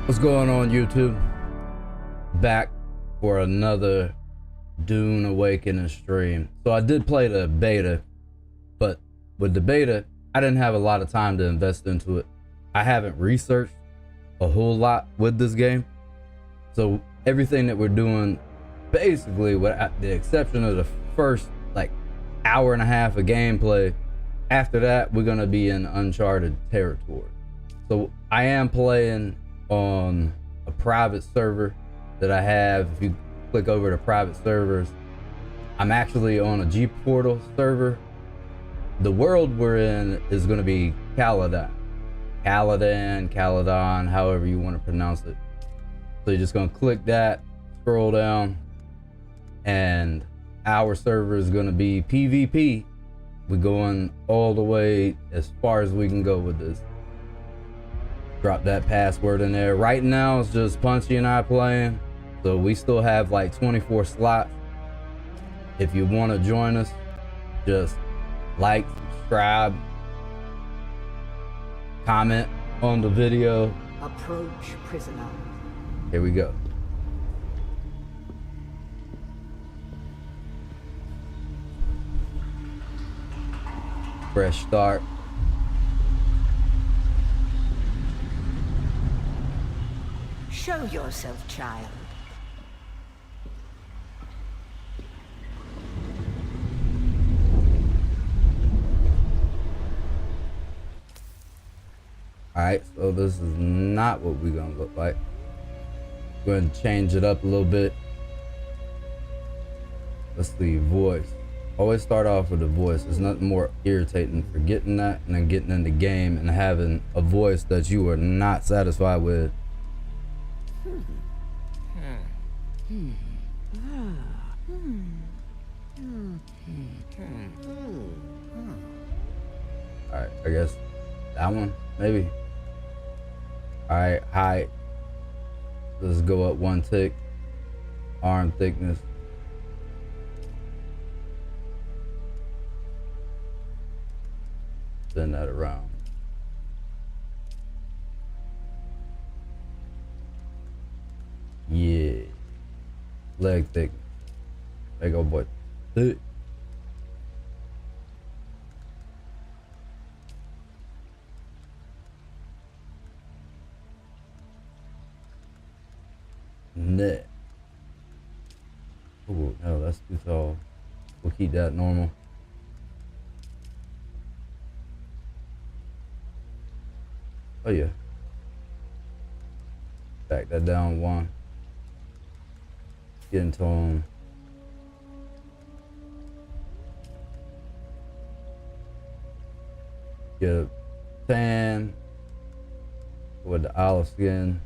What's going on, YouTube? Back for another Dune Awakening stream. So I did play the beta, but with the beta, I didn't have a lot of time to invest into it. I haven't researched a whole lot with this game. So everything that we're doing, basically, with the exception of the first like hour and a half of gameplay, after that, we're gonna be in uncharted territory. So I am playing on a private server that I have. If you click over to private servers, I'm actually on a GPORTAL server. The world we're in is going to be Caladan, however you want to pronounce it. So you're just going to click that, scroll down, and our server is going to be PvP. We're going all the way as far as we can go with this. Drop that password in there. Right now it's just Punchy and I playing, so we still have like 24 slots. If you want to join us, just like, subscribe, comment on the video. Approach, prisoner. Here we go. Fresh start. Show yourself, child. Alright, so this is not what we're gonna look like. Go ahead and change it up a little bit. Let's see, voice. Always start off with a voice. There's nothing more irritating for getting that and then getting in the game and having a voice that you are not satisfied with. Alright, I guess that one, maybe. Alright, height. Let's go up one tick. Arm thickness. Send that around. Yeah. Leg thickness. There you go, boy. Thick. Neck. Oh no, that's too tall. We'll keep that normal. Oh yeah. Back that down one. Skin tone. Get a tan with the olive skin.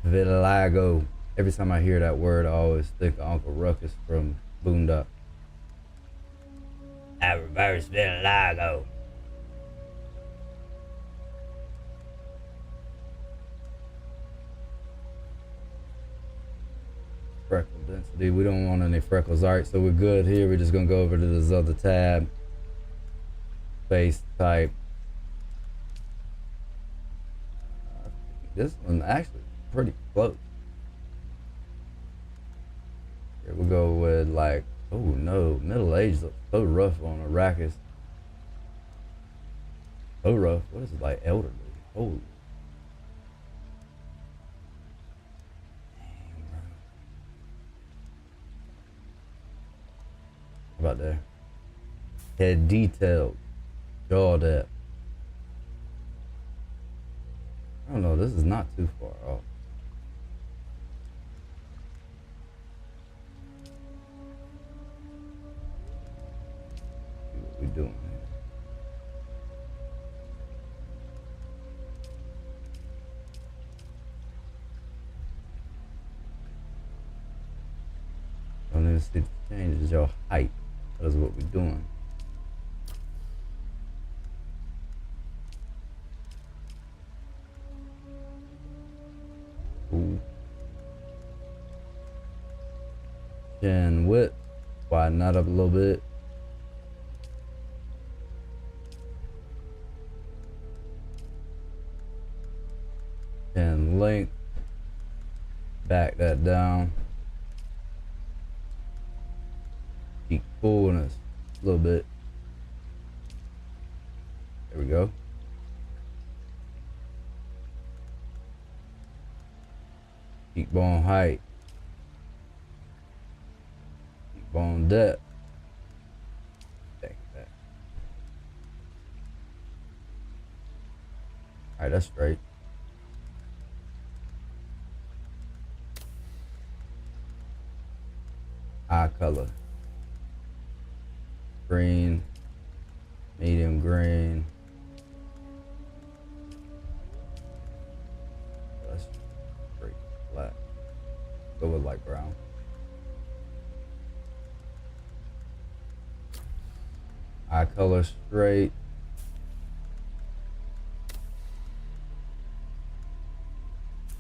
Vitiligo. Every time I hear that word, I always think of Uncle Ruckus from Boondock. I reverse vitiligo. Freckle density. We don't want any freckles. Alright, so we're good here. We're just gonna go over to this other tab. Face type. This one actually pretty close. Here we go with like, oh no, middle age looks so rough on Arrakis. So rough. What is it, like elderly? Holy. How about there? Head detailed. Jaw depth. I don't know, this is not too far off. See what we're doing here. Don't even see the changes. Your height. That is what we're doing. Ooh. Chin width, widen that up a little bit. back that down. Cheek fullness a little bit. There we go. Cheekbone height. Cheekbone depth. Take that. Alright, that's straight. Eye color. Green. Medium green. That's straight. Black. Go with light brown. Eye color straight.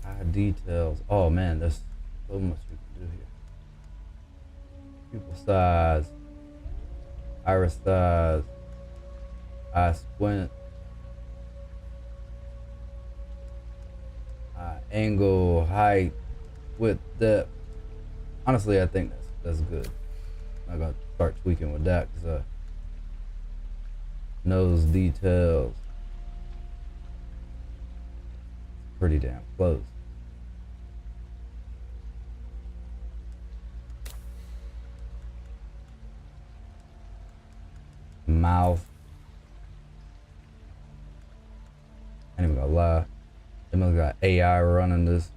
Eye details. Oh man, there's so much we can do here. Pupil size. Iris size. Eye squint. Eye angle, height, width, depth. Honestly, I think that's good. I'm not gonna start tweaking with that because nose details. Pretty damn close. Mouth. I ain't even gonna lie. They must got AI running this.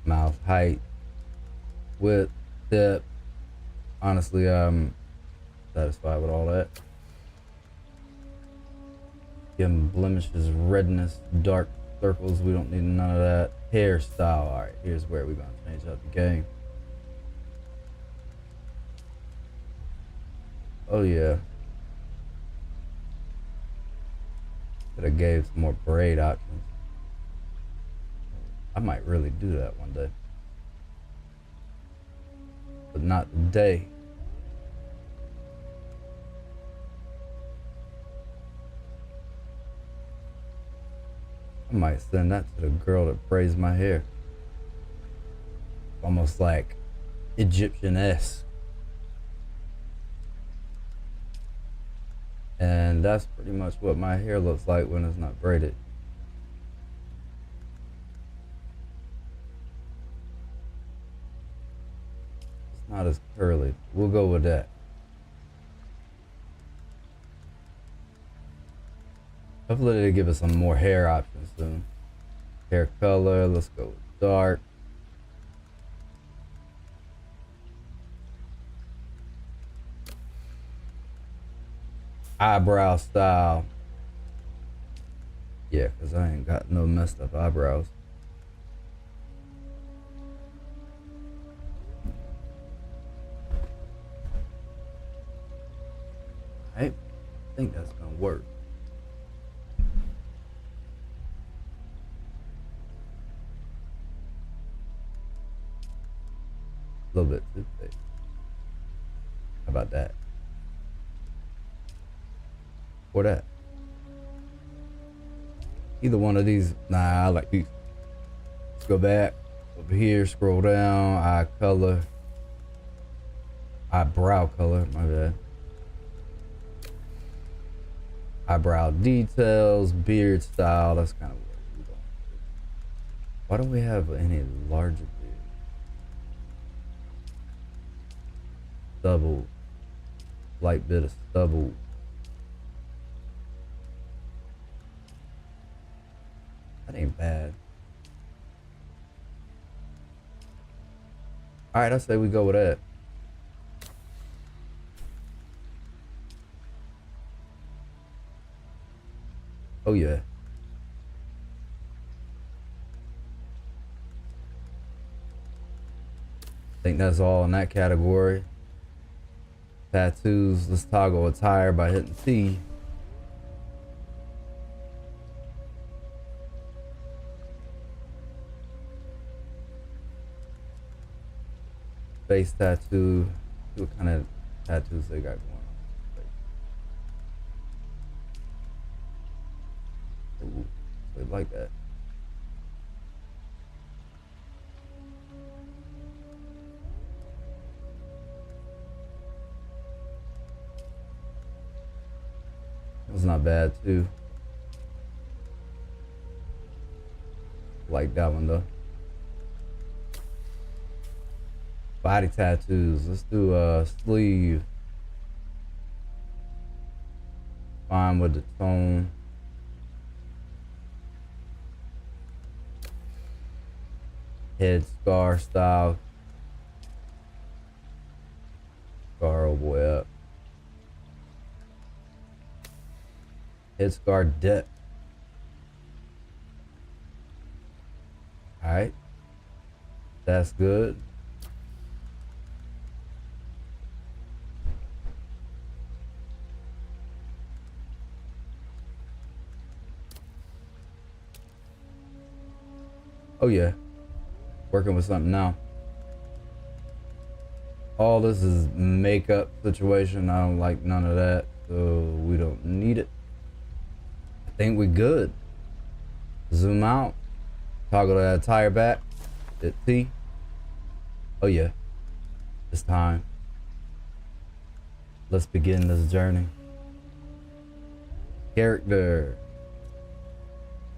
Mouth height, width, depth. Honestly, I'm satisfied with all that. Give them blemishes, redness, dark circles. We don't need none of that. Hairstyle. All right, here's where we're gonna change up the game. Oh yeah. Could have gave some more braid options. I might really do that one day. But not today. I might send that to the girl that braids my hair. Almost like Egyptian-esque. And that's pretty much what my hair looks like when it's not braided. It's not as curly. We'll go with that. Hopefully they give us some more hair options soon. Hair color, let's go with dark. Eyebrow style. Yeah, because I ain't got no messed up eyebrows. I think that's gonna work. A little bit too thick. How about that? Or that? Either one of these. Nah, I like these. Let's go back over here, scroll down, eye color, eyebrow color, my bad. Eyebrow details, beard style, that's kind of what we're going to do. Why don't we have any larger beard? Stubble, light bit of stubble. That ain't bad. All right, I say we go with that. Oh yeah. I think that's all in that category. Tattoos, let's toggle attire by hitting T. Face tattoo. See what kind of tattoos they got going on. actually like that. It's not bad too. Like that one though. Body tattoos. Let's do sleeve. Fine with the tone. Head scar style. Scar all the way up. Head scar depth. Alright. That's good. Oh yeah. Working with something now. All this is makeup situation. I don't like none of that, so we don't need it. I think we're good. Zoom out. Toggle that tire back. Hit T. Oh yeah. It's time. Let's begin this journey. Character.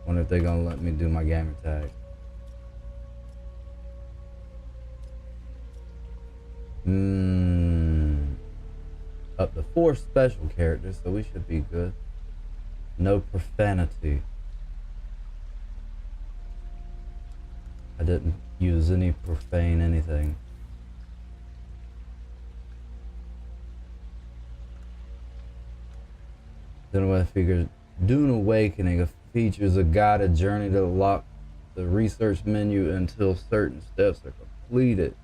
Wonder if they're gonna let me do my gamer tag. Up to 4 special characters, so we should be good. No profanity. I didn't use any profane anything. Then I figured Dune Awakening features a guided journey to unlock the research menu until certain steps are completed.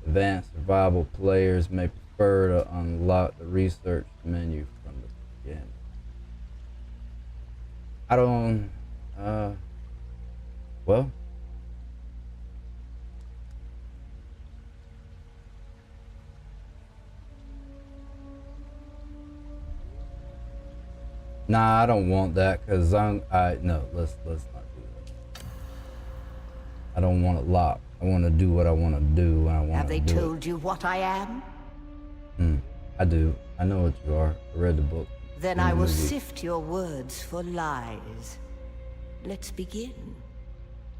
Advanced survival players may prefer to unlock the research menu from the beginning. I don't, well. Nah, I don't want that because no, let's not do that. I don't want it locked. I want to do what I want to do when I want to do it. Have they told you what I am? I do. I know what you are. I read the book. Then I will sift your words for lies. Let's begin.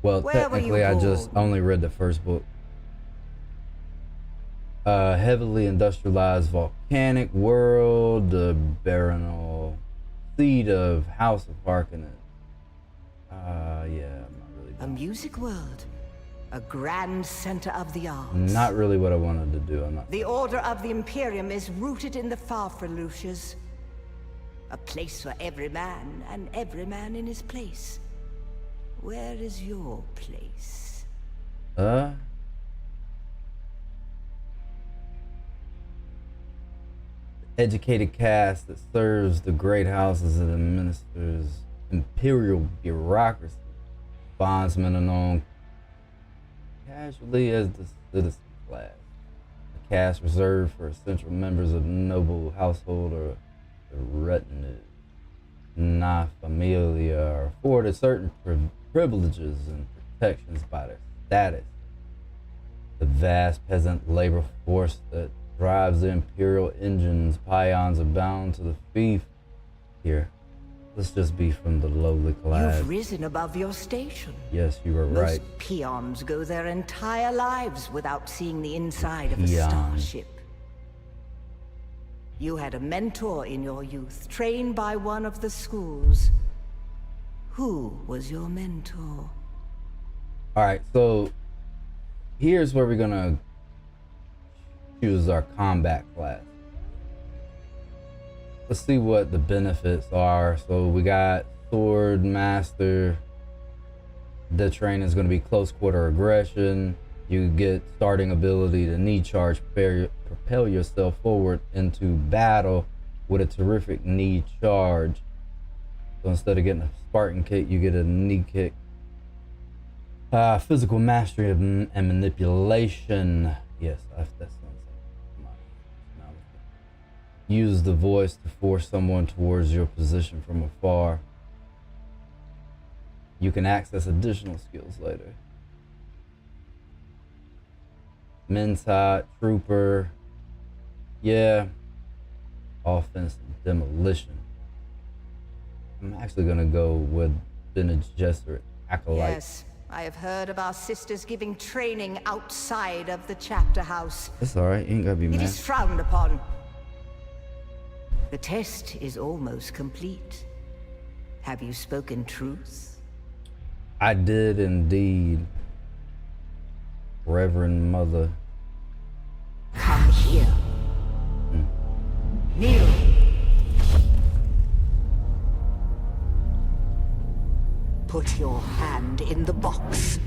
Well, Where were you technically, I just only read the first book. Heavily industrialized volcanic world, the baronial seat of House of Harkonnen. Yeah, I'm not really A music world. A grand center of the arts. not really what I wanted to do. I'm not. The Order of the Imperium is rooted in the Farfreluches. A place for every man, and every man in his place. Where is your place? Educated caste that serves the great houses and administers imperial bureaucracy. Bondsmen are known casually as the citizen class. A caste reserved for essential members of noble household or the retinue. Na Familia are afforded certain privileges and protections by their status. The vast peasant labor force that drives the imperial engines, Pyons are bound to the fief. Here, let's just be from the lowly class. You've risen above your station. Yes, you were right. Most peons go their entire lives without seeing the inside of a Peon. starship. You had a mentor in your youth, trained by one of the schools. Who was your mentor? Alright, so here's where we're gonna choose our combat class. Let's see what the benefits are. So we got Sword Master. The training is going to be close quarter aggression. You get starting ability to knee charge, propel yourself forward into battle with a terrific knee charge. So instead of getting a Spartan kick, you get a knee kick. Physical mastery and manipulation. Yes, that sounds like my personality. Use the voice to force someone towards your position from afar. You can access additional skills later. Mentat, Trooper. Yeah. Offense and Demolition. I'm actually gonna go with Bene Gesserit, Acolyte. Yes, I have heard of our sisters giving training outside of the chapter house. It's alright, you ain't gotta be mad. It is frowned upon. The test is almost complete. Have you spoken truth? I did indeed. Reverend Mother. Come here. Kneel. Put your hand in the box.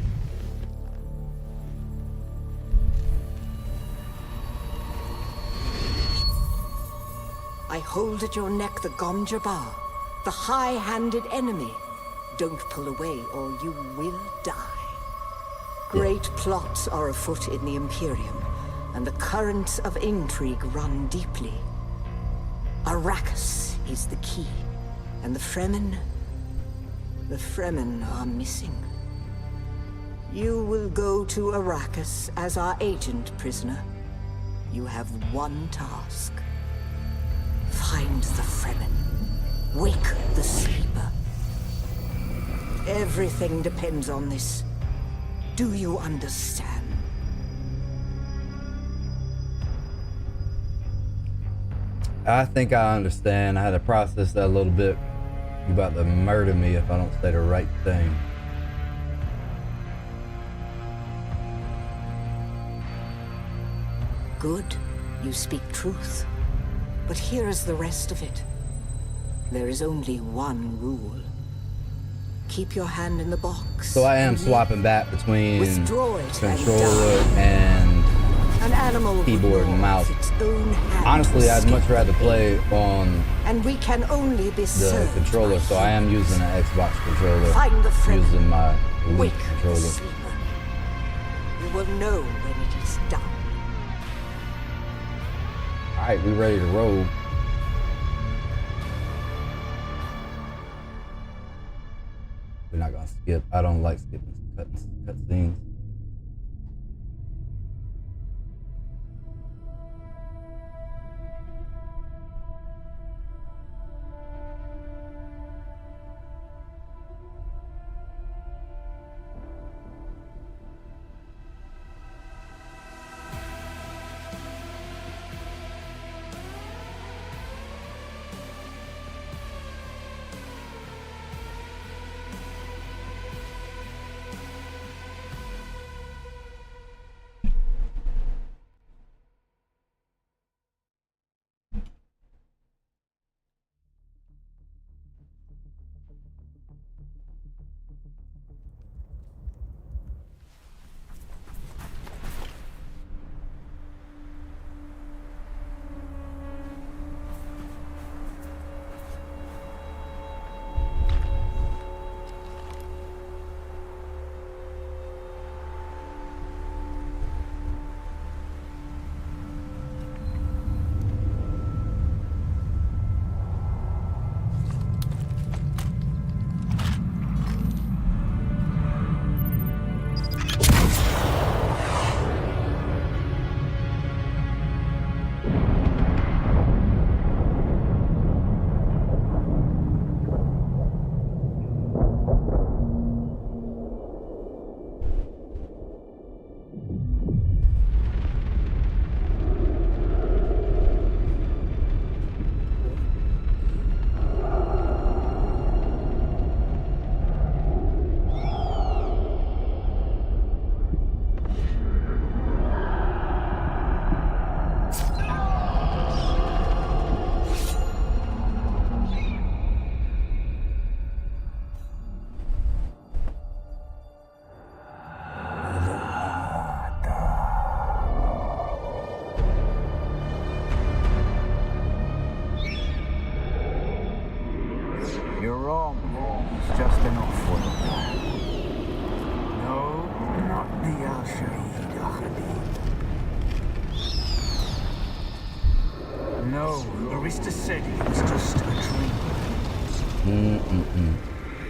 I hold at your neck the Jabbar, the high-handed enemy. Don't pull away or you will die. Great plots are afoot in the Imperium, and the currents of intrigue run deeply. Arrakis is the key, and the Fremen are missing. You will go to Arrakis as our agent, prisoner. You have one task. Find the Fremen. Wake the sleeper. Everything depends on this. Do you understand? I think I understand. I had to process that a little bit. You're about to murder me if I don't say the right thing. Good. You speak truth. But here is the rest of it. There is only one rule. Keep your hand in the box. So I am swapping back between Withdraw it controller and an animal keyboard and mouse. Honestly, I'd much rather play on and we can only be the controller, so I am using an Xbox controller. Find the friend. Using my Wii Wake controller. the sleeper. You will know when it is done. Alright, we ready to roll. We're not gonna skip. I don't like skipping cutscenes.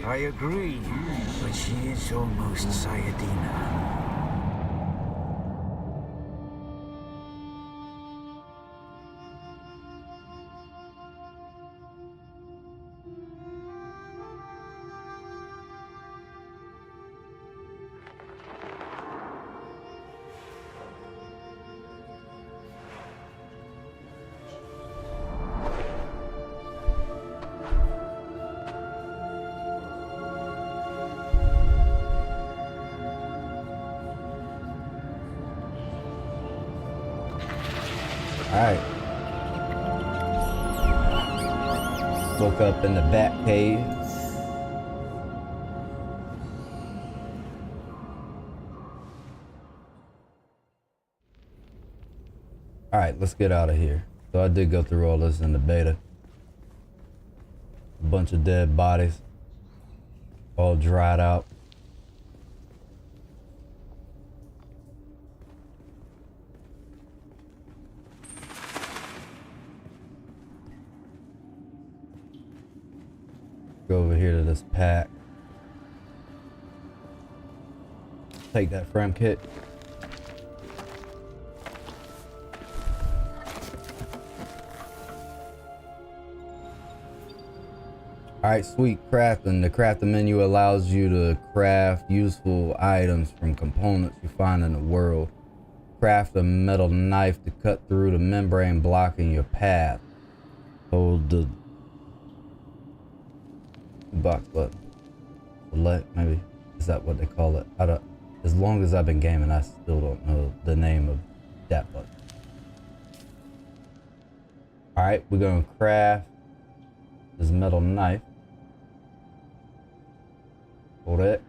I agree, but she is almost Sayadina. Alright. Woke up in the Bat Cave. Alright, let's get out of here. So I did go through all this in the beta. A bunch of dead bodies. All dried out. Go over here to this pack. Take that frame kit. Alright, sweet crafting. The crafting menu allows you to craft useful items from components you find in the world. Craft a metal knife to cut through the membrane blocking your path. Hold the box button. Select, maybe. Is that what they call it? I don't. As long as I've been gaming, I still don't know the name of that button. Alright, we're gonna craft this metal knife. Hold it.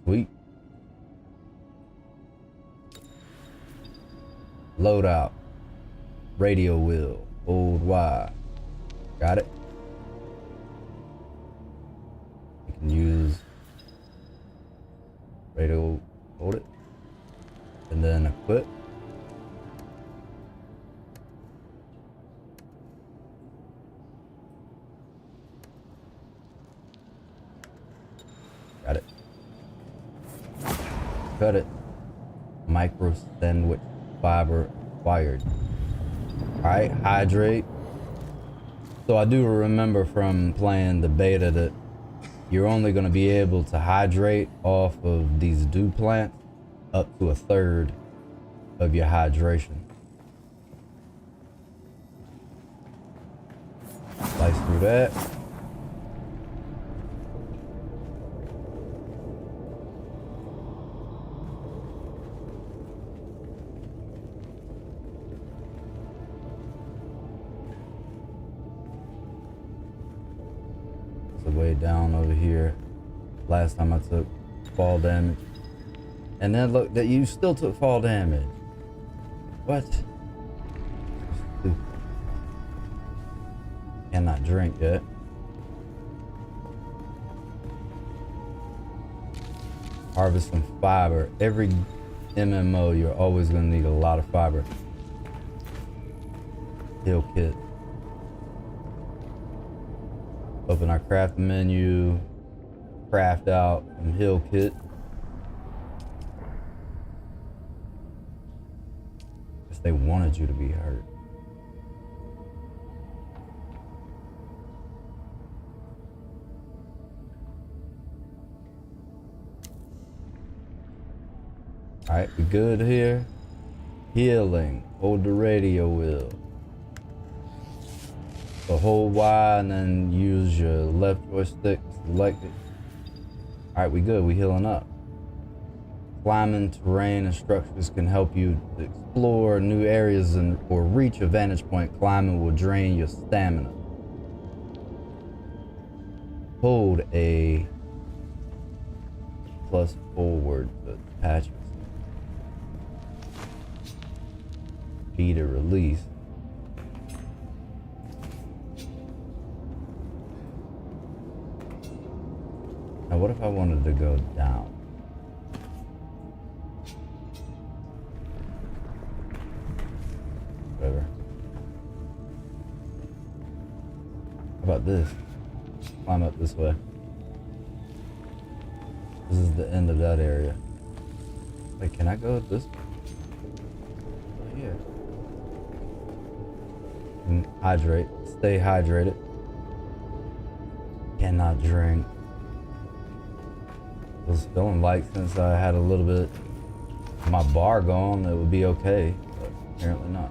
Sweet. Loadout. Radio wheel. Hold Y. Got it. You can use radio. Hold it. And then equip. Got it. Cut it. Micro sandwich fiber acquired. Alright, hydrate. So I do remember from playing the beta that you're only going to be able to hydrate off of these dew plants up to 1/3 of your hydration. Slice through that. Way down over here. Last time I took fall damage, and then look that you still took fall damage. What? Cannot drink yet. Harvest some fiber. Every MMO, you're always going to need a lot of fiber. Heal kit. Open our craft menu, craft out some heal kit. Guess they wanted you to be hurt. Alright, we good here. Healing, hold the radio wheel. So hold Y and then use your left joystick to select it. Alright, we good, we healing up. Climbing terrain and structures can help you to explore new areas or reach a vantage point. Climbing will drain your stamina. Hold A plus forward to attach yourself. B to release. Now what if I wanted to go down? Whatever. How about this? Climb up this way. This is the end of that area. Wait, can I go this way? Yeah. And hydrate. Stay hydrated. Cannot drink. I was feeling like since I had a little bit of my bar going, it would be okay, but apparently not.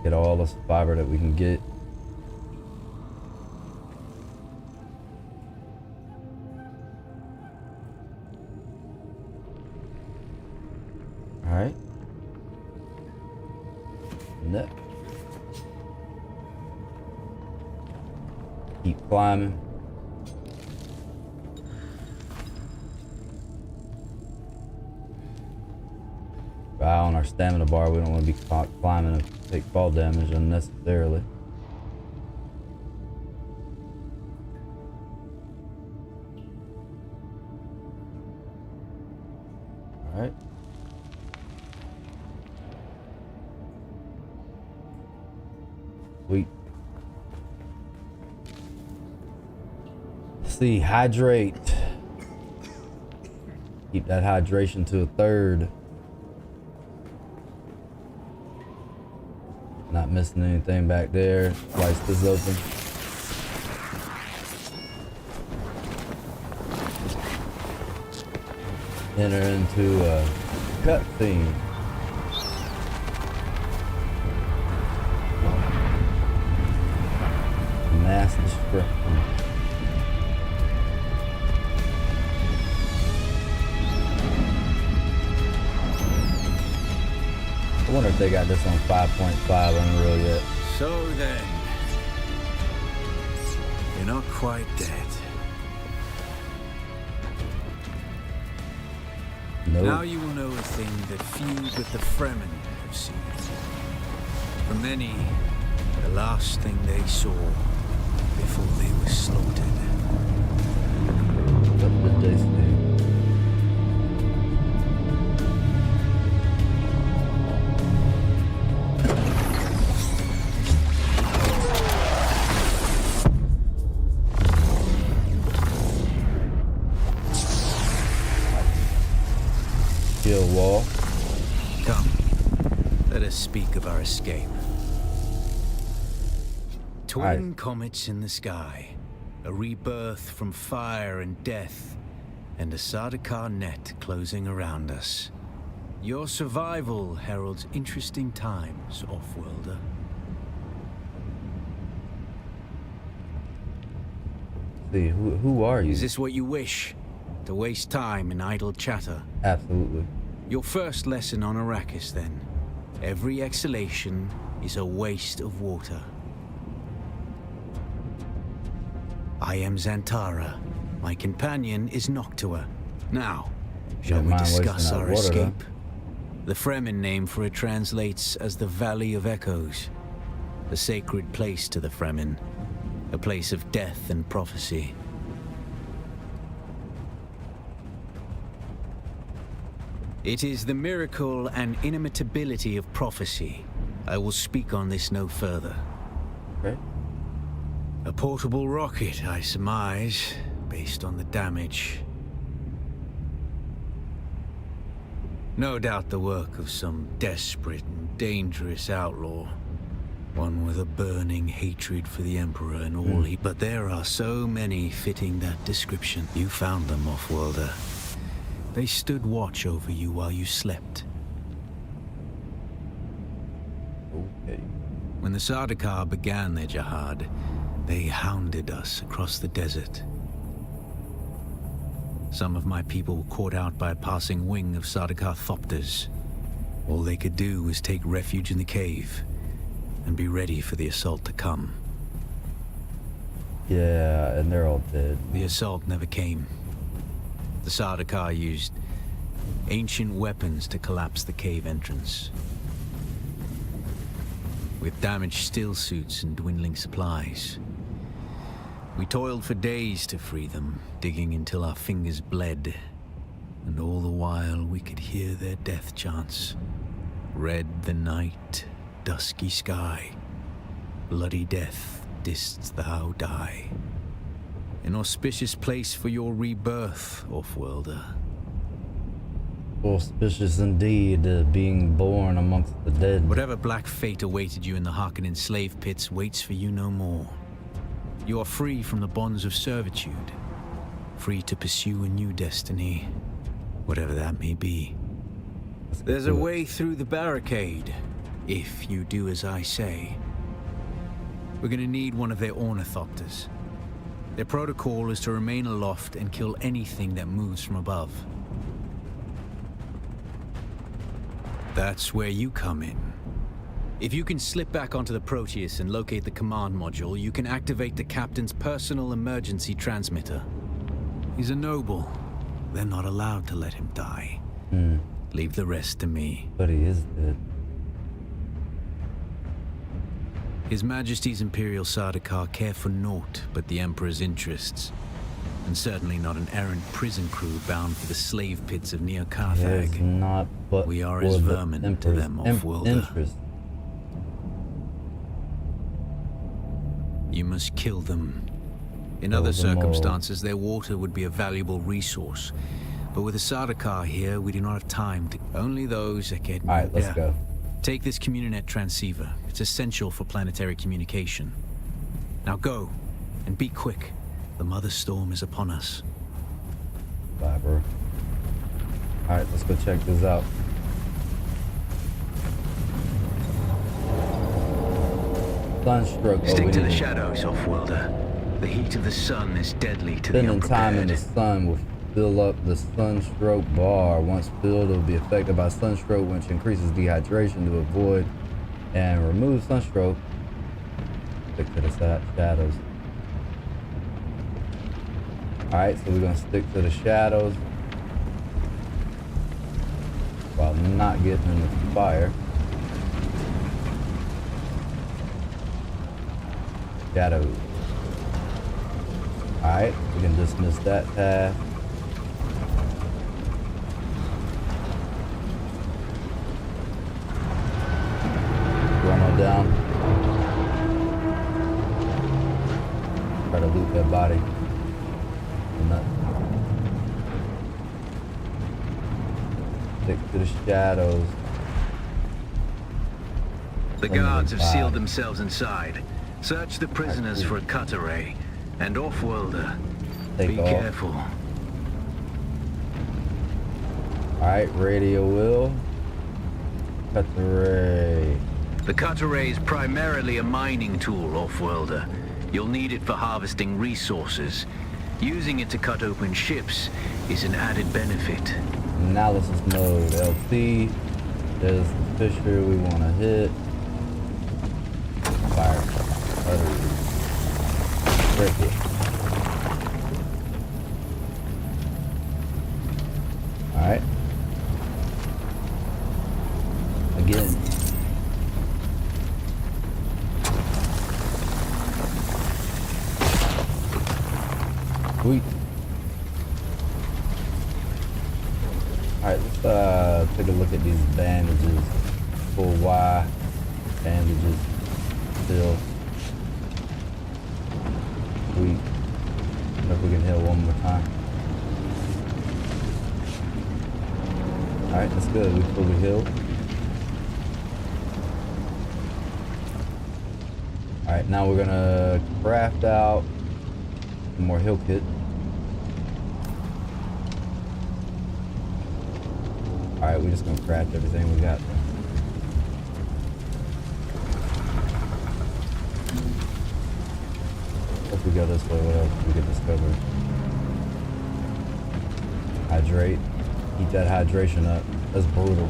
Get all this fiber that we can get. All right. Net. Keep climbing. Eye on our stamina bar. We don't want to be climbing and take fall damage unnecessarily. All right. Sweet. See, hydrate. Keep that hydration to a third. Not missing anything back there. Slice this open. Enter into a cutscene. Mass destruction. I wonder if they got this on 5.5 Unreal yet. So then, you're not quite dead. Nope. Now you will know a thing that few but the Fremen have seen. For many, the last thing they saw before they were slaughtered. What did they see? Wall. Come, let us speak of our escape. Twin comets in the sky, a rebirth from fire and death, and a Sardaukar net closing around us. Your survival heralds interesting times, Offworlder. See, who are you? Is this what you wish? To waste time in idle chatter? Absolutely. Your first lesson on Arrakis, then. Every exhalation is a waste of water. I am Xantara. My companion is Noctua. Now, shall we discuss our escape? The Fremen name for it translates as the Valley of Echoes. A sacred place to the Fremen. A place of death and prophecy. It is the miracle and inimitability of prophecy. I will speak on this no further. Okay. A portable rocket, I surmise, based on the damage. No doubt the work of some desperate and dangerous outlaw. One with a burning hatred for the Emperor and all he... But there are so many fitting that description. You found them, Offworlder. They stood watch over you while you slept. Okay. When the Sardaukar began their jihad, they hounded us across the desert. Some of my people were caught out by a passing wing of Sardaukar thopters. All they could do was take refuge in the cave and be ready for the assault to come. Yeah, and they're all dead. The assault never came. The Sardaukar used ancient weapons to collapse the cave entrance. With damaged steel suits and dwindling supplies, we toiled for days to free them, digging until our fingers bled, and all the while we could hear their death chants. Red the night, dusky sky, bloody death didst thou die. An auspicious place for your rebirth, Offworlder. Auspicious indeed, being born amongst the dead. Whatever black fate awaited you in the Harkonnen slave pits waits for you no more. You are free from the bonds of servitude, free to pursue a new destiny, whatever that may be. There's a way through the barricade, if you do as I say. We're gonna need one of their ornithopters. Their protocol is to remain aloft and kill anything that moves from above. That's where you come in. If you can slip back onto the Proteus and locate the command module, you can activate the captain's personal emergency transmitter. He's a noble. They're not allowed to let him die. Leave the rest to me. But he is dead. His Majesty's Imperial Sardaukar care for naught but the Emperor's interests. And certainly not an errant prison crew bound for the slave pits of Neo Carthage. Not but we are as vermin to them, Offworlder. You must kill them. In other circumstances, their water would be a valuable resource. But with the Sardaukar here, we do not have time to... Only those that get... Alright, let's go. Take this Communinet transceiver. It's essential for planetary communication. Now go, and be quick. The Mother Storm is upon us. Bye, bro. Alright, let's go check this out. Sunstroke. Stick to the shadows, Offworlder. The heat of the sun is deadly to the unprepared. Spending time in the sun will fill up the Sunstroke bar. Once filled, it will be affected by sunstroke, which increases dehydration. To avoid and remove sunstroke, stick to the shadows. Alright, so we're going to stick to the shadows while not getting in the fire. Shadows. Alright, we can dismiss that task. Run on down. Try to loot that body. Stick to the shadows. The guards have sealed themselves inside. Search the prisoners for a cut array. And Offworlder, be careful. Alright, radio wheel. Cut array. The cut array is primarily a mining tool, Offworlder. You'll need it for harvesting resources. Using it to cut open ships is an added benefit. Analysis mode, LT. There's the fisher we want to hit. Fire. Break it. Alright. Again. Sweet. Alright, let's take a look at these bandages. Full Y bandages. Still. Sweet. If we can heal one more time. Alright, that's good. We fully healed. Alright, now we're gonna craft out some more heal kit. Alright, we're just gonna craft everything we got. If we go this way, what else we get discovered? Hydrate. Keep that hydration up. That's brutal.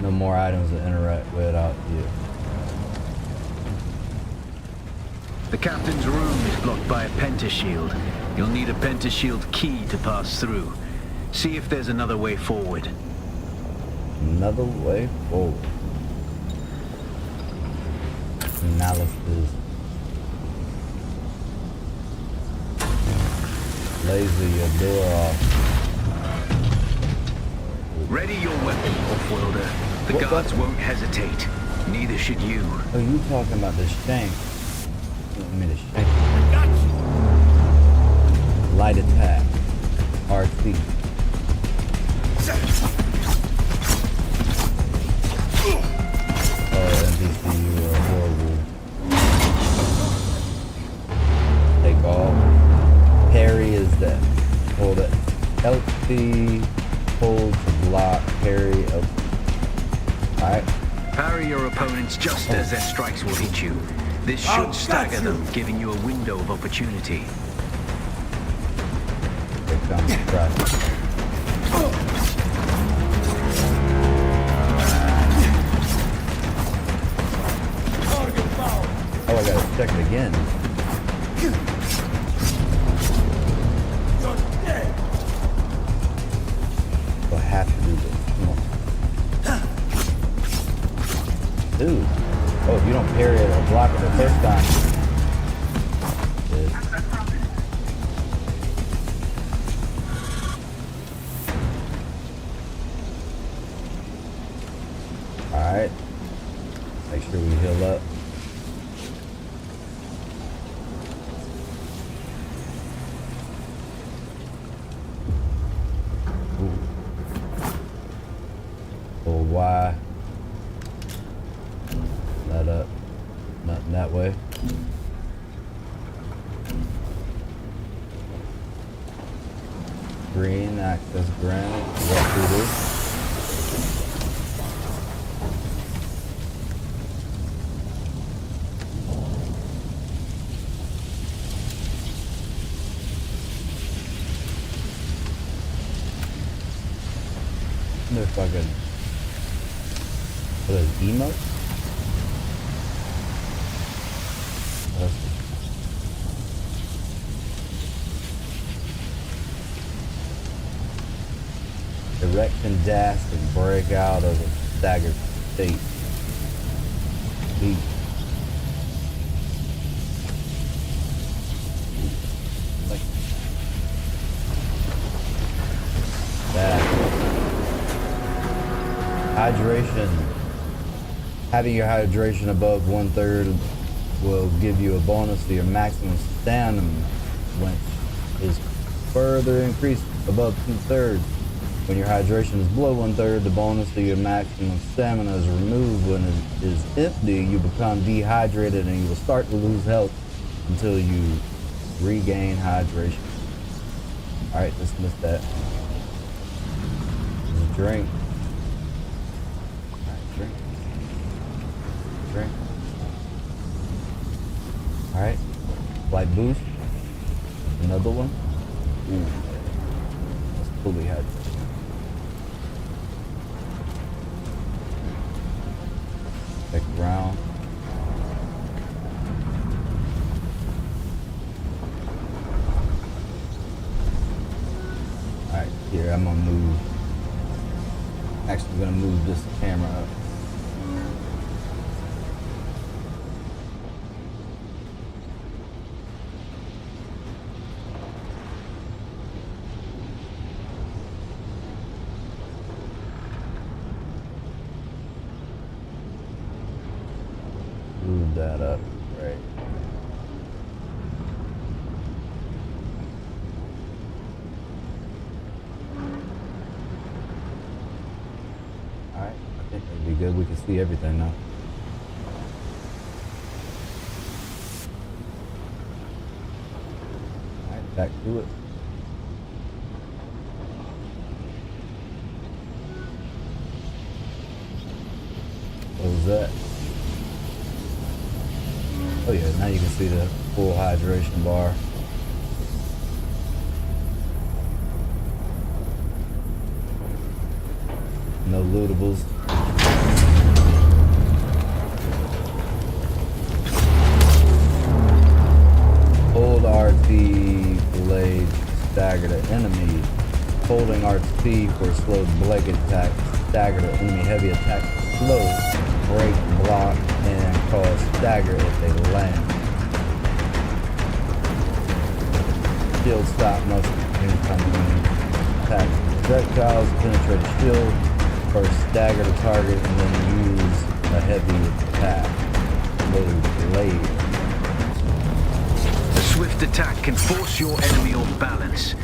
No more items to interact with out here. The captain's room is blocked by a pentashield. You'll need a pentashield key to pass through. See if there's another way forward. Another way forward. Analysis. Laser your door off. Ready your weapon, off-worlder. The What guards weapon? won't hesitate. Neither should you. Oh, you talking about the shank? You want me to shank? Light attack. RT. Oh, NPC, you are horrible. Take off. Parry is that. Hold it. LT. Hold to block. Parry. Alright. Parry your opponents just as their strikes will hit you. This should stagger them, giving you a window of opportunity. Here comes the crash. Oh, I gotta check it again. So I have to do this. Come on. Dude. Oh, if you don't parry it or block it the first time. Good. Alright. Make sure we heal up. Ooh. Hold Y. Let up. Nothing that way. Green, access granite. Walk through this. I wonder if I could. What is emote? Erect and dash and break out of a staggered state. Beat. Like that. Hydration. Having your hydration above 1/3 will give you a bonus to your maximum stamina, which is further increased above 2/3. When your hydration is below 1/3, the bonus to your maximum stamina is removed. When it is empty, you become dehydrated and you will start to lose health until you regain hydration. Alright, dismiss that. Just drink. Alright, drink. Drink. Alright. Flight boost. Another one. Ooh. That's fully hydrated. Check around. Alright, here I'm gonna move. Actually, I'm gonna move this camera up. Move that up, right? Alright, I think that'd be good. We can see everything now. Alright, back to it. What was that? Oh yeah, now you can see the full hydration bar. No lootables. Hold RT blade stagger the enemy. Holding RT for slow blade attack. Stagger the enemy heavy attack slow. Break, block, and cause stagger if they land. Shield stop most incoming attacks. Projectiles penetrate the shield. First stagger the target and then use a heavy attack. Load blade. A swift attack can force your enemy off balance,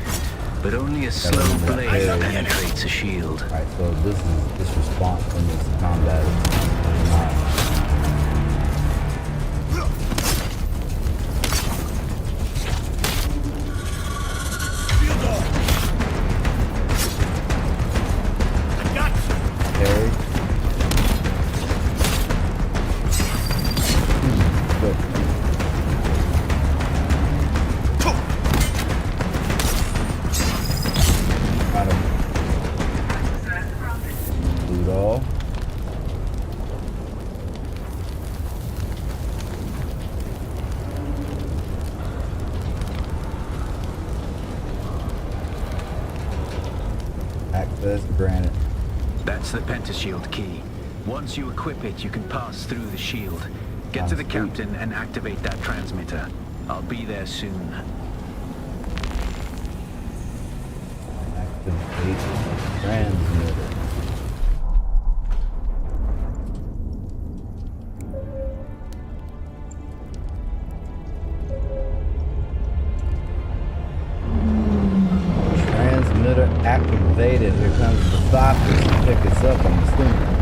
but only a slow blade penetrates a shield. Alright, so this response from this combat is not. Granite. That's the pentashield key. Once you equip it, you can pass through the shield. Get to the captain and activate that transmitter. I'll be there soon. Activate the transmitter. Activated. Here comes the sockets to pick us up, I'm assuming.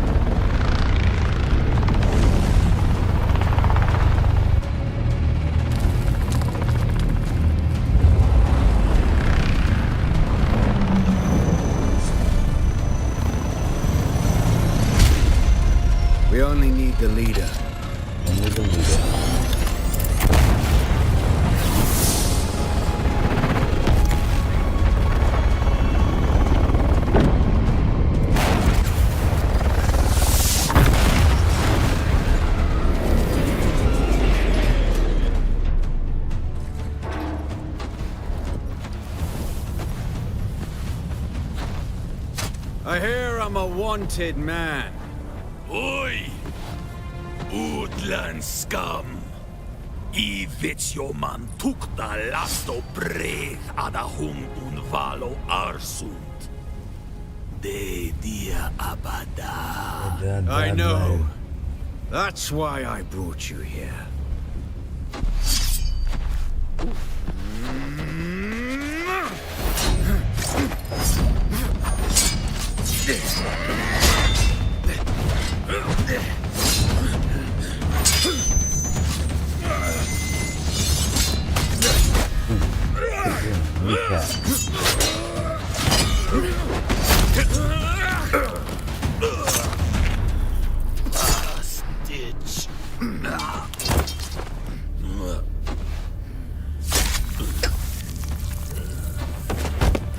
We only need the leader. Only the leader. I hear I'm a wanted man. Oi! Utland scum! I man tukta lasto breg ada hum unvalo arsund. De dia abada. I know. That's why I brought you here. Stitch.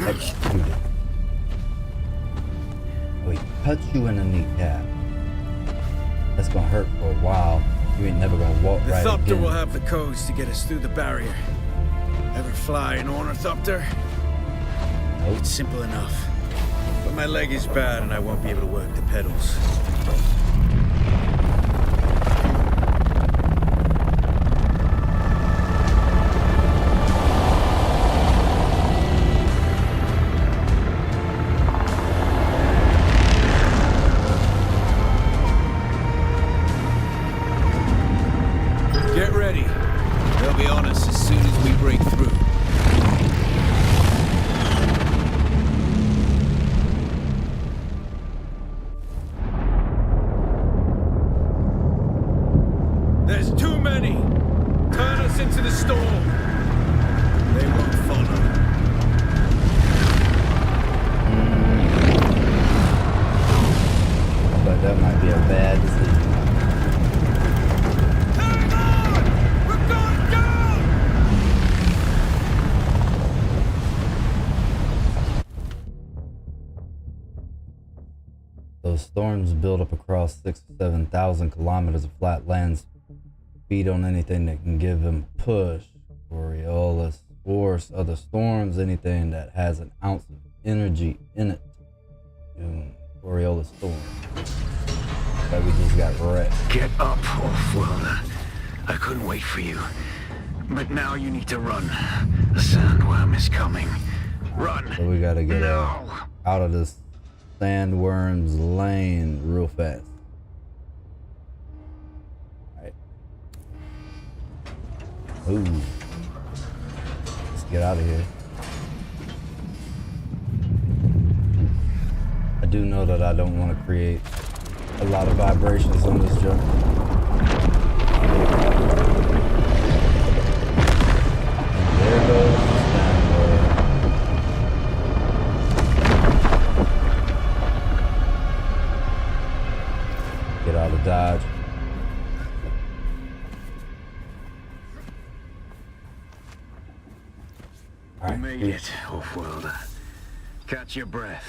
Executed. Wait, cut you in the kneecap. That's gonna hurt for a while. You ain't never gonna walk right again. The Thopter will have the codes to get us through the barrier. Ever fly an Ornithopter? Nope. It's simple enough. But my leg is bad and I won't be able to work the pedals. Get ready. They'll be on us as soon as we break through. There's too many! Turn us into the storm! They won't follow. But that might be a bad decision. Hang on! We're going down! Those storms build up across 6,000 or 7,000 kilometers of flat lands. Feed on anything that can give them a push. Borealis, force, other storms, anything that has an ounce of energy in it. Dune, Borealis storm. Like we just got wrecked. Get up, Off-Worlder. I couldn't wait for you. But now you need to run. The sandworm is coming. Run. So we gotta get No. out of this sandworm's lane real fast. Alright. Ooh. Let's get out of here. I do know that I don't want to create a lot of vibrations on this jump. And there goes the sandworm. Get out of dodge. You made it, Homeworld. Catch your breath.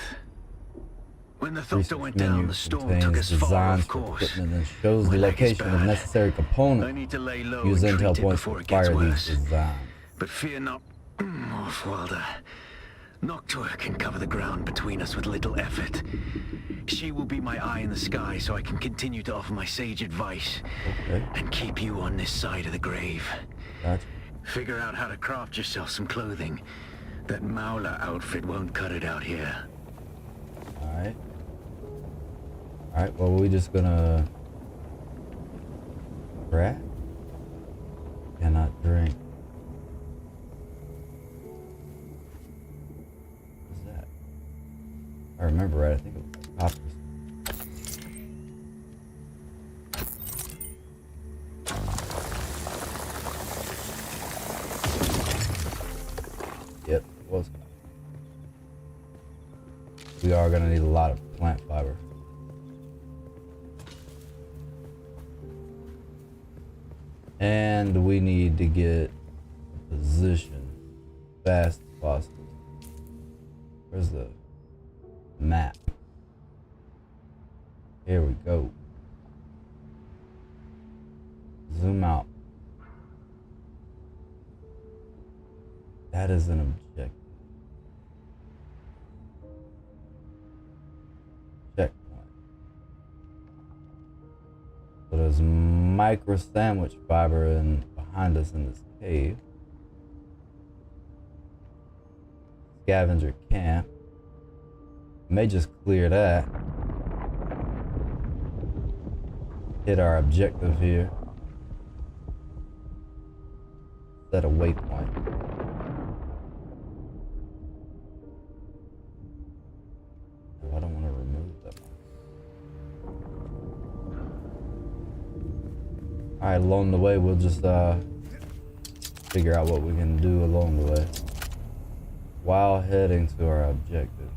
When the Thopter went down, the storm took us far, of course. And shows the location of necessary I components. need to lay low Use and intel treat it points before to it gets fire these worse. designs. But fear not, Homeworld. Noctua can cover the ground between us with little effort. She will be my eye in the sky so I can continue to offer my sage advice. Okay. And keep you on this side of the grave. Gotcha. Figure out how to craft yourself some clothing. That Mauler outfit won't cut it out here. Alright. Alright, well, we're just gonna craft. Cannot drink. What's that? If I remember right, I think it was copper. Yep, it was. We are gonna need a lot of plant fiber. And we need to get a position fast as possible. Where's the map? Here we go. Zoom out. That is an objective. Checkpoint. So there's micro sandwich fiber behind us in this cave. Scavenger camp. May just clear that. Hit our objective here. Set a waypoint. I don't want to remove that one. Alright, along the way, we'll just figure out what we can do along the way while heading to our objective.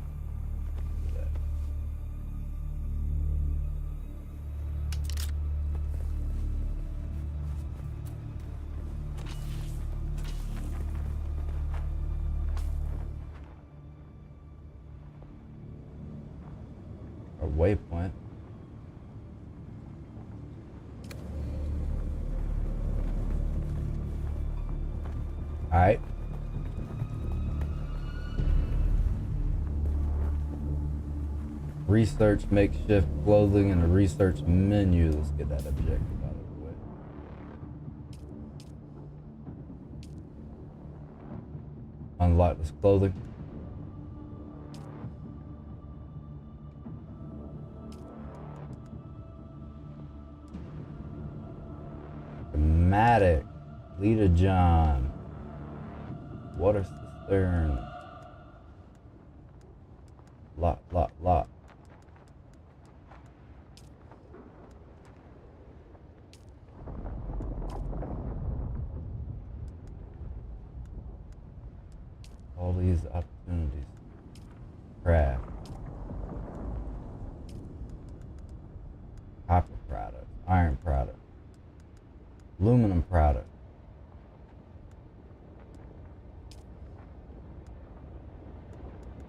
Waypoint. Alright. Research makeshift clothing in the research menu. Let's get that objective out of the way. Unlock this clothing. Dramatic. Lita John. Water cistern. Lot. All these opportunities. Craft. Copper product. Iron product. Aluminum product.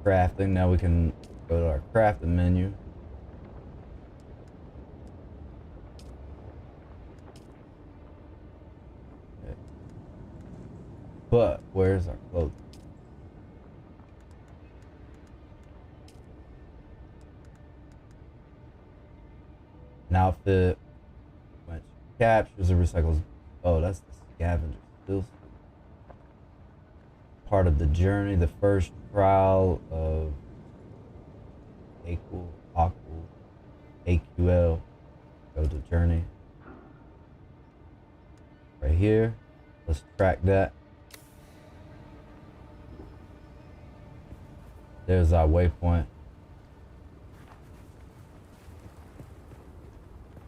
Crafting. Now we can go to our crafting menu. Okay. But where's our clothing? An outfit. Which captures and recycles. Oh, that's the scavenger. Still. part of the journey. The first trial of AQL. Go to journey. Right here. Let's track that. There's our waypoint.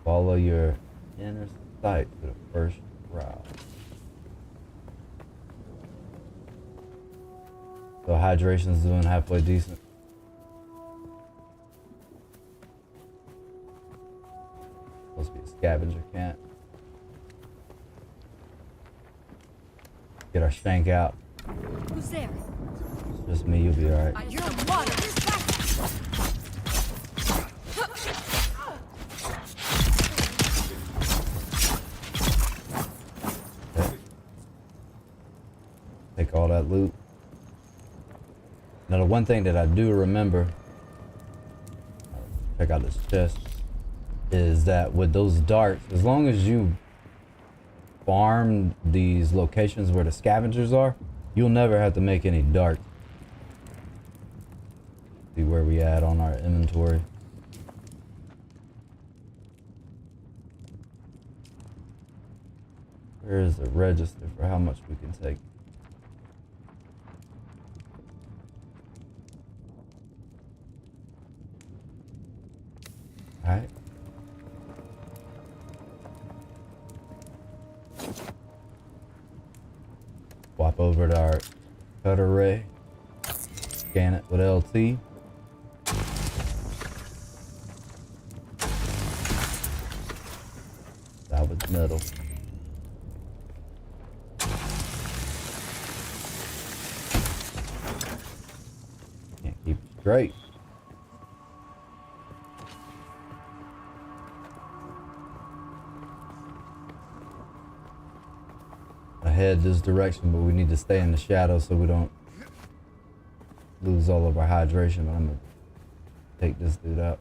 Follow your inner sight to the first route. So hydration's doing halfway decent. Supposed to be a scavenger camp. Get our shank out. Who's there? It's just me, you'll be alright. You're in water. Okay. Take all that loot. Now the one thing that I do remember, check out this chest, is that with those darts, as long as you farm these locations where the scavengers are, you'll never have to make any darts. See where we at on our inventory. Where is the register for how much we can take? Alright. Swap over to our cut array. Scan it with LT. Salvage metal. Can't keep it straight. Head this direction, but we need to stay in the shadow so we don't lose all of our hydration. But I'm gonna take this dude out.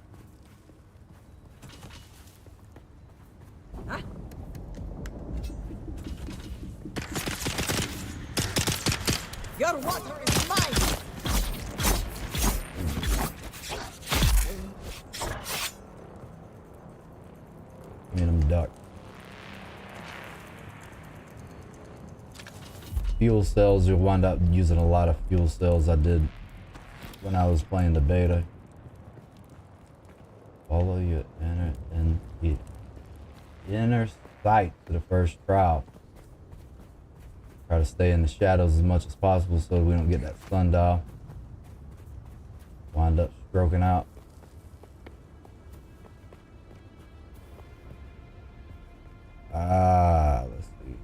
Your water is mine. Made him duck. Fuel cells, you'll wind up using a lot of fuel cells. I did when I was playing the beta. Follow your inner sight to the first trial. Try to stay in the shadows as much as possible so we don't get that sundial. Wind up stroking out. Let's see.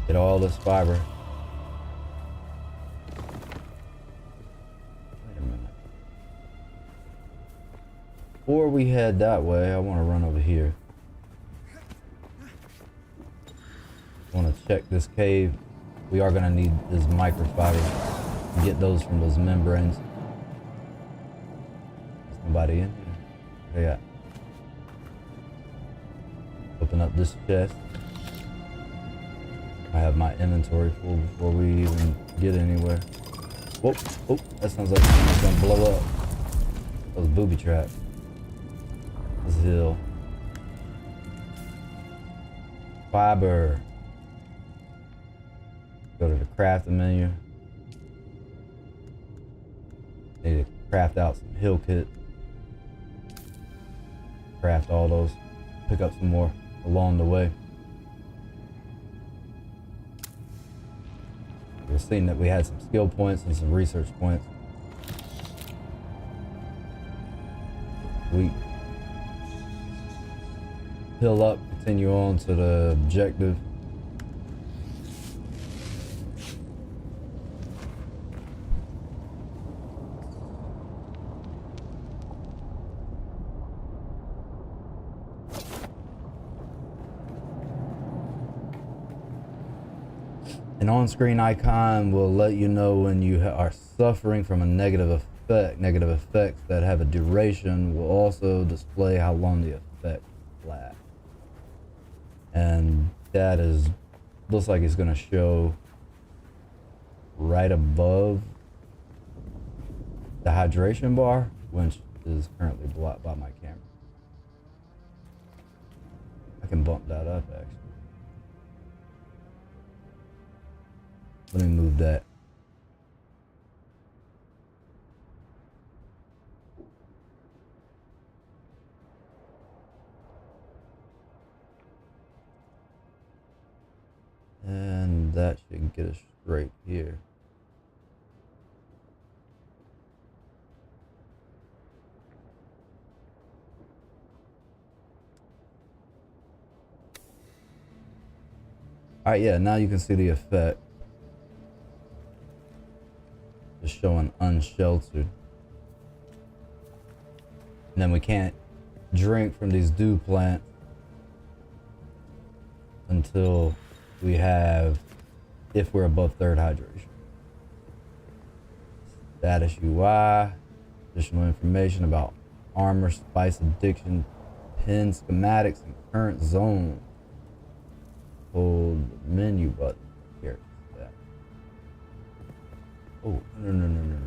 Get all this fiber. Wait a minute. Before we head that way, I want to run over here. I want to check this cave. We are going to need this microfiber to get those from those membranes. There's nobody in here. Yeah. Open up this chest. I have my inventory full before we even get anywhere. Whoop, whoop, that sounds like it's gonna blow up. That was booby trap. This hill. Fiber. Go to the crafting menu. Need to craft out some hill kit. Craft all those. Pick up some more along the way. We're seeing that we had some skill points and some research points. We heal up, continue on to the objective. An on-screen icon will let you know when you are suffering from a negative effect. Negative effects that have a duration will also display how long the effect lasts. And that looks like it's gonna show right above the hydration bar, which is currently blocked by my camera. I can bump that up actually. Let me move that. And that should get us straight here. Alright, yeah, now you can see the effect. Just showing unsheltered. And then we can't drink from these dew plants until we have, if we're above 3rd hydration. Status UI, additional information about armor, spice addiction, pin schematics, and current zone. Hold the menu button. Here, that. Oh, no.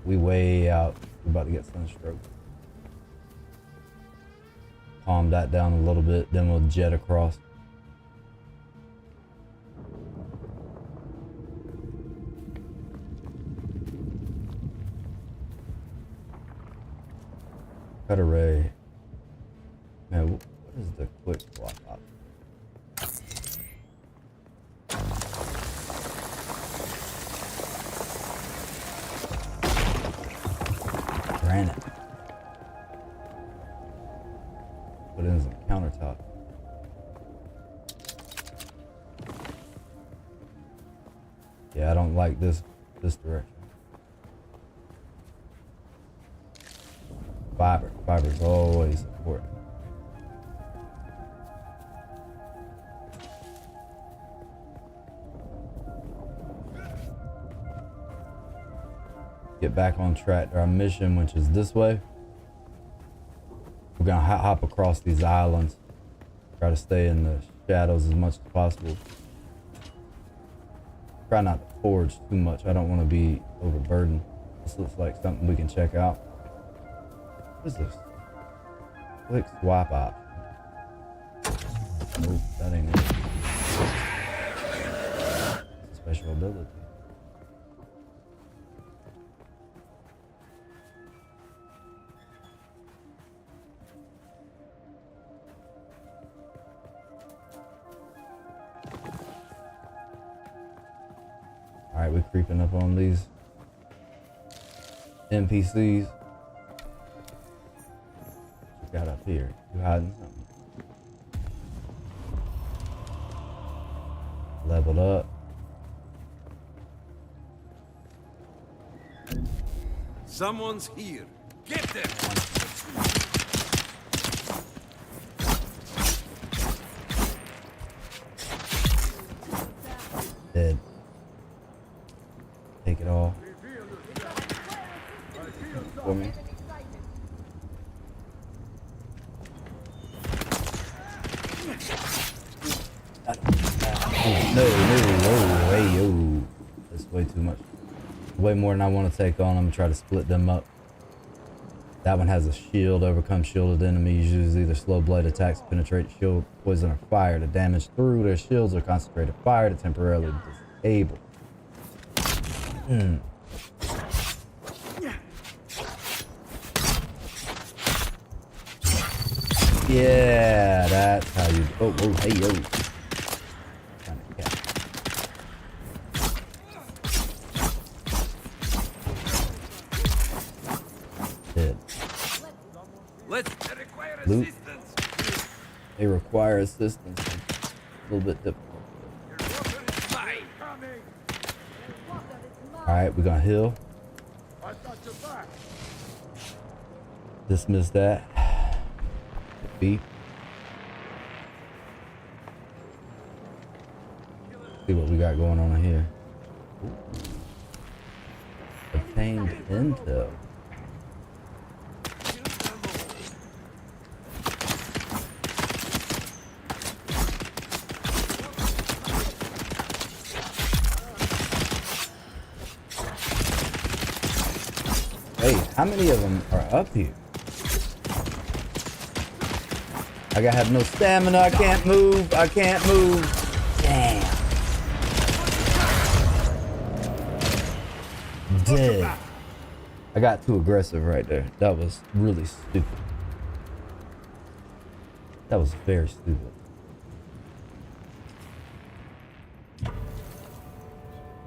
We way out. We're about to get Sunstroke. Calm that down a little bit, then we'll jet across. Cut array. Man, what is the quick swap option? Granite. Put in some countertop. Yeah, I don't like this direction. Fiber is always important. Get back on track to our mission, which is this way. We're gonna hop across these islands. Try to stay in the shadows as much as possible. Try not to forge too much. I don't want to be overburdened. This looks like something we can check out. What is this? Quick swap option. Nope, that ain't it. It's a special ability. Alright, we're creeping up on these NPCs. Got up here. You hiding something? Leveled up. Someone's here. Get them! Dead. Take it all. For me. No, hey, yo. That's way too much. Way more than I want to take on. I'm gonna try to split them up. That one has a shield, overcome shielded enemies, use either slow blade attacks, penetrate shield, poison, or fire to damage through their shields, or concentrated fire to temporarily disable. Yeah, that's how you. Oh, hey, yo. Dead. Loot. They require assistance. A little bit difficult. Alright, we're gonna heal. Dismiss that. Beat. See what we got going on here. Obtained intel. Wait, how many of them are up here? I gotta have no stamina. I can't move. I can't move. Damn. Dead. I got too aggressive right there. That was really stupid. That was very stupid.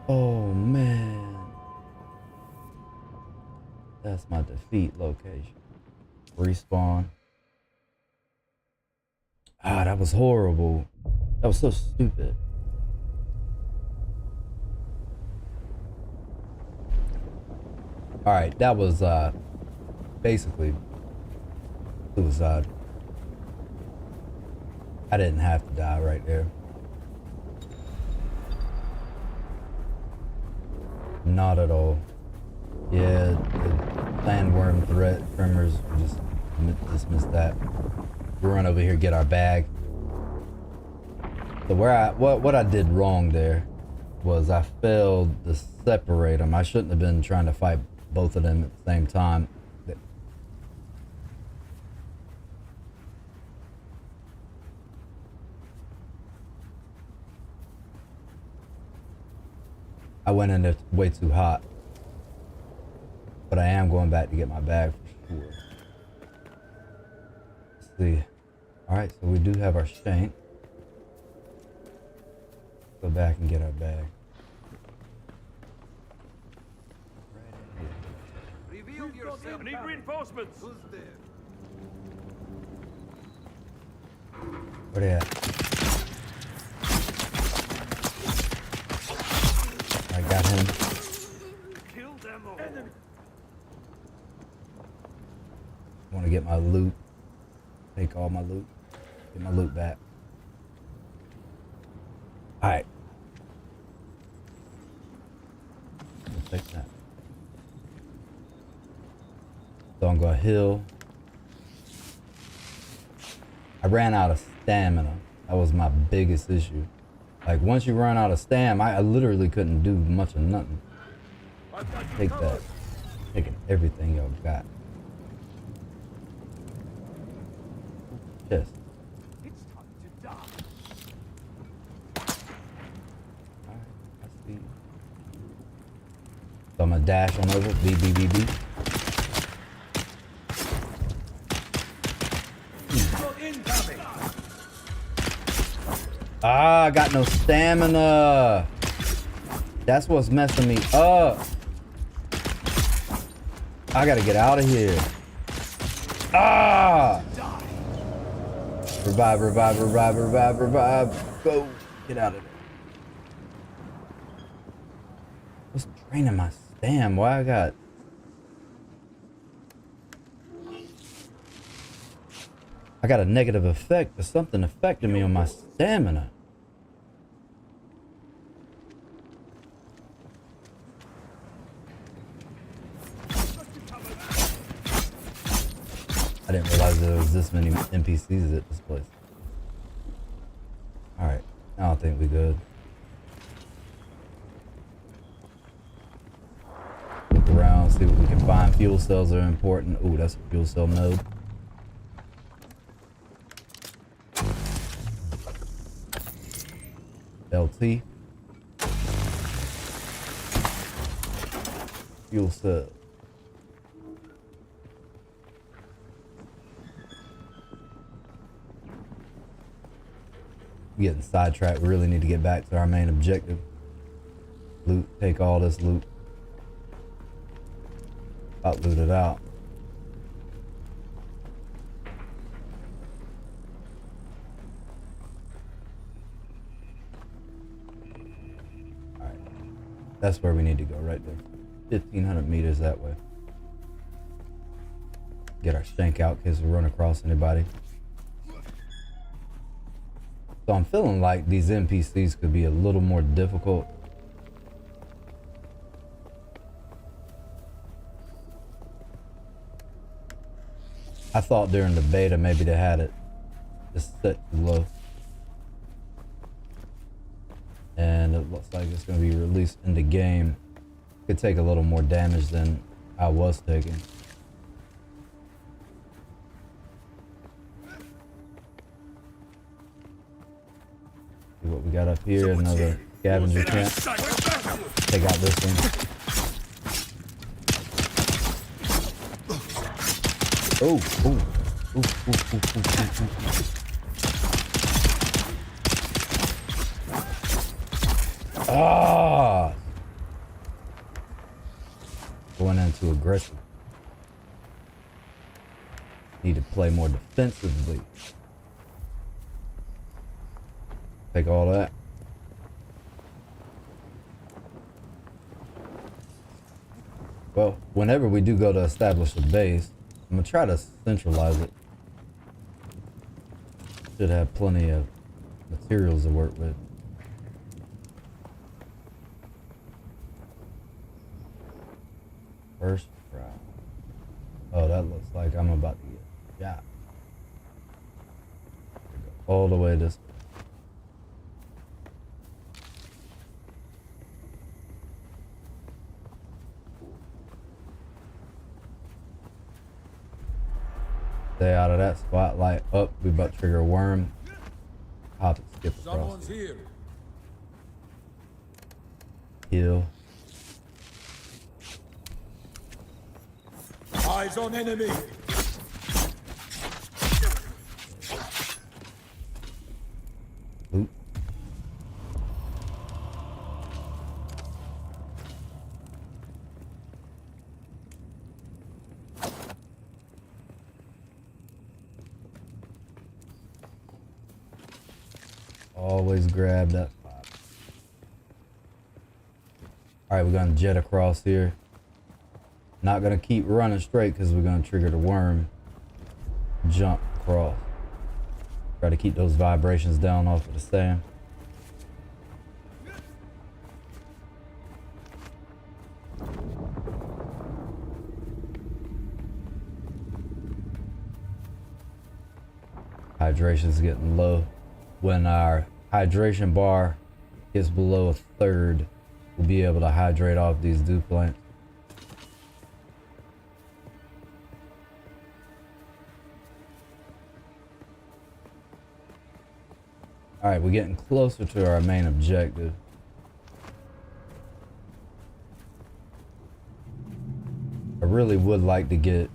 Oh man. That's my defeat location. Respawn. Ah, that was horrible. That was so stupid. Alright, that was basically suicide. I didn't have to die right there. Not at all. Yeah, the landworm threat tremors, we just dismissed that. We'll run over here, get our bag. So what I did wrong there was I failed to separate them. I shouldn't have been trying to fight both of them at the same time. I went in there way too hot. But I am going back to get my bag for sure. Let's see. Alright, so we do have our shank. Go back and get our bag. Reveal yourself. I need reinforcements. Who's there? Where they at? I got him. Kill them all. I want to get my loot. Take all my loot. Get my loot back. Alright. We'll take that. So I'm gonna heal. I ran out of stamina. That was my biggest issue. Like once you run out of stam, I literally couldn't do much of nothing. Take that. Taking everything y'all got. Yes. It's time to die. Alright, I see you. So I'm gonna dash on over. B. Ah, I got no stamina. That's what's messing me up. I gotta get out of here. Ah! Revive. Go. Get out of there. What's draining my stam? Why I got... I got a negative effect. There's something affecting me on my stamina. I didn't realize there was this many NPCs at this place. Alright, now I think we're good. Look around, see what we can find. Fuel cells are important. Ooh, that's a fuel cell node. LT. Fuel cell. We're getting sidetracked. We really need to get back to our main objective. Loot. Take all this loot. About loot it out. Alright. That's where we need to go right there. 1,500 meters that way. Get our shank out in case we run across anybody. So I'm feeling like these NPCs could be a little more difficult. I thought during the beta maybe they had it just set too low. And it looks like it's going to be released in the game. Could take a little more damage than I was taking. See what we got up here. Another scavenger camp. Take out this one. Oh, oh. Ooh, ooh, ooh, ooh, ooh, ooh. Ah! Going into aggressive. Need to play more defensively. Take all that. Well, whenever we do go to establish a base, I'm gonna try to centralize it. Should have plenty of materials to work with. First try. Oh, that looks like I'm about to get shot. All the way this way. Stay out of that spotlight. Up, we about to trigger a worm. Hop and skip across. Someone's here. Heal. Eyes on enemy. Oop. Always grab that spot. Alright, we're gonna jet across here. Not gonna keep running straight because we're gonna trigger the worm. Jump across. Try to keep those vibrations down off of the sand. Hydration's getting low. When our hydration bar gets below a third, we'll be able to hydrate off these dew plants. Alright, we're getting closer to our main objective. I really would like to get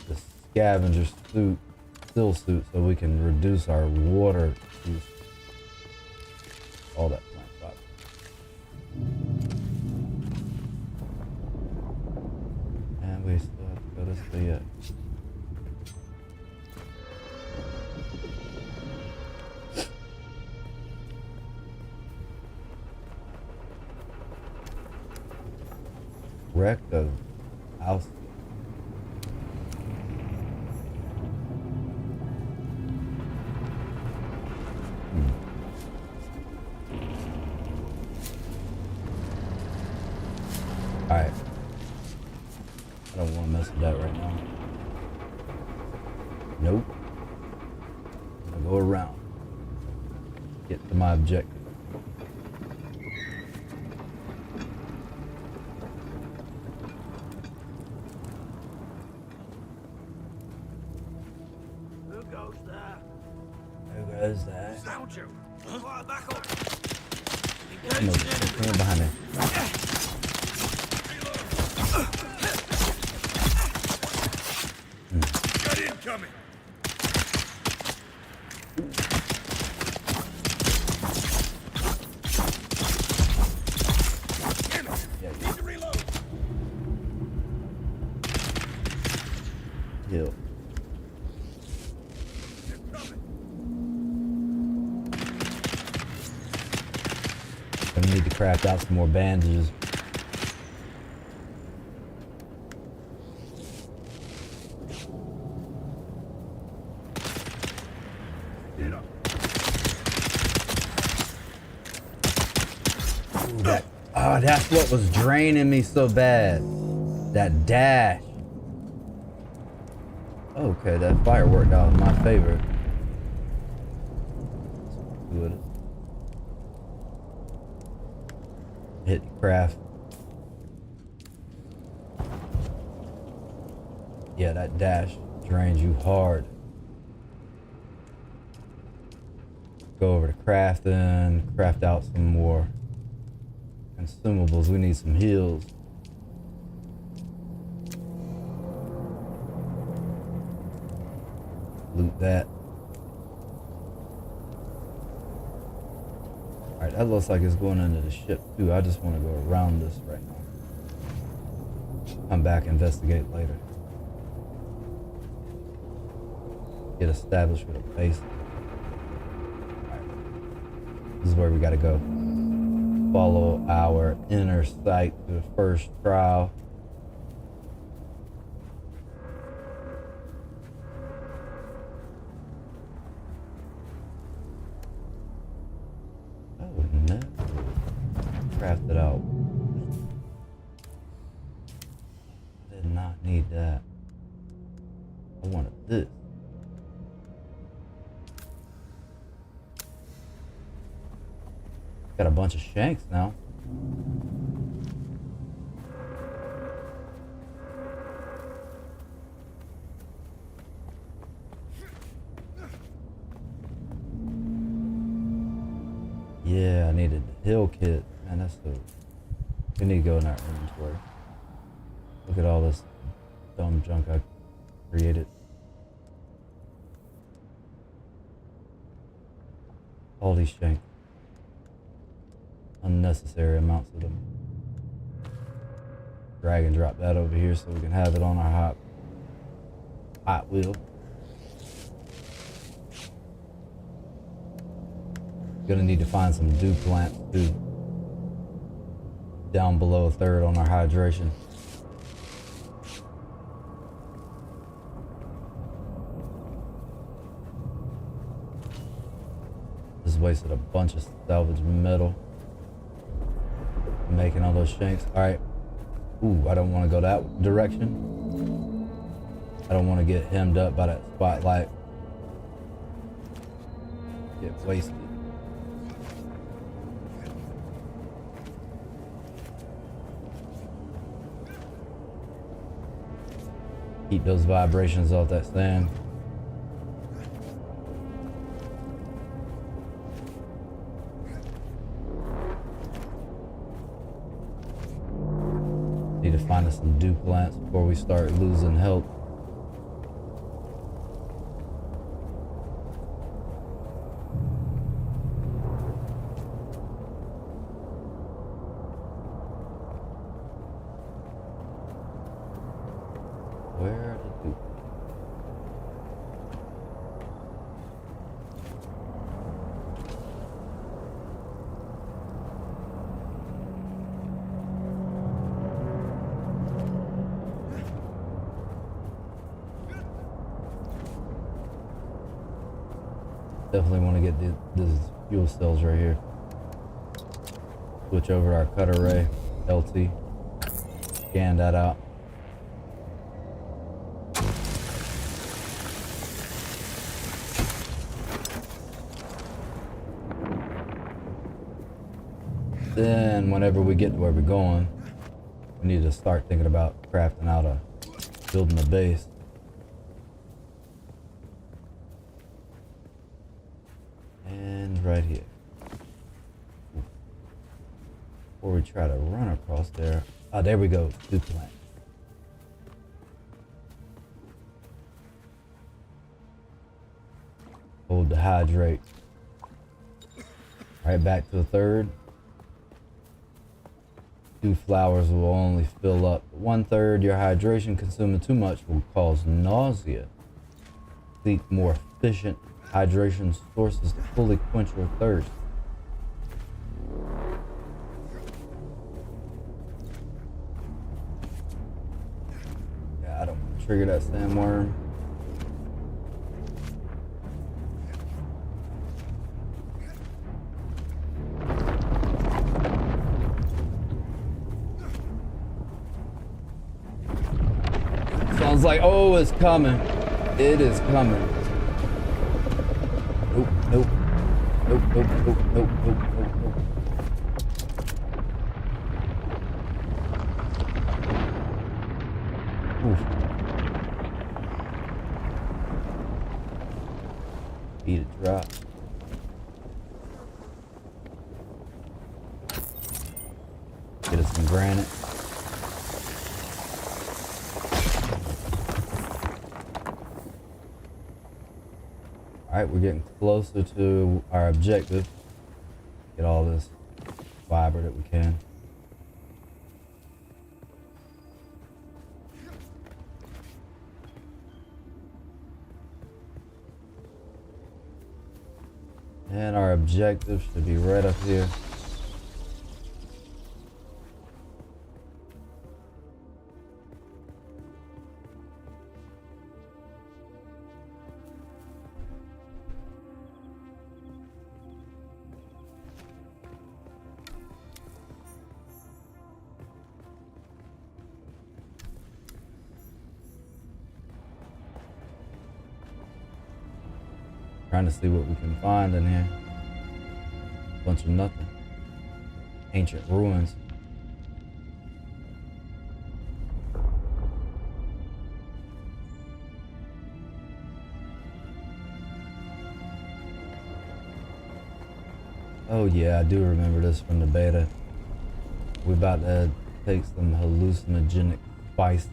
the scavenger suit, still suit, so we can reduce our water use. All that plant fiber. And we still have to go this way yet. Wreck of Alcyon. Alright. I don't want to mess with that right now. Nope. I'm gonna go around. Get to my objective. Who goes there? Sound you. Fire back up. Come on behind me. Got incoming. Need to reload. Heal. I need to craft out some more bandages. Ooh, that's what was draining me so bad. That dash. Okay, that fire worked out in my favor. Good. Hit the craft. Yeah, that dash drains you hard. Go over to crafting, craft out some more consumables. We need some heals. Loot that. Alright, that looks like it's going into the ship too. I just want to go around this right now. Come back and investigate later. Get established with a base. Alright. This is where we gotta go. Follow our inner sight to the first trial. Oh no. Craft it out. I did not need that. I wanted this. Got a bunch of shanks now. Yeah, I needed the hill kit. Man, that's so... We need to go in our inventory. Look at all this dumb junk I created. All these shanks. Unnecessary amounts of them. Drag and drop that over here so we can have it on our hot wheel. Gonna need to find some dew plants too. Down below a third on our hydration. Just wasted a bunch of salvaged metal. Making all those shanks. Alright. Ooh, I don't want to go that direction. I don't want to get hemmed up by that spotlight. Get wasted. Keep those vibrations off that sand. Need to find us some dew plants before we start losing health. Where are the dew? Definitely want to get these fuel cells right here. Switch over to our cut array, LT. Scan that out. Then whenever we get to where we're going, we need to start thinking about crafting out building a base. Right here. Before we try to run across there. Oh, there we go. Dew plant. Hold to hydrate. Right back to a third. 2 flowers will only fill up 1/3. Your hydration consuming too much will cause nausea. Seek more efficient hydration sources to fully quench your thirst. Yeah, I don't want to trigger that sandworm. Sounds like, oh, it's coming. It is coming. Nope, nope. Nope, nope, nope, nope, nope, nope, nope. Oof. Beat it dry. Get us some granite. Alright, we're getting closer to our objective. Get all this fiber that we can. And our objective should be right up here. Trying to see what we can find in here. Bunch of nothing. Ancient ruins. Oh yeah, I do remember this from the beta. We're about to take some hallucinogenic spice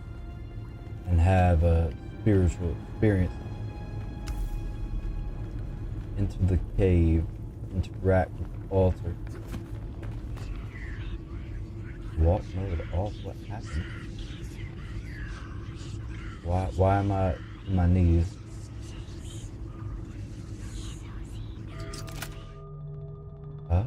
and have a spiritual experience. Into the cave, interact with the altar. Walk mode off. What happened? Why am I on my knees? Huh?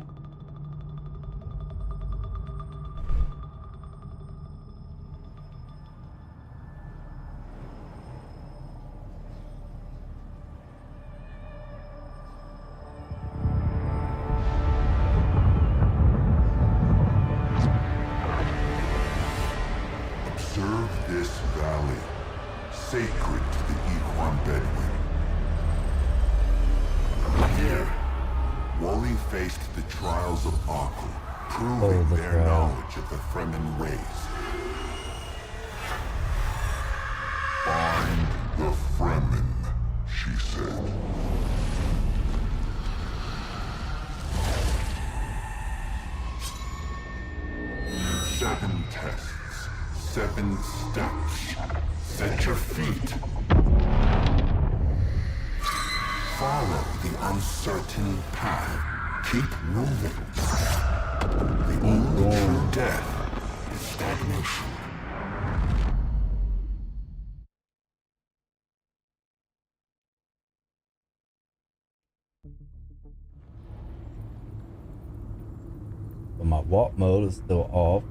But my walk mode is still off.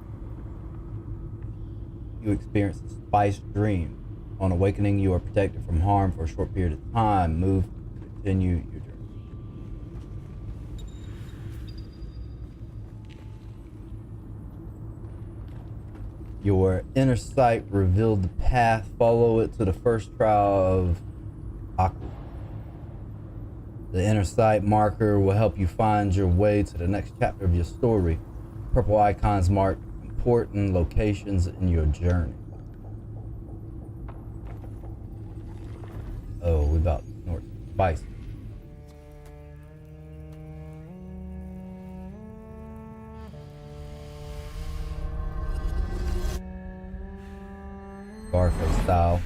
You experience a spiced dream. On awakening, you are protected from harm for a short period of time. Move to continue your journey. Your inner sight revealed the path. Follow it to the first trial of Aqua. The inner sight marker will help you find your way to the next chapter of your story. Purple icons mark important locations in your journey. Oh, we about to snort spice. Scarface style.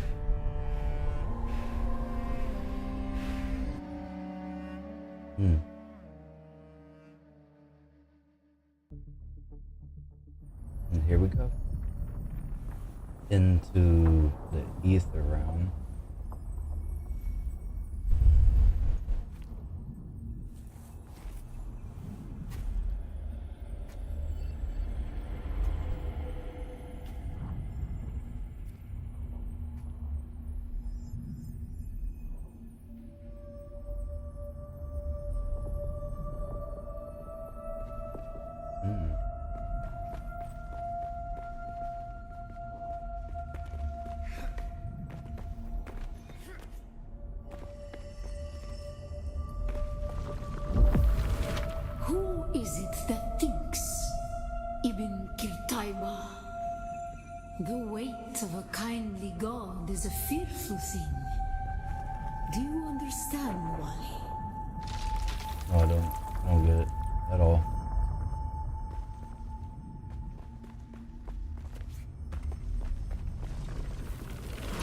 And here we go. Into the ether realm. The weight of a kindly god is a fearful thing. Do you understand, Wally? No, I don't get it at all.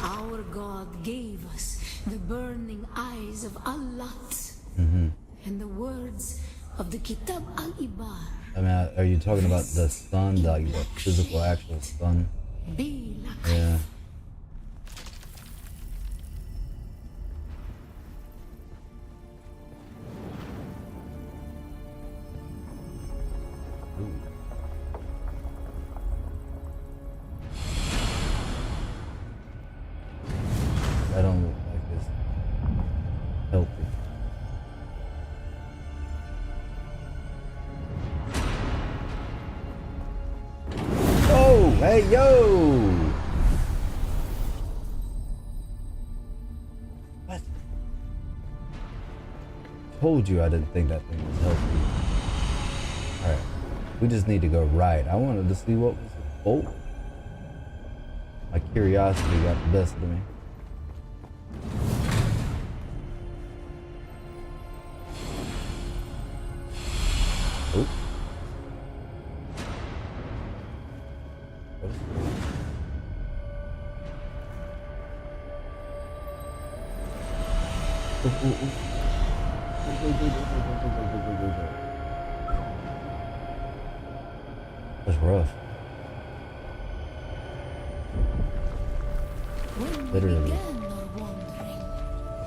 Our God gave us the burning eyes of Allat and the words of the Kitab al-Ibar. I mean, are you talking about the sun, like the physical, actual sun? Yeah. I don't look like this healthy. Oh, hey, yo! What? Told you I didn't think that thing was healthy. Alright, we just need to go right. I wanted to see what was the bolt. My curiosity got the best of me. Oh. That's rough. When Literally. we began our wandering,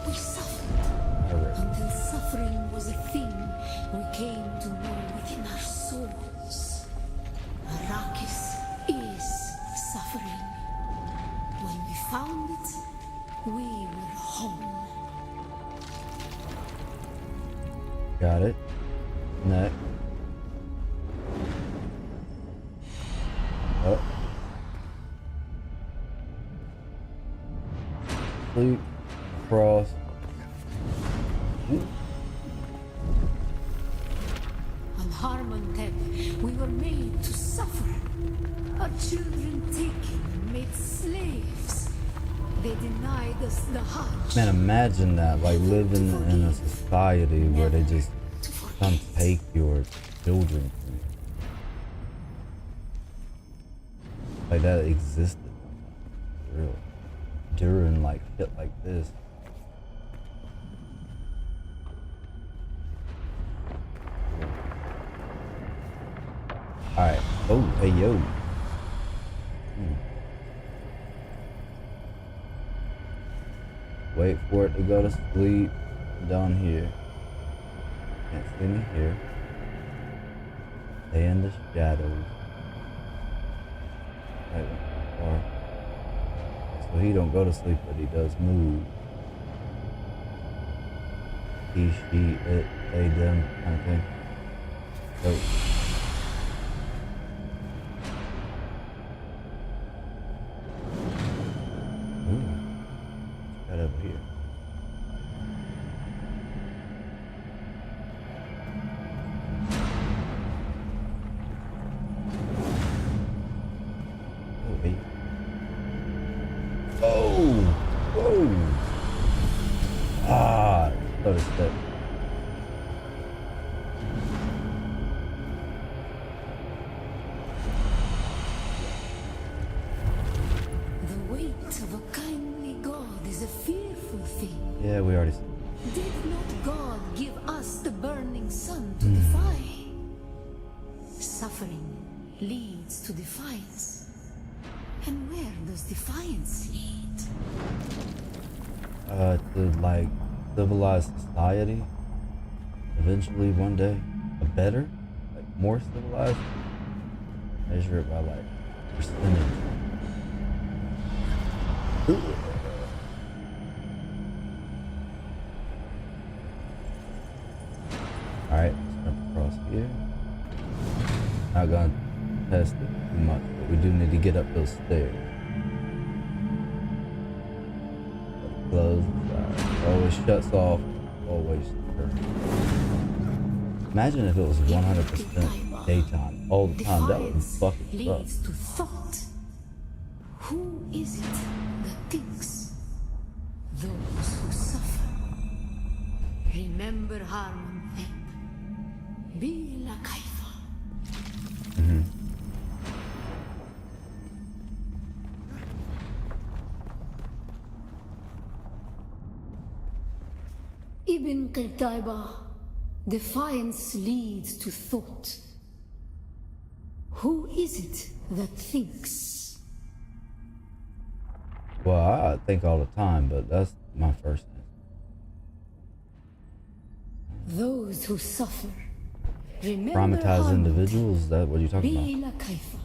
we suffered until suffering was a thing we came to know within our souls. Arrakis is suffering. When we found it, we were home. Got it. Next. Oh. Sleep. Cross. On Harmontep, we were made to suffer. Our children taken and made slaves. They denied us the Hajj. Man, imagine that, like living in a society where they just come take your children from you. Like that existed. For real. During like shit like this. Alright. Oh, hey yo. Wait for it to go to sleep. Down here. Can't see me here. Stay in the shadows. Right, or so he don't go to sleep, but he does move. He, she, it, they, them, kind of thing. So. Right over here. Oh, wait. Oh! Whoa! Ah! Notice that. The weight of a kindly God is a fearful thing. Yeah, we already. Did not God give us the burning sun to defy? Suffering leads to defiance. And where does defiance lead? To like civilized society. Eventually, one day, a better, like more civilized. Measure it by like percentage. Alright, let's jump across here. Not gonna test it too much, but we do need to get up those stairs. Close. Always shuts off. Always turns. Imagine if it was 100% daytime all the time. That would fucking suck. Leads to thought. Who is it that thinks? Those who suffer. Remember Harmontep. D3ltaX85. Ibn Qirtaiba, defiance leads to thought. Who is it that thinks? Well, I think all the time, but that's my first name. Those who suffer. Remember Traumatized Homeworld. individuals? Is that what you're talking about? D3ltaX85.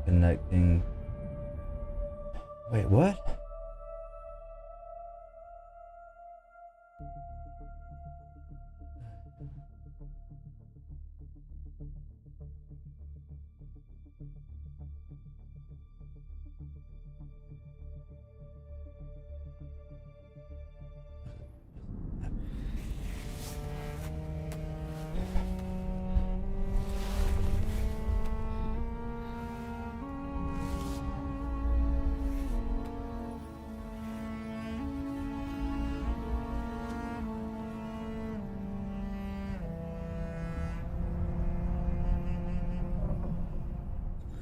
Connecting. Wait, what?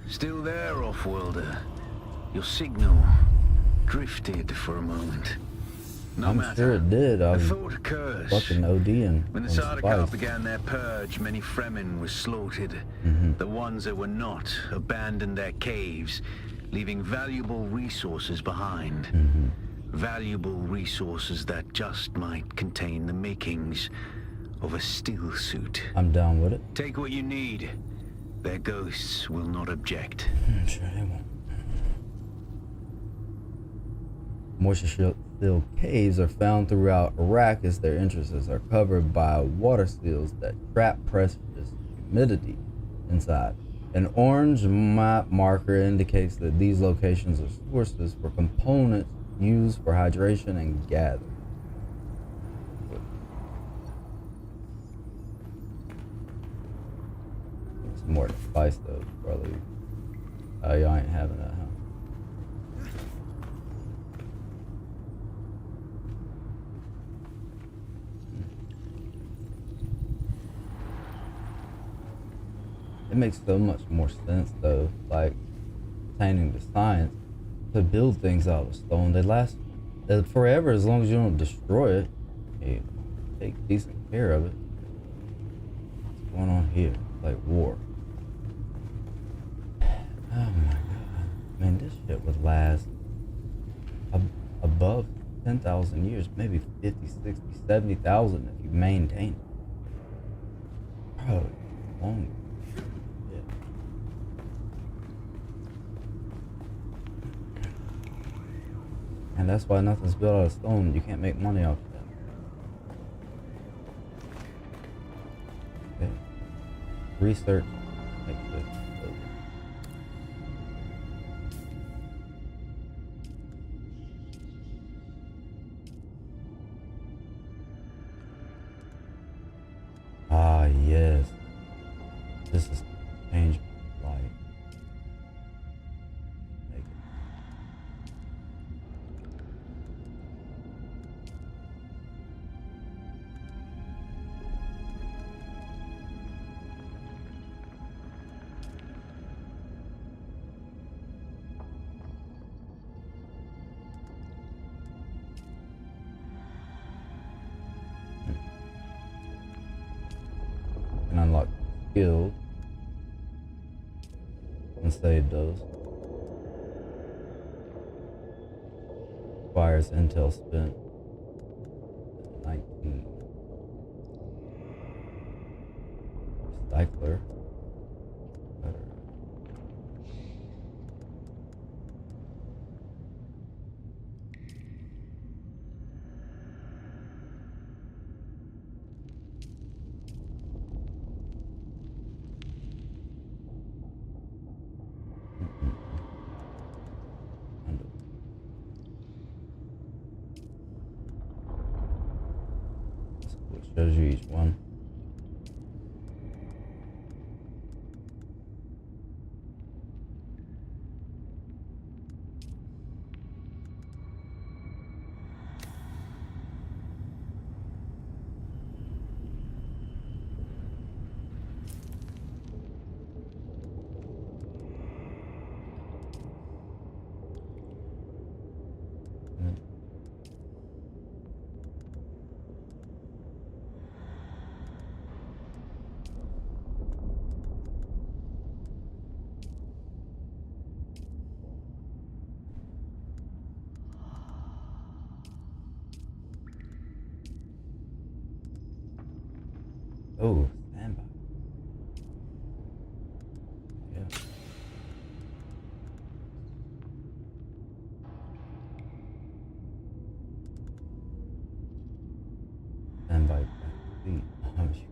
Still there, off-worlder? Your signal drifted for a moment. No I'm matter. sure it did. A I'm thought occurs. fucking ODing. When the on Sardaukar spice. began their purge, many Fremen were slaughtered. The ones that were not abandoned their caves, leaving valuable resources behind. Valuable resources that just might contain the makings of a still suit. I'm down with it. Take what you need. Their ghosts will not object. I'm sure they won't. Moisture-filled caves are found throughout Arrakis. Their entrances are covered by water seals that trap precious humidity inside. An orange map marker indicates that these locations are sources for components used for hydration and gathering. Some more spice though, probably. Oh, y'all ain't having that, huh? It makes so much more sense though, like pertaining to science, to build things out of stone. They last forever as long as you don't destroy it. You take decent care of it. What's going on here? Like war. Oh my god. Man, this shit would last above 10,000 years, maybe 50, 60, 70,000 if you maintain it. Bro, longer. Yeah. And that's why nothing's built out of stone. You can't make money off of that. Okay. Research. Make sure. Ah, yes. This is changed my life. Make it. And unlock skills and save those. Requires intel spent 19. Recycler. shows you each one. Oh, Sandbox. Yeah. Sandbox. See. Oh, shoot.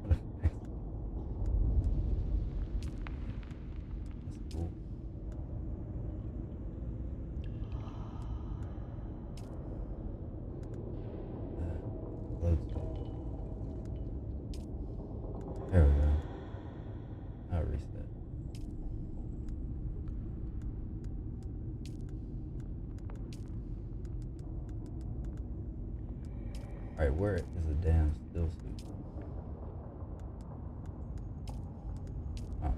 That's cool. Loads. There we go. I'll reset. Alright, where is the damn still suit? Oh.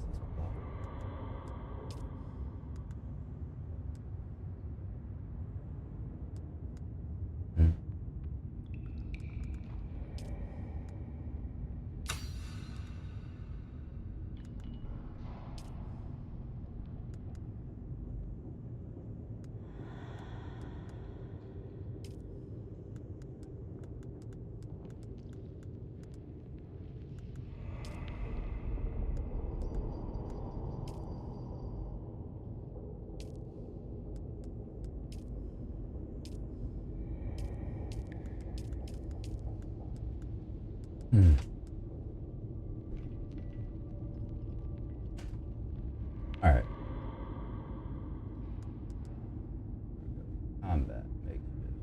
This is blocked. Hmm. Hmm. All right. Combat makeshift.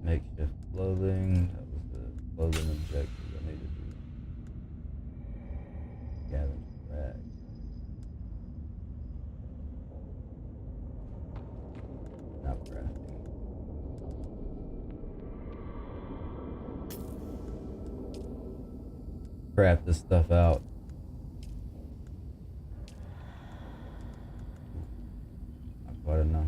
Makeshift clothing. That was the clothing objective I needed to do. Scavenger rag. Not crafting. Craft this stuff out. Not quite enough.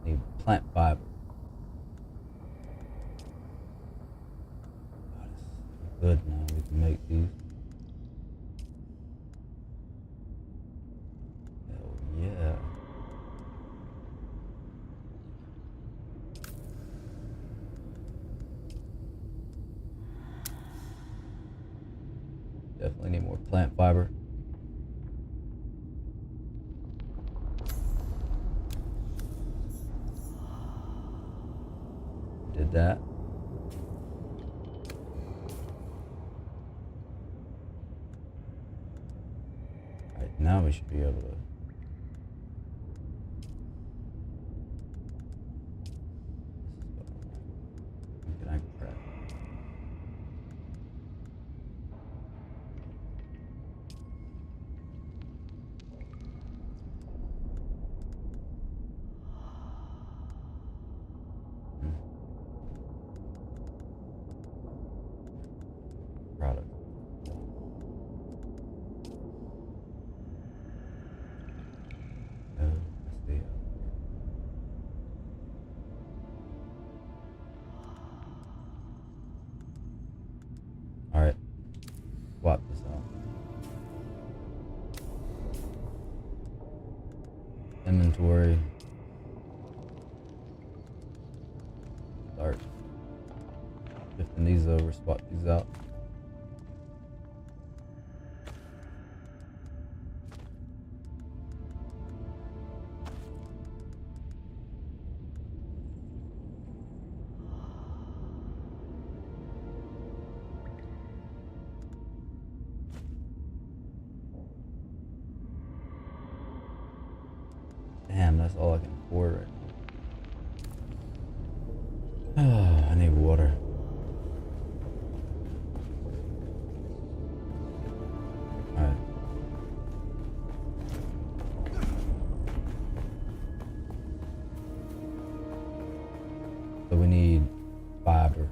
Need plant fiber. Oh, this is good now. We can make these. Hell yeah. Definitely need more plant fiber. Did that. Alright, now we should be able to. This is what I want. Can I craft? Product. Oh, I see. All right, swap this out. Inventory. Start shifting these over. Swap these out. Damn, that's all I can afford right now. Oh, I need water. Alright. So we need fiber.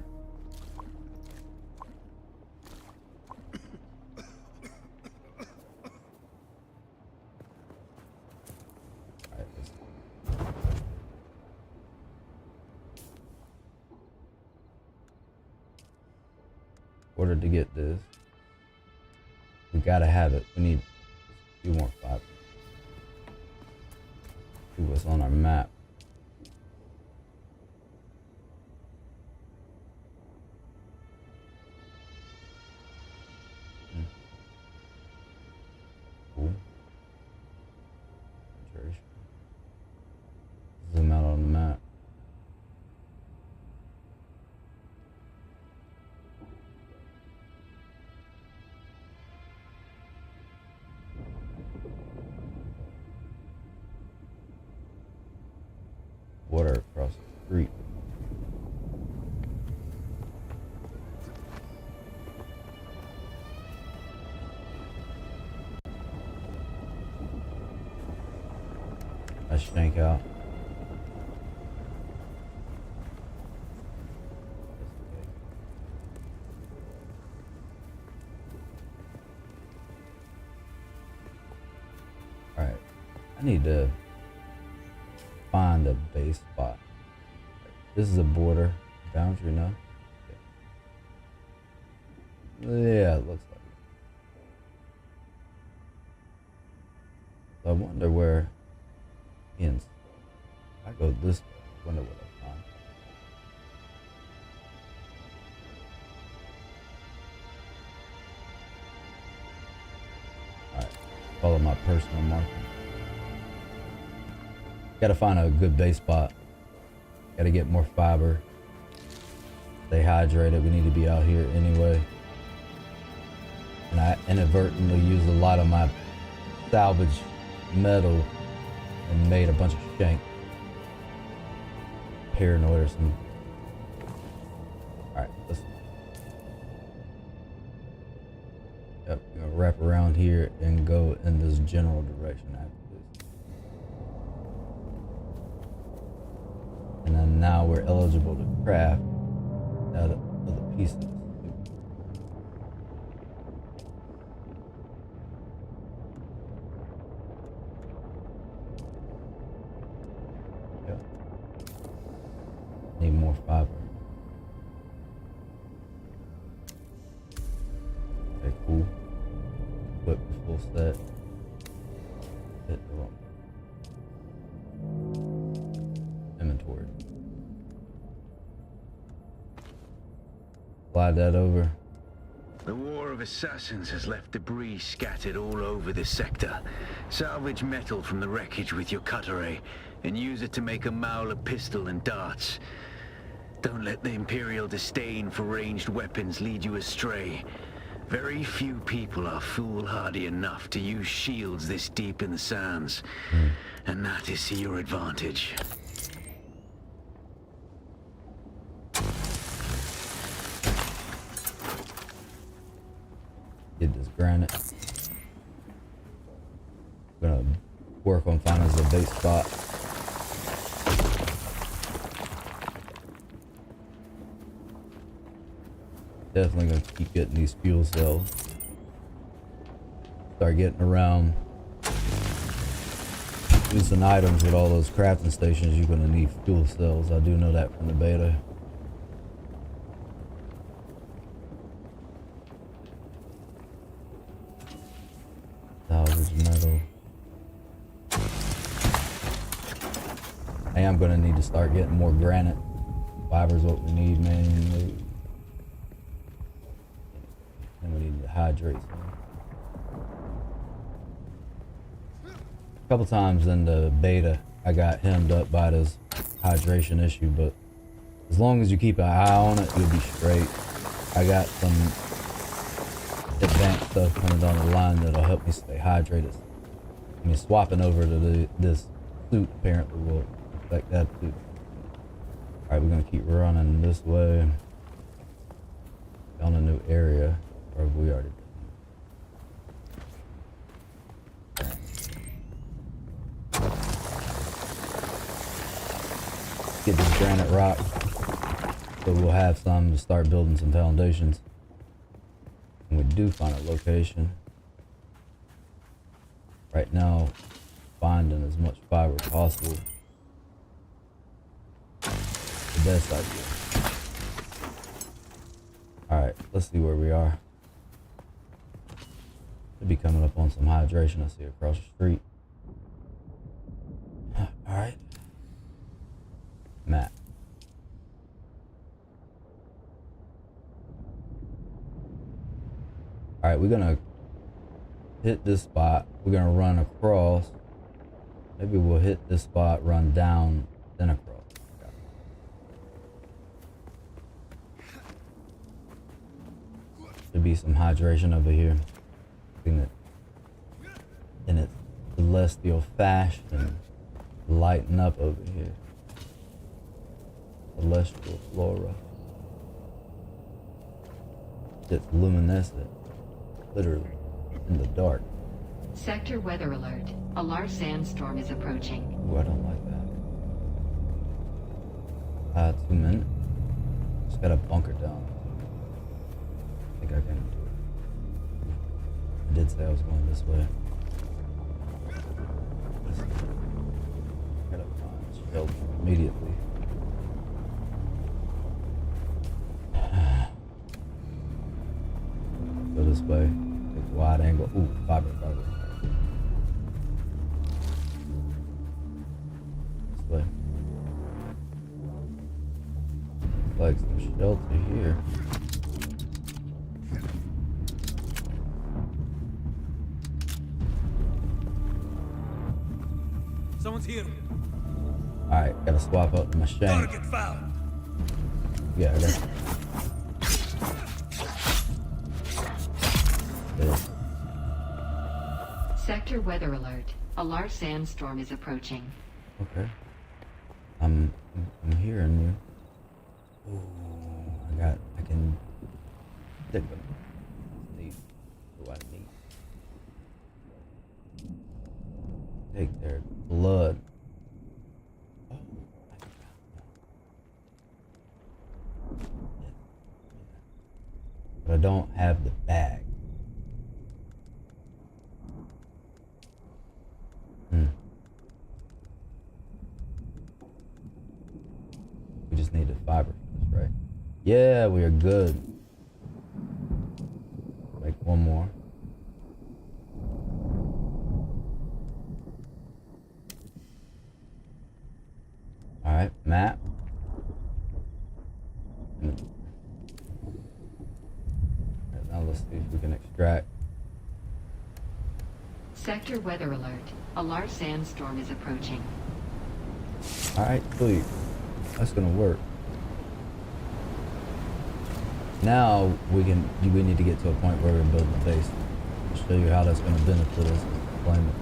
In order to get this, we gotta have it. We need a few more fiber. See what's on our map. Cool. Zoom out on the map. Water across the street. Let's shank out. Alright, I need to find a base spot. This is a border boundary now. Yeah, it looks like it. So I wonder where ends. I go this way. I wonder what I find. Alright, follow my personal marker. Gotta find a good base spot. Gotta get more fiber. Stay hydrated. We need to be out here anyway. And I inadvertently used a lot of my salvaged metal and made a bunch of shank. Paranoid or something. Alright, let's. Yep, we're gonna wrap around here and go in this general direction after this. And then now we're eligible to craft out of the pieces. Yep. Need more fiber. Okay, cool. Equip the full set. Hit the wrong inventory. Slide that over. The War of Assassins has left debris scattered all over this sector. Salvage metal from the wreckage with your cutter and use it to make a Mauler pistol and darts. Don't let the Imperial disdain for ranged weapons lead you astray. Very few people are foolhardy enough to use shields this deep in the sands, and that is to your advantage. Get this granite. Gonna work on finding us a base spot. Definitely gonna keep getting these fuel cells. Start getting around using items with all those crafting stations. You're gonna need fuel cells. I do know that from the beta. Salvage metal. I am gonna need to start getting more granite. Fiber's what we need, man. And we need to hydrate some. A couple times in the beta, I got hemmed up by this hydration issue, but as long as you keep an eye on it, you'll be straight. I got some advanced stuff coming down the line that'll help me stay hydrated. I mean, swapping over to this suit apparently will affect that too. Alright, we're gonna keep running this way. Found a new area, or have we already been? Get this granite rock, so we'll have some to start building some foundations. And we do find a location. Right now, finding as much fiber as possible. The best idea. Alright, let's see where we are. Should be coming up on some hydration I see across the street. Alright. Map. Alright, we're gonna hit this spot. We're gonna run across. Maybe we'll hit this spot, run down, then across. Should be some hydration over here. In its celestial fashion, lighten up over here. Celestial flora. It's luminescent, literally, in the dark. Sector weather alert. A large sandstorm is approaching. Ooh, I don't like that. 2 minutes. Just gotta bunker down. I think I can do it. I did say I was going this way. Gotta find shelter immediately. Go this way. Take a wide angle. Ooh, fiber. This way. Like some shelter here. Someone's here. Alright, gotta swap up my shank. Target found. Yeah, I got it. Sector weather alert. A large sandstorm is approaching. Okay. I'm hearing you. Ooh, I can dig them. What I need. Take their blood. Oh, but I don't have the bag. We just need the fiber for this, right? Yeah, we are good. Make one more. Alright, map. Alright, now let's see if we can extract. Sector weather alert. A large sandstorm is approaching. Alright, sweet. That's gonna work. Now we need to get to a point where we're building a base. I'll show you how that's gonna benefit us. Claim it.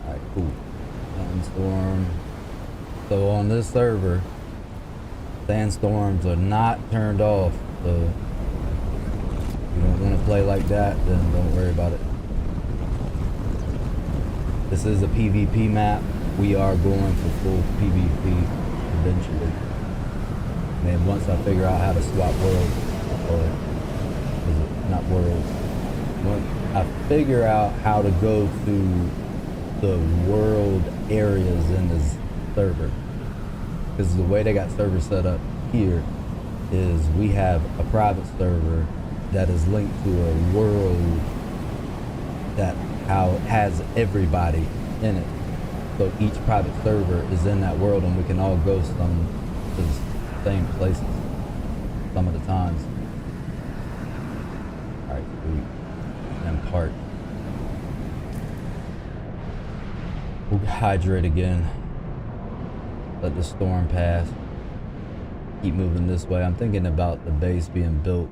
Alright, cool. Sandstorm. So on this server, sandstorms are not turned off. So if you don't want to play like that, then don't worry about it. This is a PvP map. We are going for full PvP eventually. And then once I figure out how to swap worlds, or is it not worlds? Once I figure out how to go to the world areas in this server, because the way they got servers set up here is we have a private server that is linked to a world that has everybody in it. So each private server is in that world, and we can all go to the same places some of the times. All right, sweet. And part. We'll hydrate again. Let the storm pass. Keep moving this way. I'm thinking about the base being built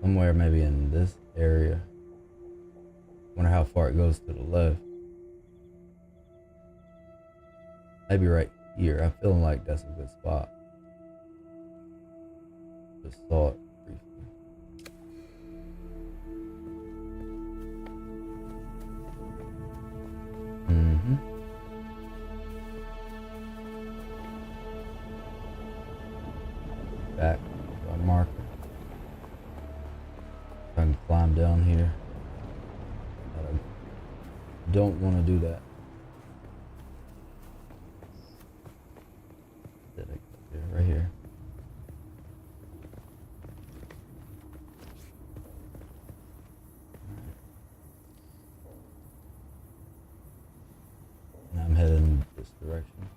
somewhere maybe in this area. Wonder how far it goes to the left. Maybe right here. I'm feeling like that's a good spot. Just saw it briefly. Mm-hmm. Back to our marker. I can climb down here. But I don't want to do that. Right here. Now I'm heading this direction.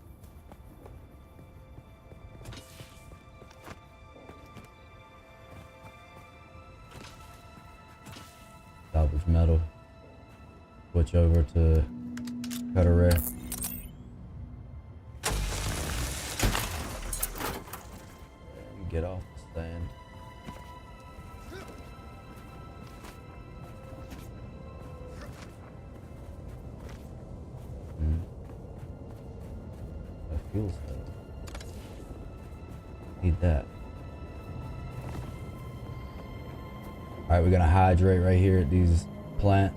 Salvage metal. Switch over to cut array. Get off the stand. That fuel cell. Need that. Alright, we're gonna hydrate right here at these plants.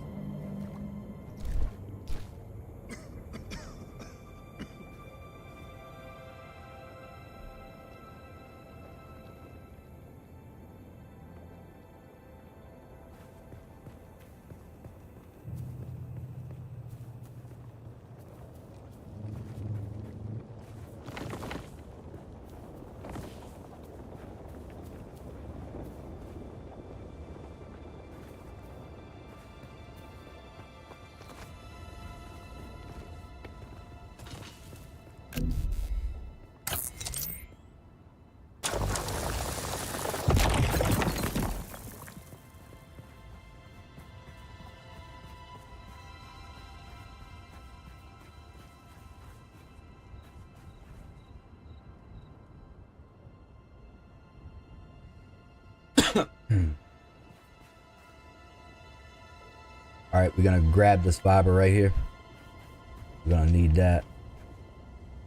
Alright, we're gonna grab this fiber right here. We're gonna need that.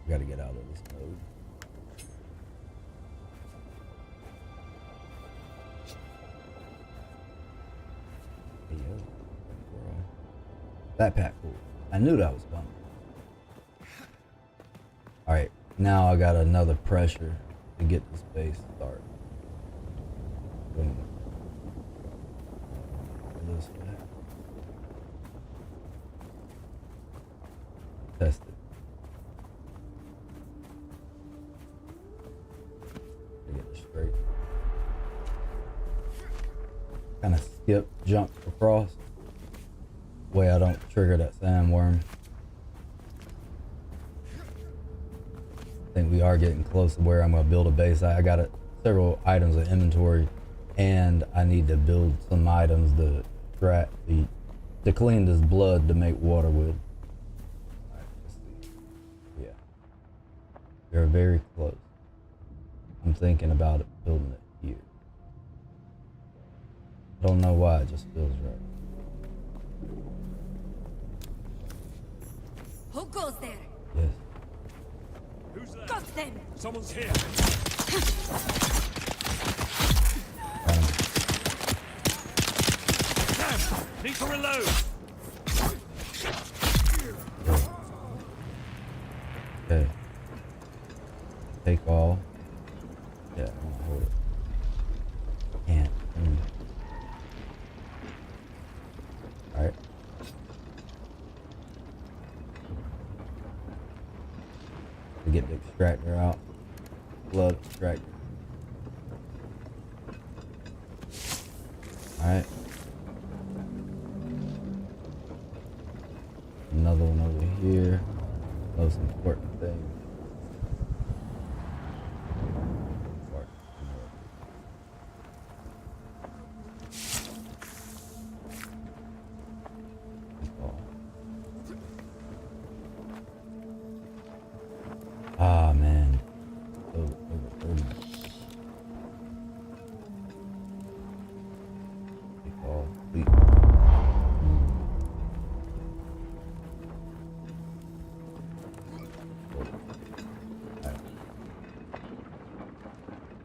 We gotta get out of this mode. Hey, yo. Backpack full. I knew that was coming. Alright, now I got another pressure to get this base started. Boom. This way. Test it. To get it straight. Kind of skip, jump across. Way I don't trigger that sandworm. I think we are getting close to where I'm gonna build a base. I got several items in inventory, and I need to build some items to clean this blood to make water with. Yeah, we're very close. I'm thinking about it, building it here. I don't know why, it just feels right. Who goes there? Yes. Who's there? Got them! Someone's here. Damn! Need to reload. Okay. Take all. Yeah, I'm gonna hold it. Can't. Alright. To get the extractor out. Blood extractor. Alright. Another one over here. Most important thing. Ah, man. Overburdened. Sleep.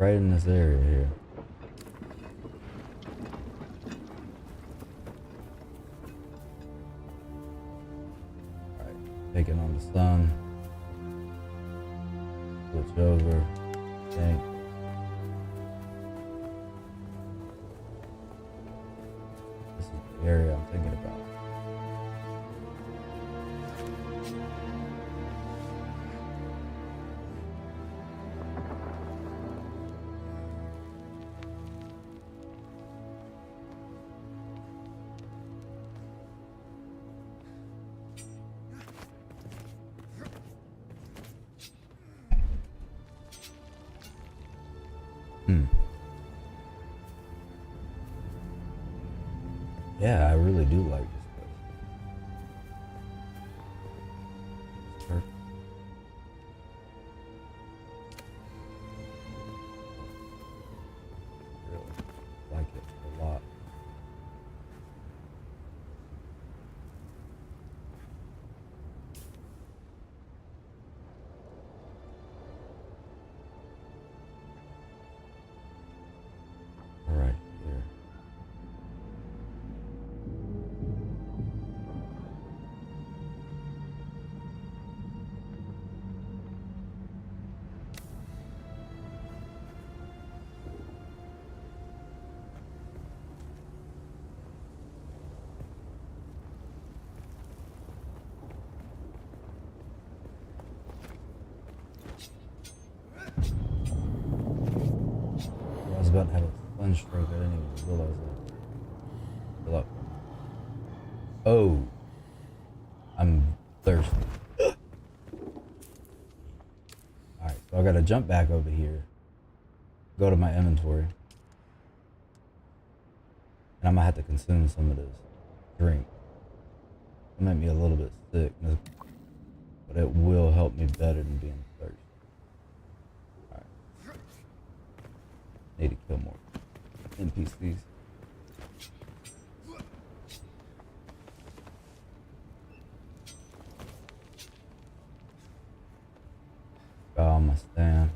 right in this area here. Alright, taking on the sun. Switch over. Tank. This is the area I'm thinking about. Yeah, I really do like this place. It's perfect. Really like it a lot. All right, here. I was about to have a Sunstroke, I didn't even realize it. Fill up. Oh, I'm thirsty. Alright, so I gotta jump back over here, go to my inventory, and I'm gonna have to consume some of this drink. It'll make me a little bit sick, but it will help me better than being thirsty. Alright. Need to kill more NPCs. Got all my stand.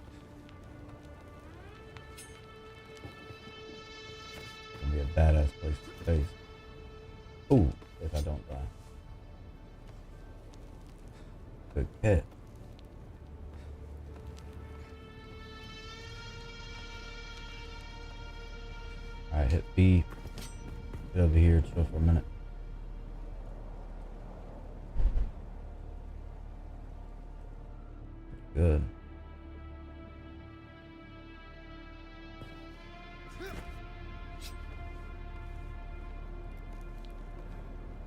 Gonna be a badass place to face. Ooh, if I don't die. Good catch. Alright, hit B. Get over here, chill for a minute. Good.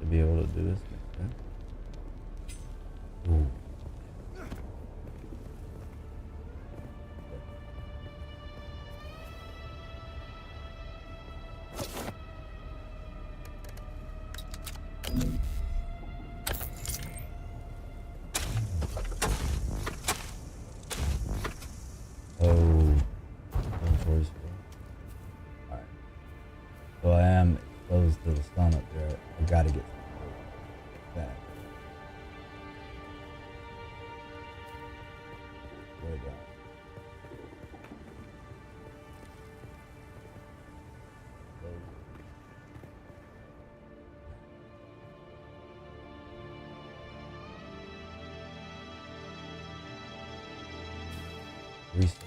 To be able to do this. Okay. Ooh. So I am exposed to the sun up there. I gotta get back. Way down. Reset.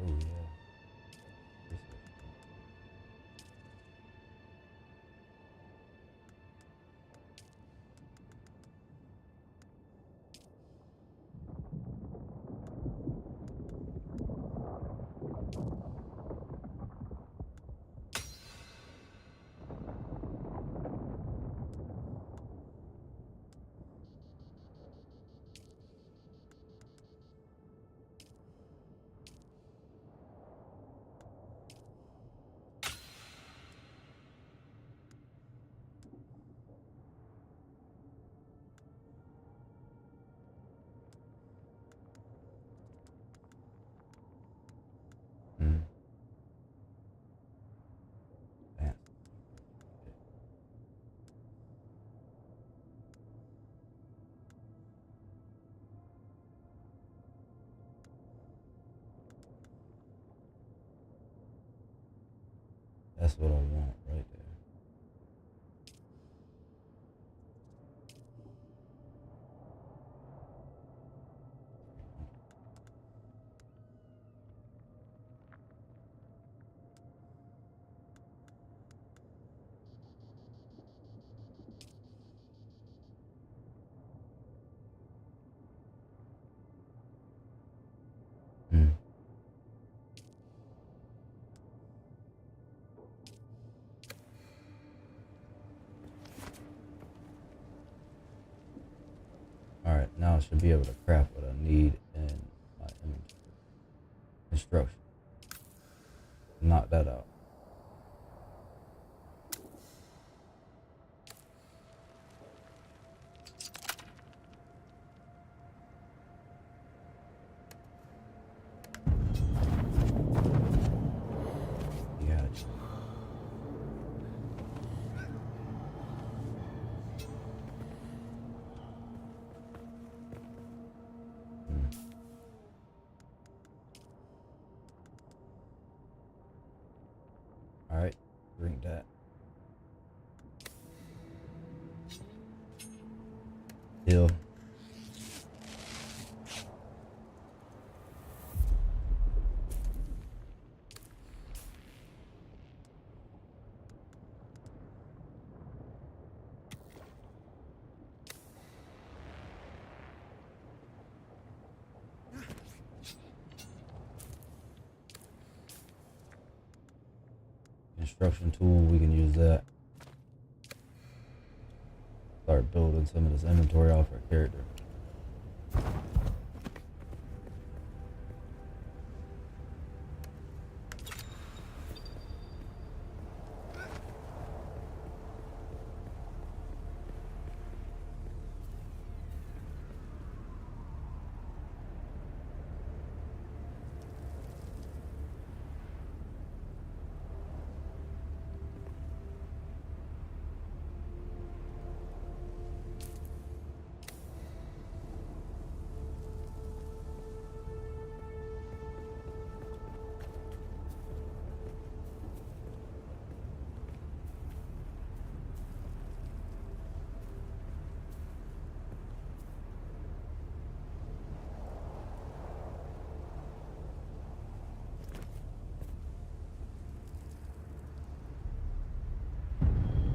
Oh yeah. That's what I want right there. Alright, now I should be able to craft what I need in my inventory. Construction. Knock that out. Gotcha. Alright, drink that. Heal. Construction tool, we can use that. Start building some of this inventory off our character.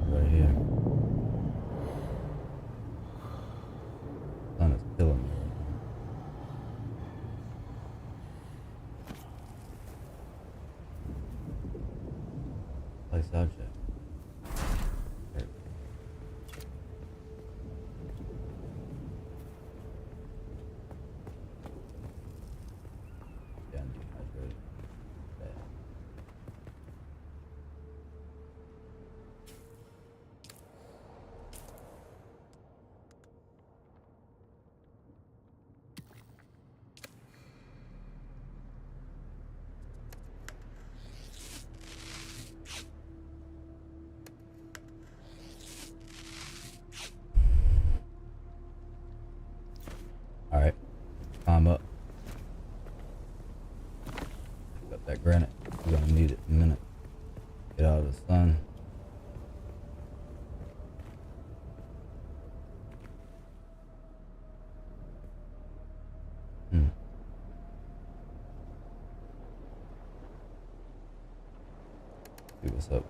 Right here. Sun is killing me right now. Place object. There we go. Yeah, I'm dehydrated. Bad. Alright, climb up. Got that granite. We're gonna need it in a minute. Get out of the sun. See what's up.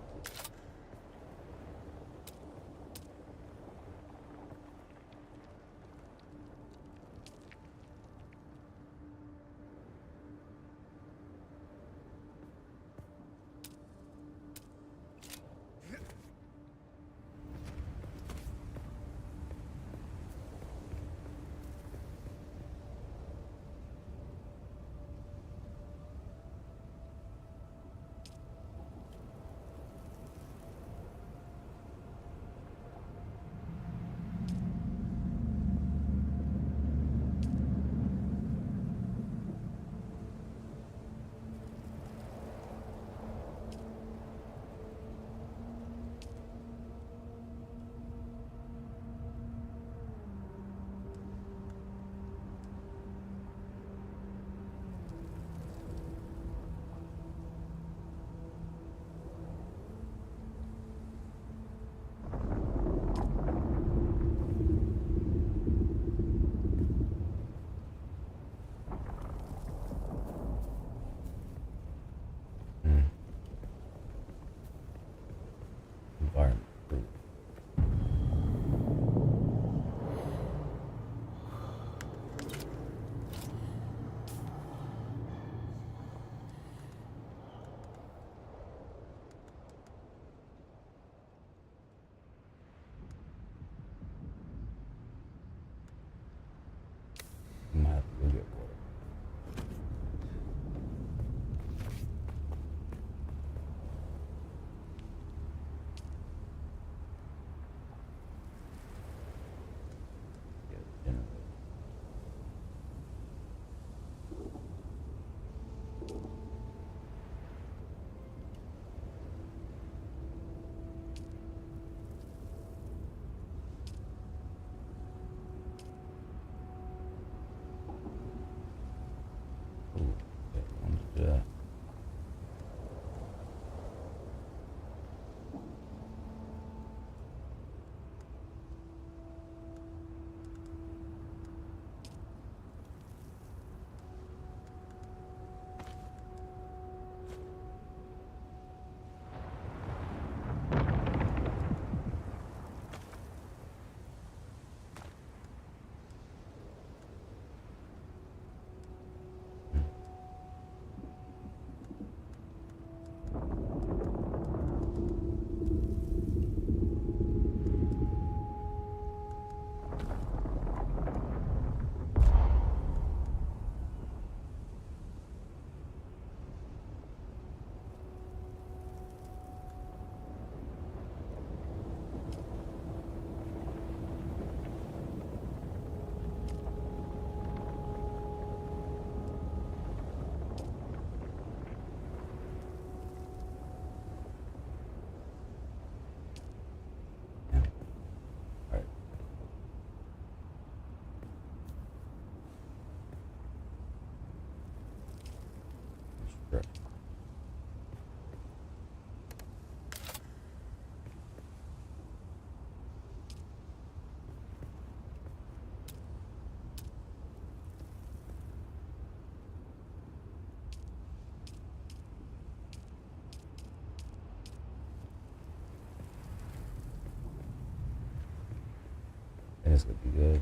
this could be good.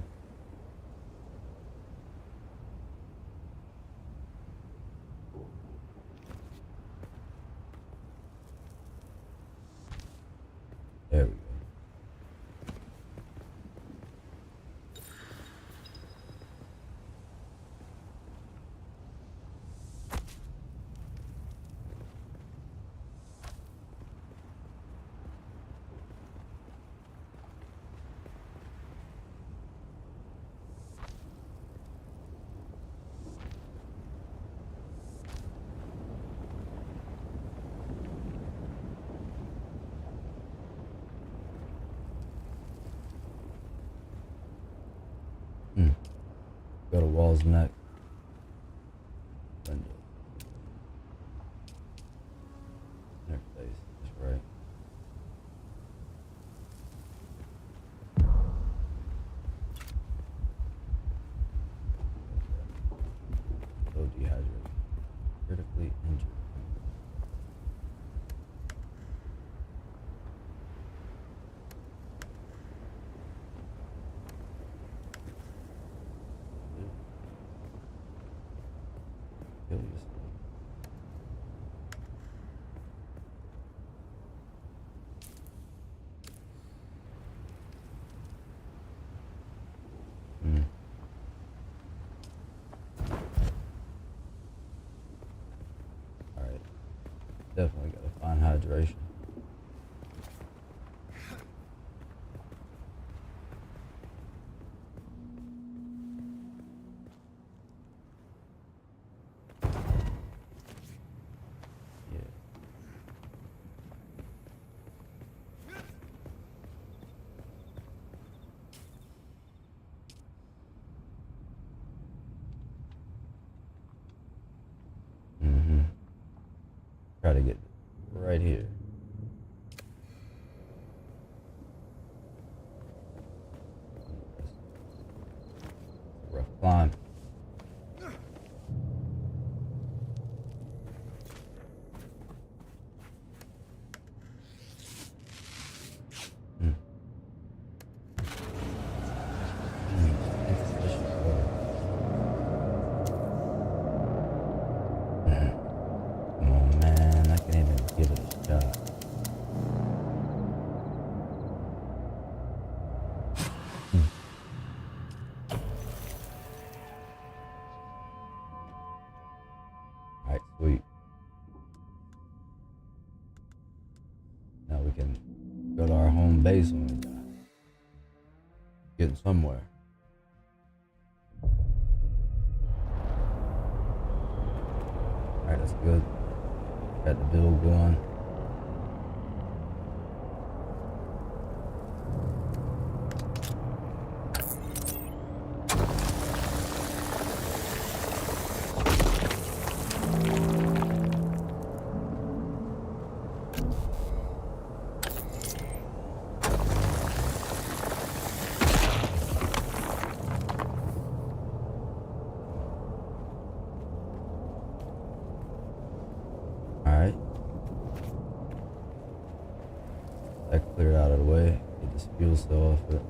There we go. Go to Wall's neck. Window. Interface. That's right. So dehydrated. Critically injured. Kill yourself. Alright. Definitely gotta find hydration. Try to get right here. Rough climb. Sweet. Now we can go to our home base when we die. Getting somewhere. Alright, that's good. Got the build going. Alright. That cleared out of the way. Get this fuel cell off it.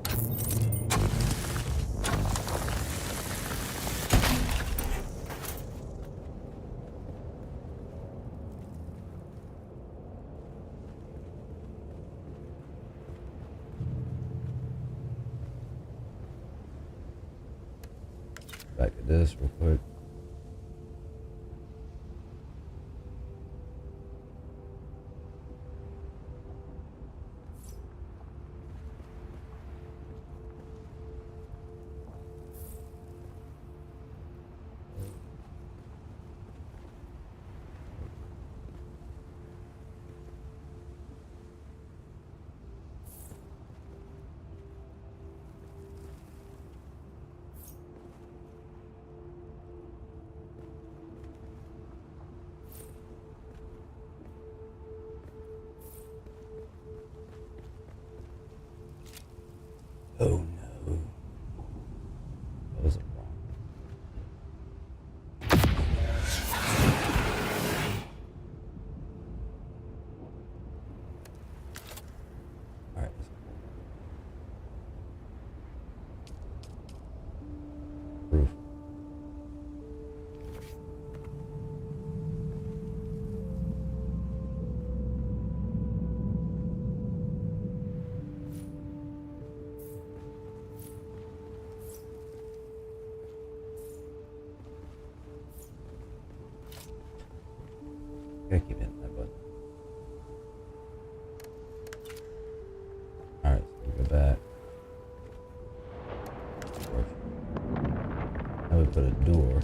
Back at this real quick. Oh no. That was a problem. Alright. put a door.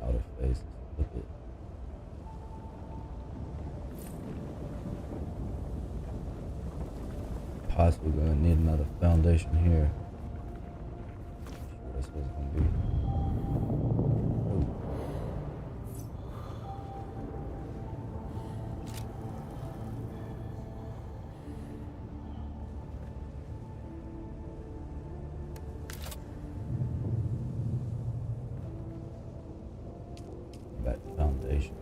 Outer face, flip it. Possibly gonna need another foundation here. Sure that's what it's gonna be. Back to foundation.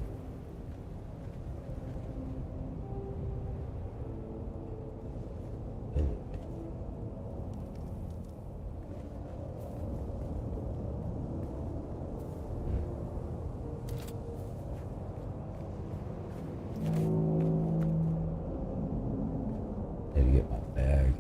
Need to get my bag.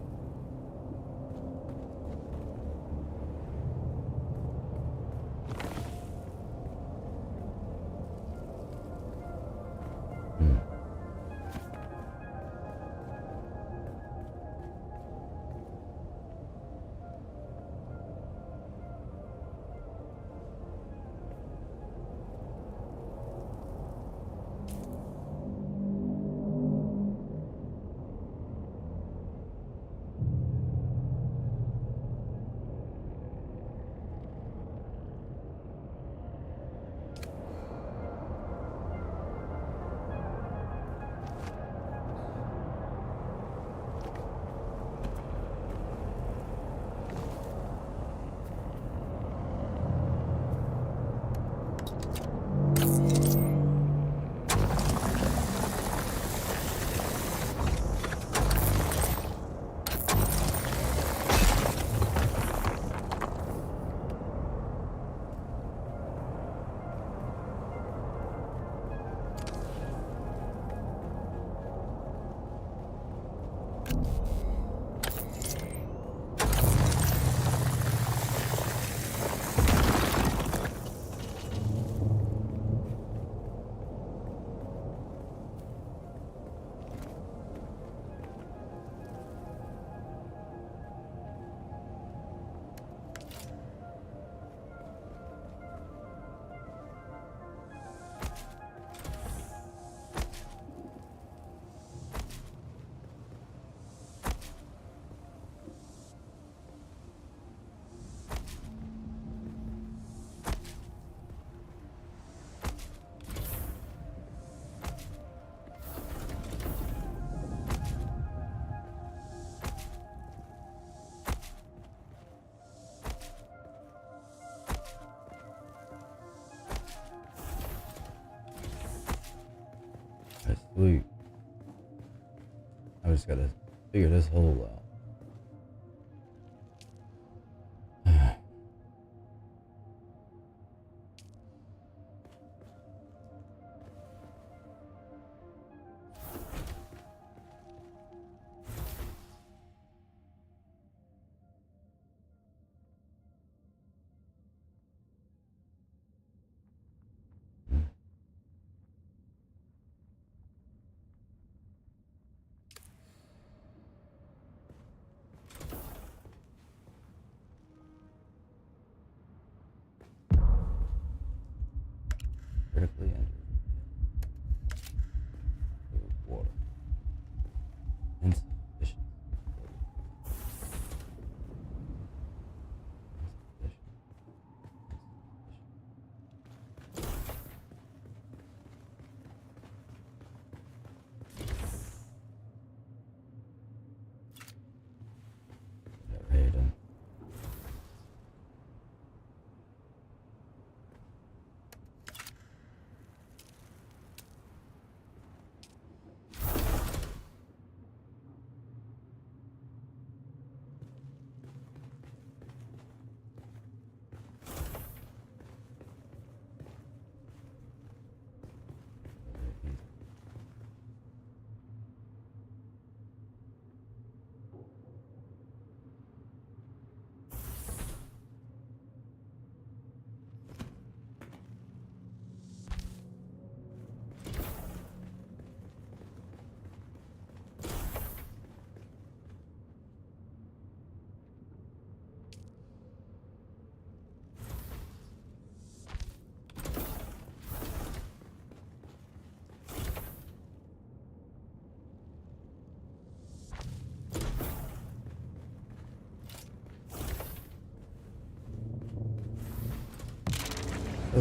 That's sweet. I just gotta figure this hole out. Critically injured. Water. Insufficient. Hayden.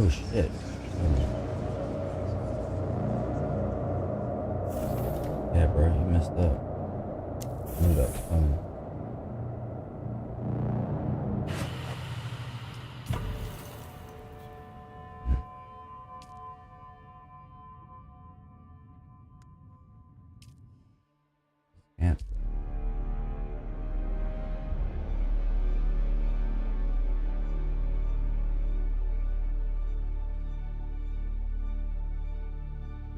Oh shit. Yeah, bro, you messed up. Knew that was coming. Can't.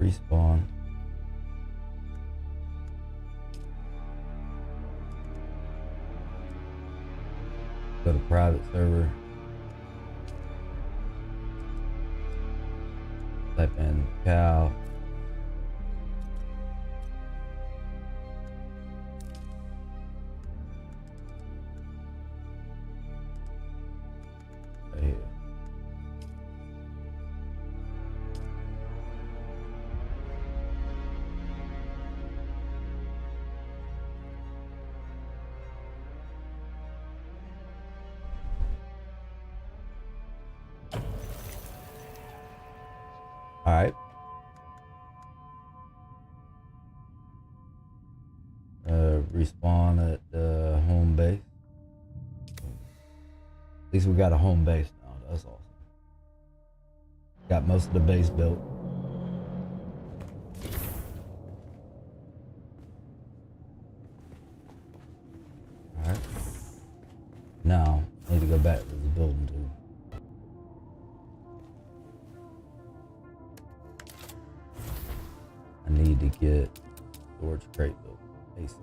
Respawn. Go to private server. Type in cow. Right here. All right. Respawn at home base. At least we got a home base now. That's awesome. Got most of the base built. All right. Now I need to go back to the building too. I need to get storage crate built ASAP.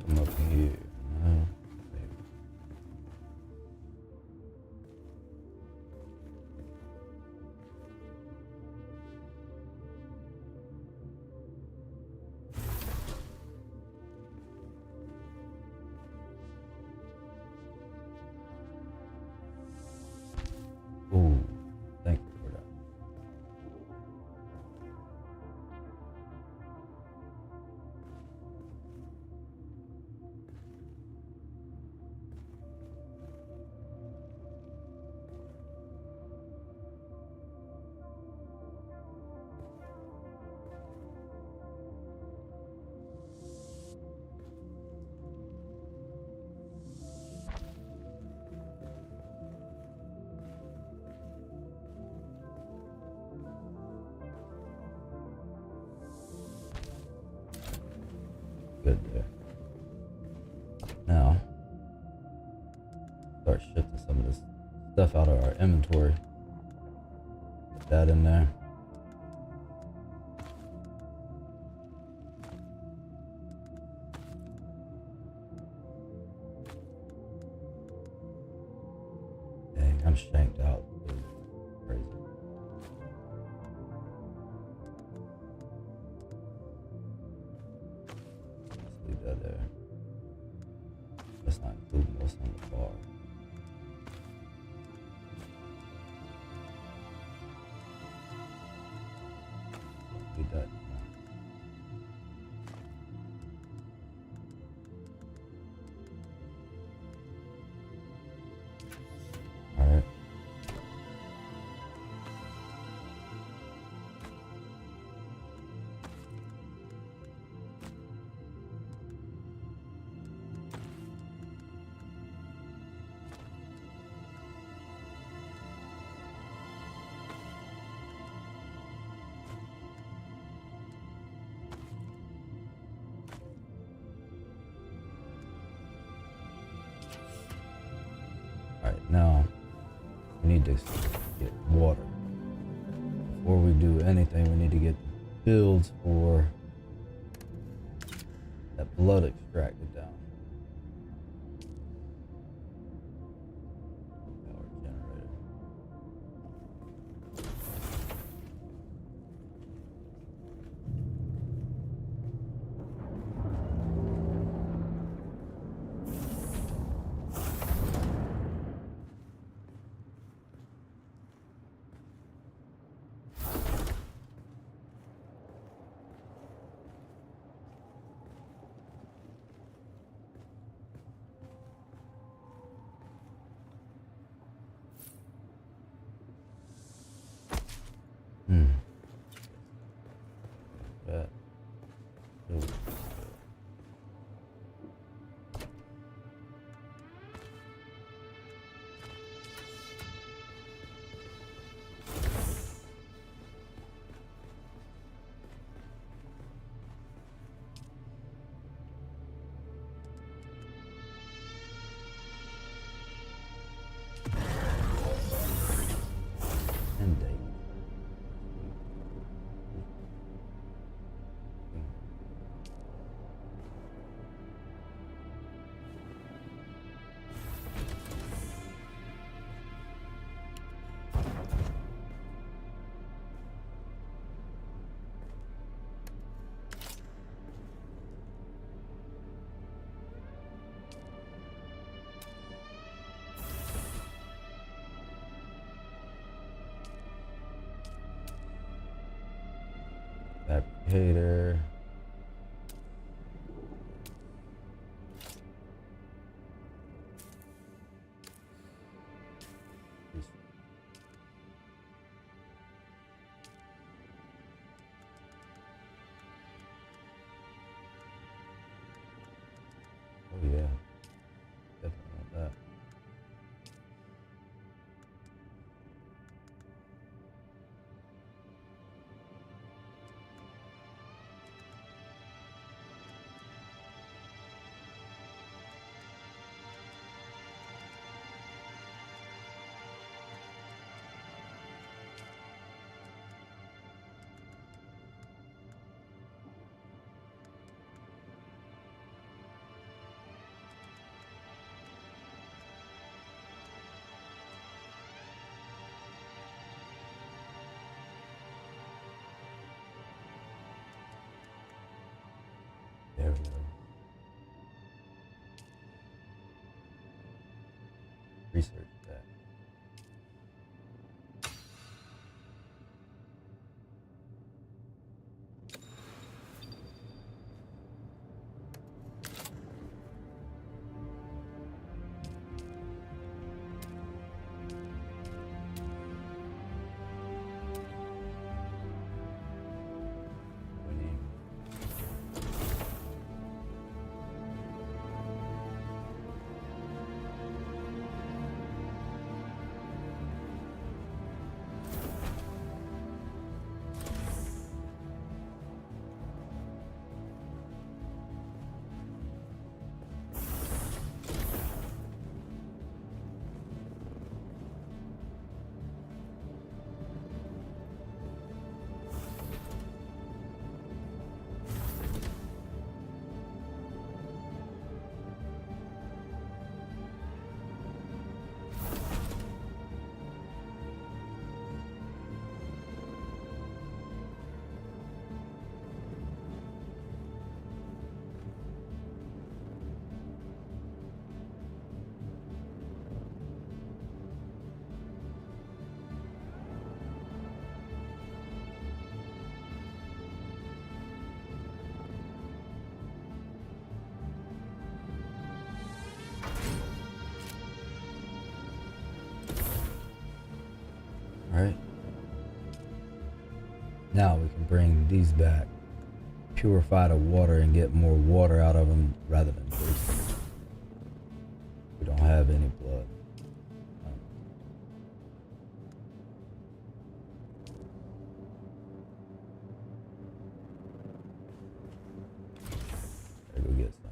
Come up here. No, maybe. Ooh, thank you for that. Good there. Now, start shifting some of this stuff out of our inventory. Put that in there. Dang, I'm shanked out. Dude. Crazy. Leave that there. That's not including what's on the bar. Leave that. All right. Alright, now we need to get water. Before we do anything, we need to get builds for that blood extracted down. Power generator. Hater. Oh yeah, definitely want that. There we go. Research that. Alright. Now we can bring these back, purify the water and get more water out of them rather than thirsty. We don't have any blood. Gotta go get some.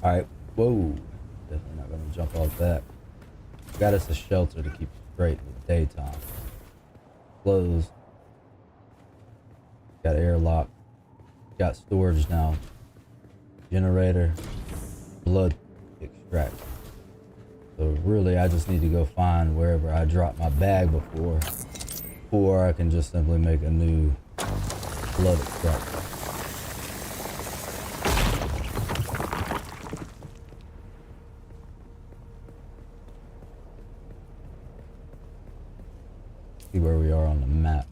Alright, whoa. Definitely not gonna jump off that. Got us a shelter to keep it straight in the daytime. Closed. Got airlock. Got storage now. Generator. Blood extract. So really I just need to go find wherever I dropped my bag before. Or I can just simply make a new blood extractor. See where we are on the map.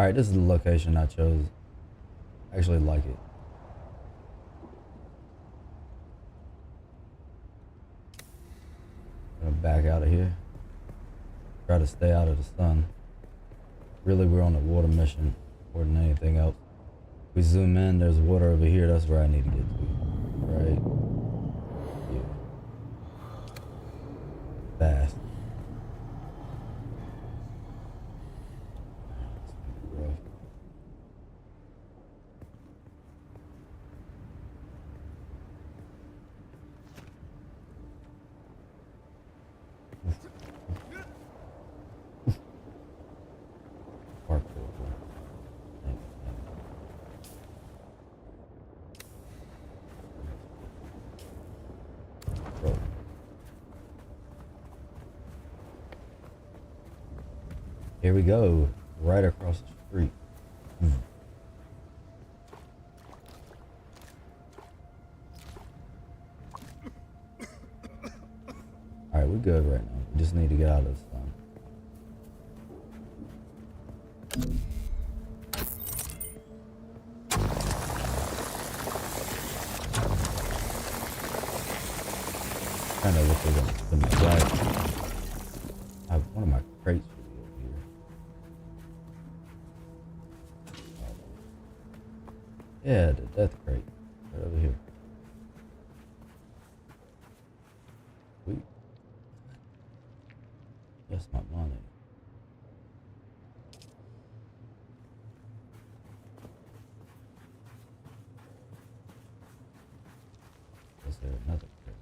Alright, this is the location I chose. I actually like it. Gonna back out of here. Try to stay out of the sun. Really, we're on a water mission more than anything else. We zoom in, there's water over here. That's where I need to get to. Right? Yeah. Fast. Here we go, right across the street. Alright, we're good right now. We just need to get out of this thing. Trying to look for them flags. I have one of my crates should be over here. Yeah, the death crate. Right over here. Sweet. That's my money. Is there another crate?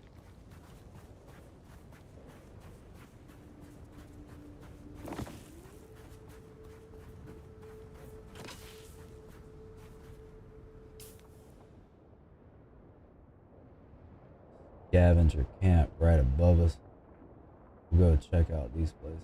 Scavenger camp right above us. We'll go check out these places.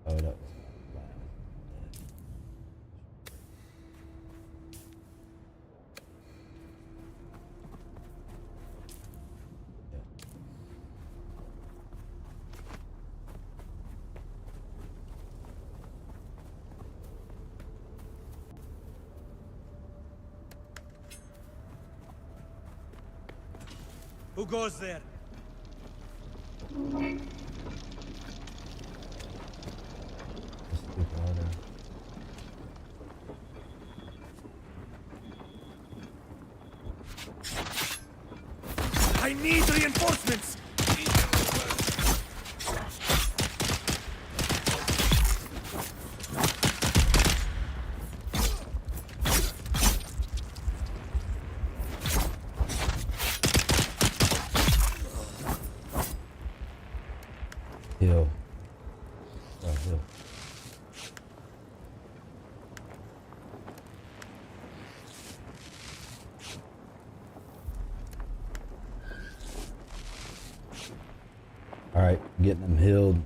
Oh, that was my plan. Yeah. Who goes there? Let's get out of there. I need reinforcements! Hill. Oh, hill. All right, getting them healed.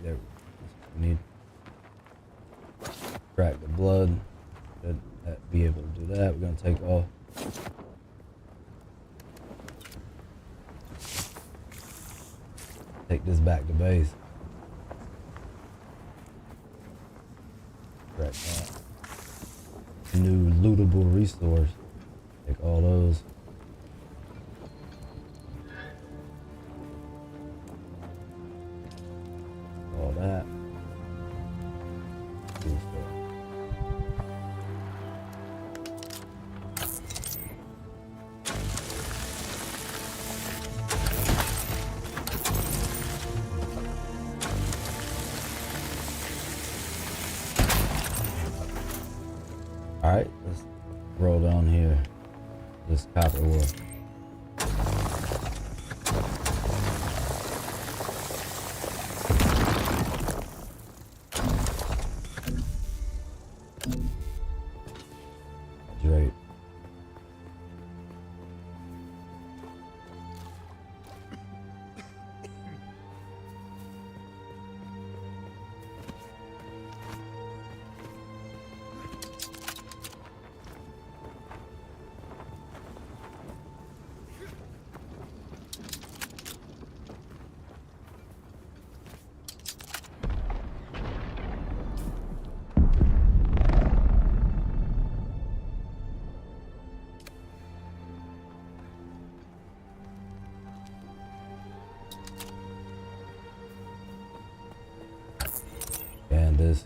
There, we need crack the blood. Should that be able to do that? We're gonna take off. Take this back to base. Crack that. New lootable resource. Take all those. All that. Cool stuff. Alright, let's roll down here. This copper ore. Great. And this,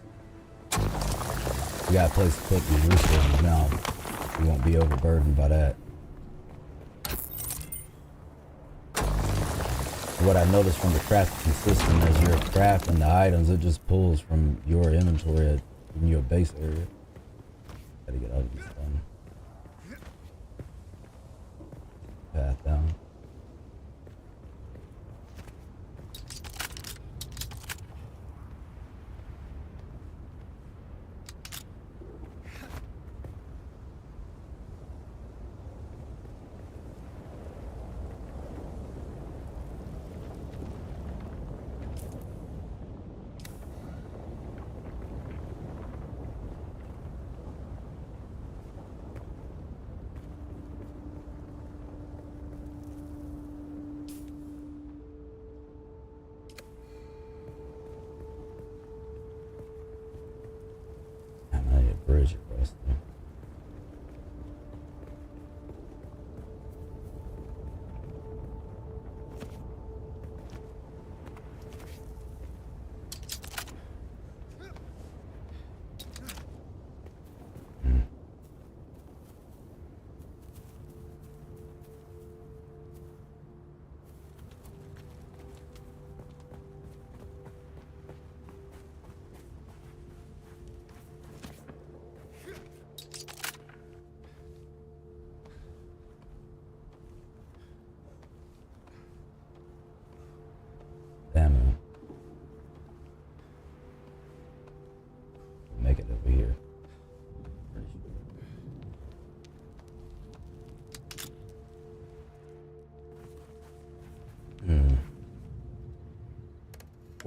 we got a place to put these resources now. We won't be overburdened by that. What I noticed from the crafting system, as you're crafting the items, it just pulls from your inventory in your base area. Gotta get out of this thing. Path down.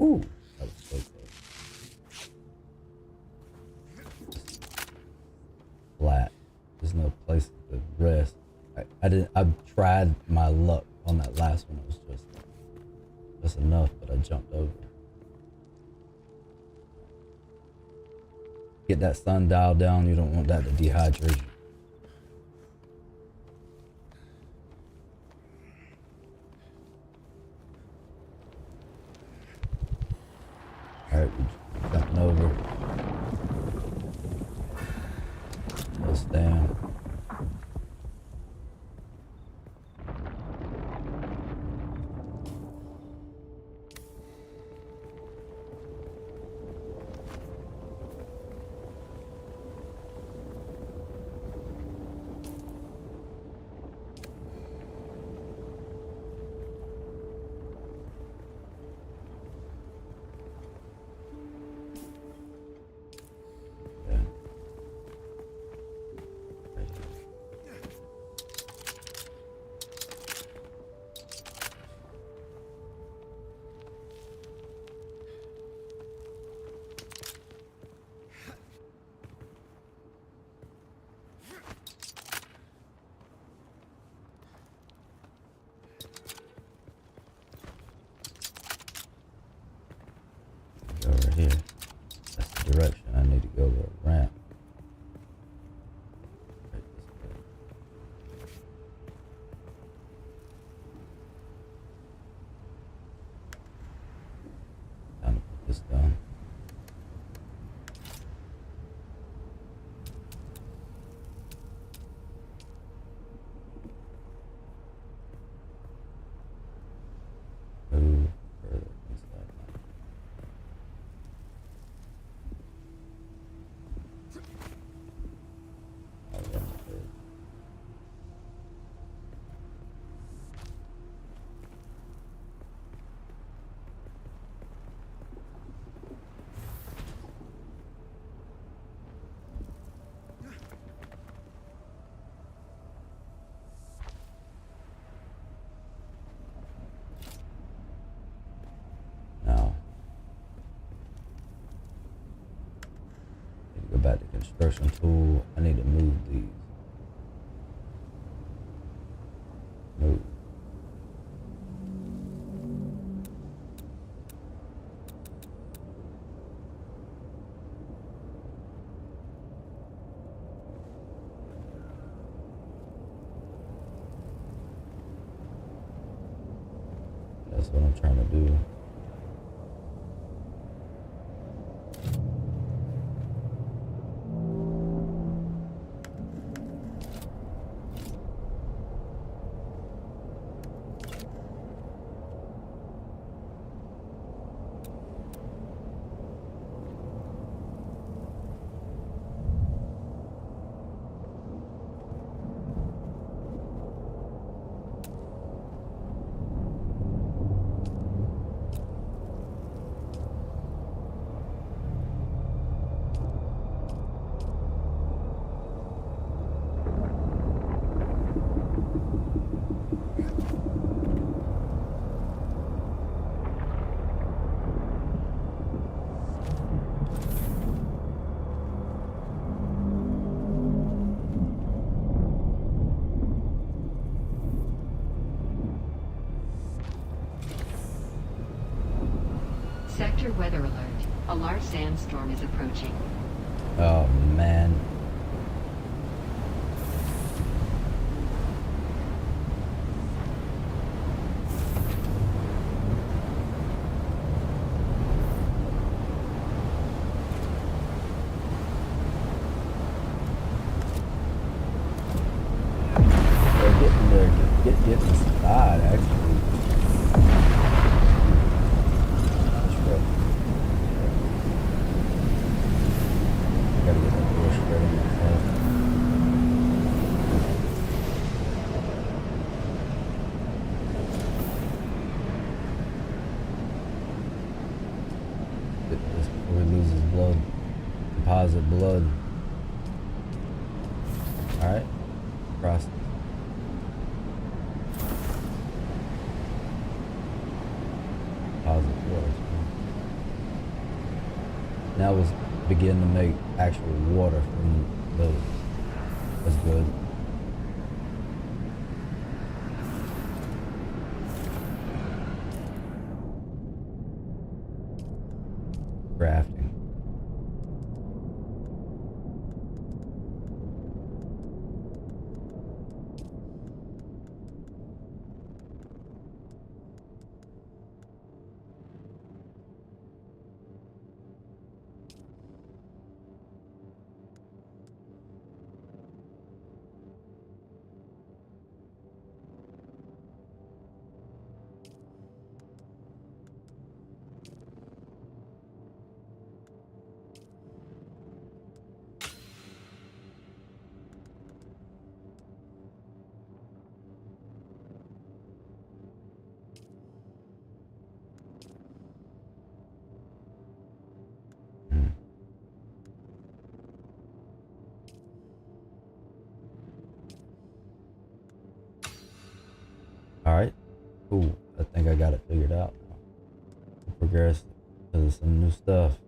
Ooh, that was so close. Flat. There's no place to rest. I tried my luck on that last one. It was just enough, but I jumped over. Get that sundial down. You don't want that to dehydrate you. Alright, we're jumping over. Let's stand. Over here. That's the direction I need to go to a ramp. Right this way. Time to put this down. Move further inside now. Now, need to go back to construction tool. I need to move these. Move. That's what I'm trying to do. Sector weather alert. A large sandstorm is approaching. Oh man. They're getting there. Get to the side actually. Gotta get that door straight on myself. Get this before he loses blood. Deposit blood. Alright. Cross. Deposit blood. Now it's begin to make actual water from those. That's good. Crafting. Alright, cool. I think I got it figured out now. We'll progress to some new stuff.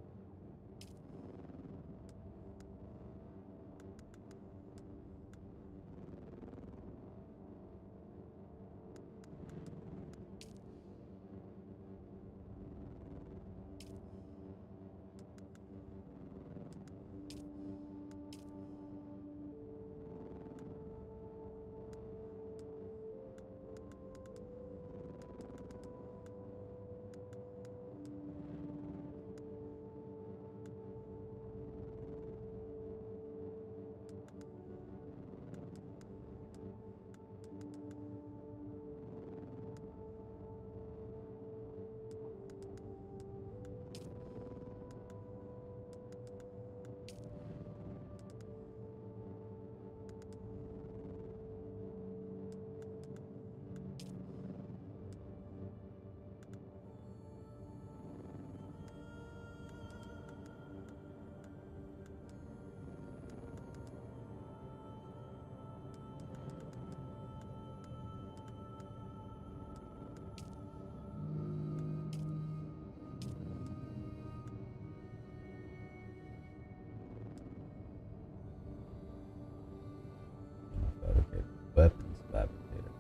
Weapons fabricator.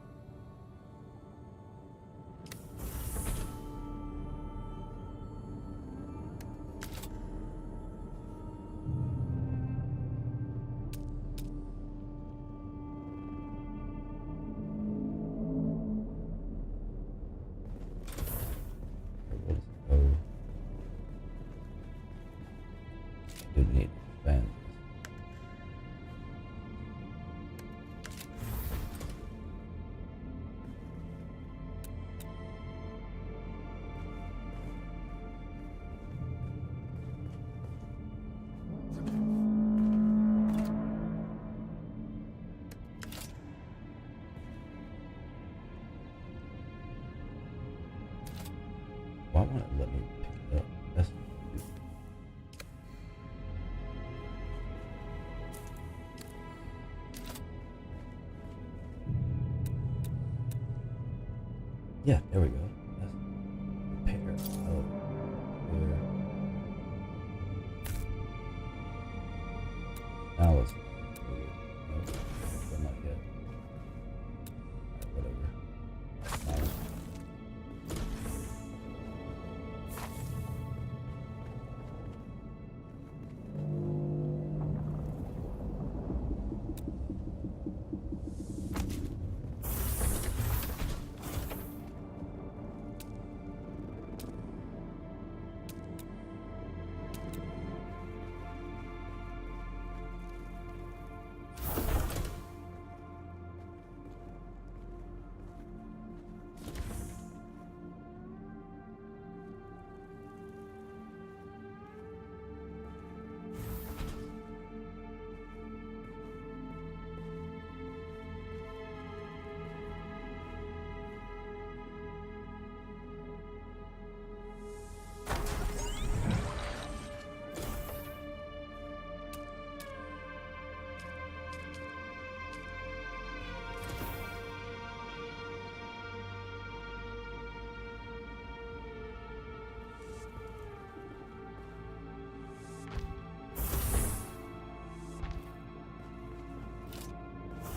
Do need to expand. Why won't it let me pick it up? That's yeah, there we go. That's repair. Oh, here. Now let's. Not yet. Alright, whatever.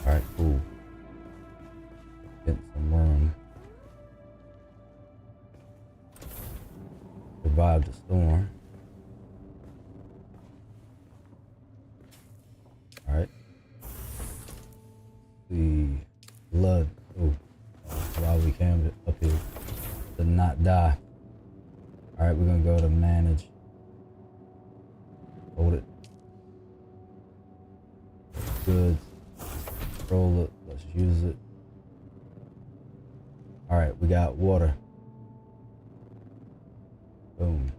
Alright, cool. Getting some room. Survive the storm. Alright. The blood. Oh, while we came up here to not die. Alright, we're gonna go to manage. Hold it. Goods. Control it. Let's use it. Alright, we got water. Boom.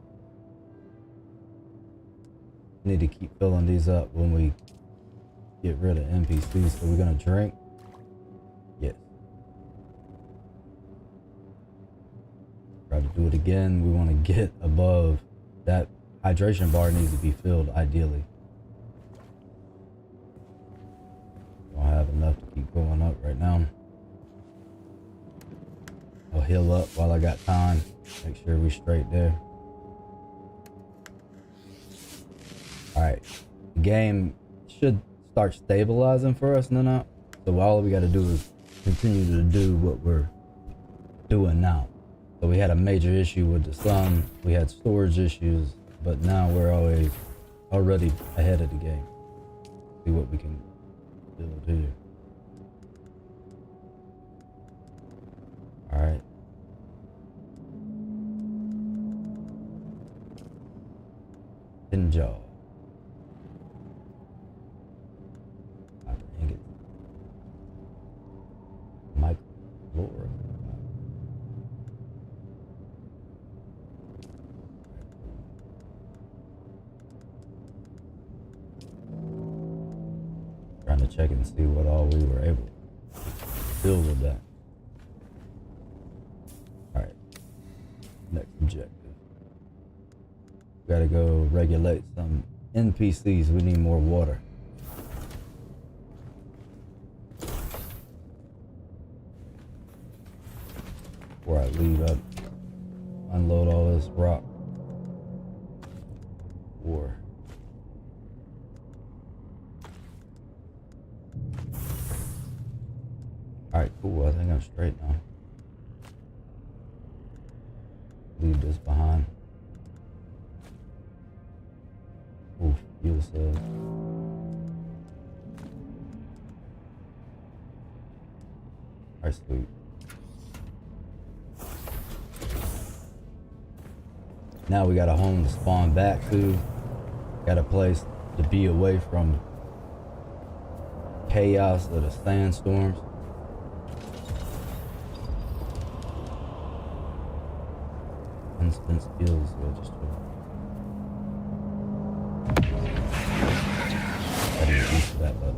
Need to keep filling these up when we get rid of NPCs. So we're gonna drink. Yes. Try to do it again. We want to get above that. Hydration bar needs to be filled ideally. Don't have enough to keep going up right now. I'll heal up while I got time. Make sure we straight there. Alright. The game should start stabilizing for us now. So all we got to do is continue to do what we're doing now. So we had a major issue with the sun. We had storage issues. But now we're already ahead of the game. See what we can build here. Alright. Ninja. Dang it. Michael Laura. Trying to check and see what all we were able to build with that. Alright. Next objective. Gotta go regulate some NPCs. We need more water. Before I leave up, unload all this rock. War. Alright, cool. I think I'm straight now. Leave this behind. Ooh, fuel cells. Alright, sweet. Now we got a home to spawn back to. Got a place to be away from chaos of the sandstorms. Instant skills register. I didn't get used to that button.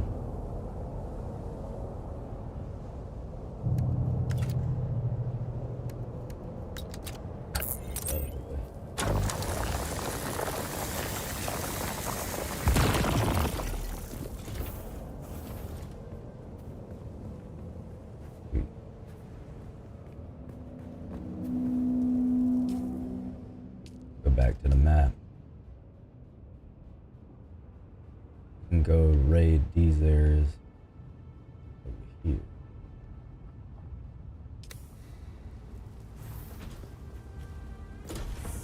Back to the map. We can go raid these areas over here.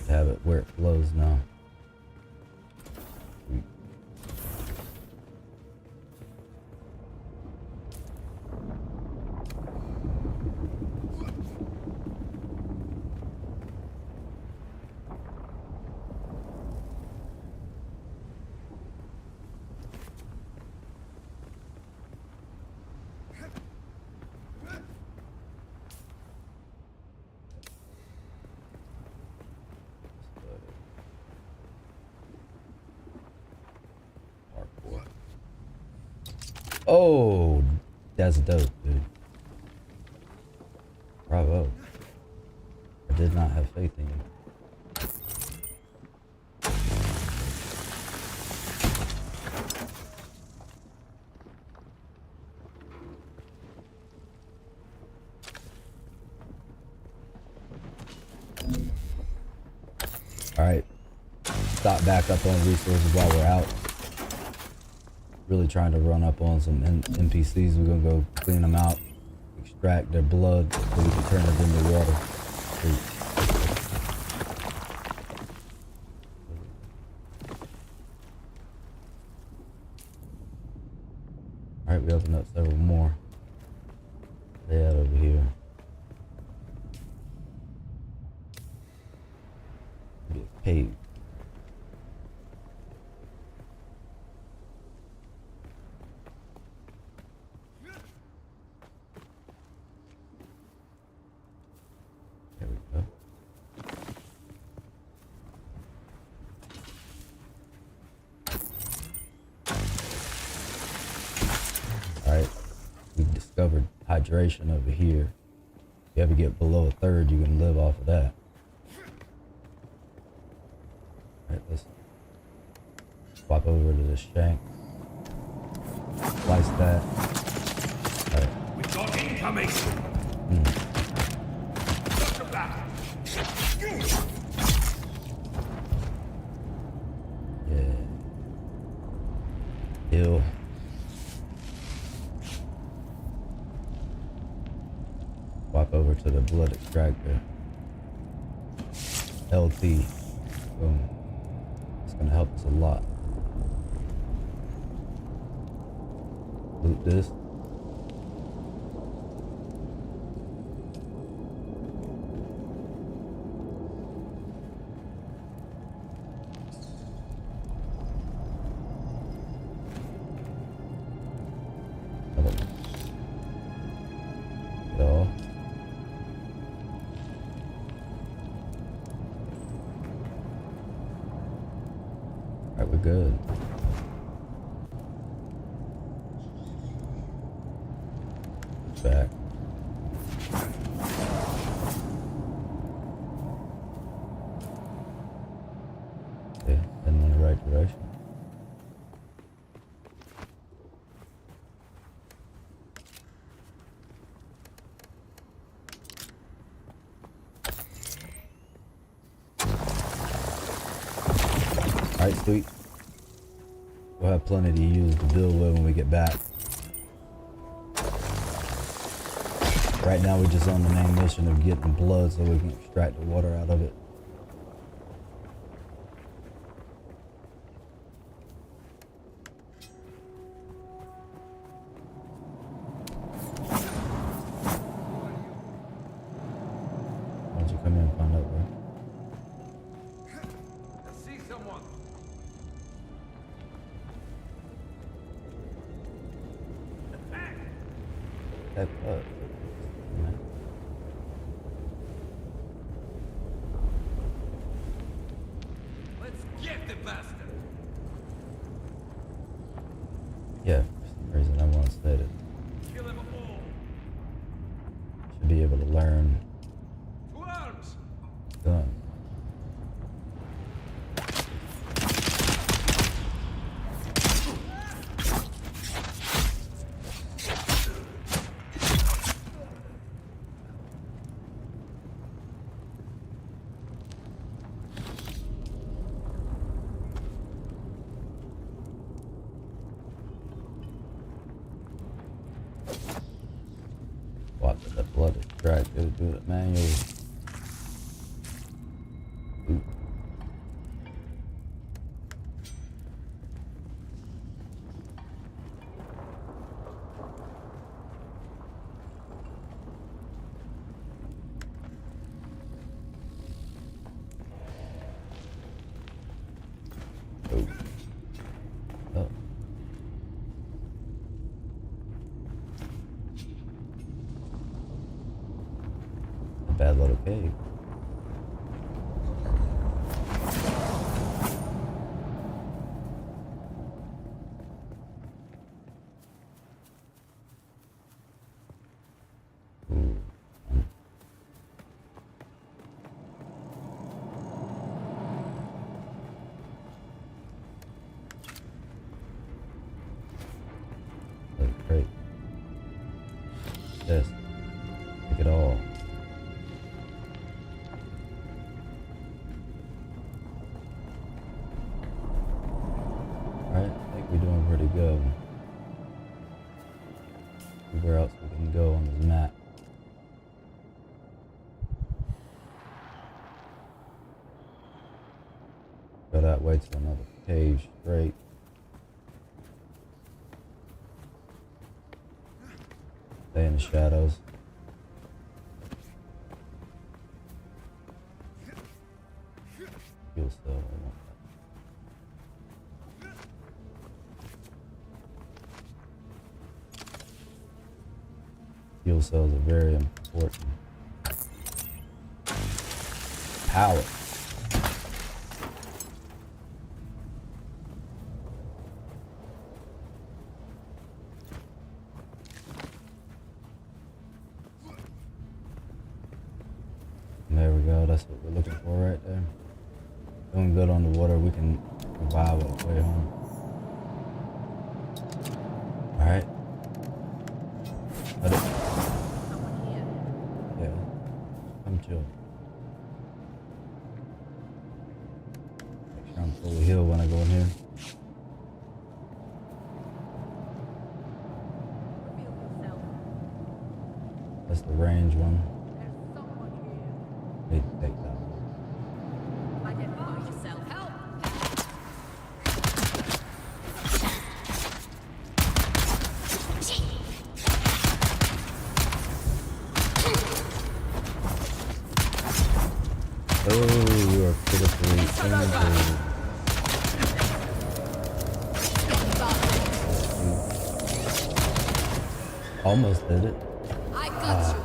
Have it where it flows now. Oh, that's dope, dude. Bravo. I did not have faith in you. Alright. Stop back up on resources while we're out. really trying to run up on some NPCs. We're gonna go clean them out, extract their blood so we can turn it into water. Alright, we opened up several more. They out over here. Be a cave. There we go. Alright, we discovered hydration over here. If you ever get below a third, you can live off of that. Alright, let's swap over to this shank. Slice that. Alright. We've got incoming! Yeah. Heal. Swap over to the blood extractor. LT. Boom. It's gonna help us a lot. Loot this. Get off. Alright, we're good. Back. Okay, heading in the right direction. Alright, sweet. We'll have plenty to use to build with when we get back. Right now we're just on the main mission of getting blood so we can extract the water out of it. Why don't you come in and find out, bro? I see someone! Attack! That blood. Let's get the bastard! Yeah, for some reason I want to say that Kill them all! should be able to learn To arms! gun. Watch that blood extract, it'll do it manually. Ooh. Oh. Oh. A bad little cave. Ooh. That's great. Yes. Take it all. Alright, I think we're doing pretty good. see where else we can go on this map. Go that way to another cave straight. Stay in the shadows. Fuel cell, I want that. Fuel cells are very important. Power. There we go, that's what we're looking for right there. Doing good on the water, we can revive our way home. Alright. Let it. Yeah. Come chill. Make sure I'm fully healed when I go in here. That's the range one. Need to take that one. Oh, you are critically injured. Almost did it. I got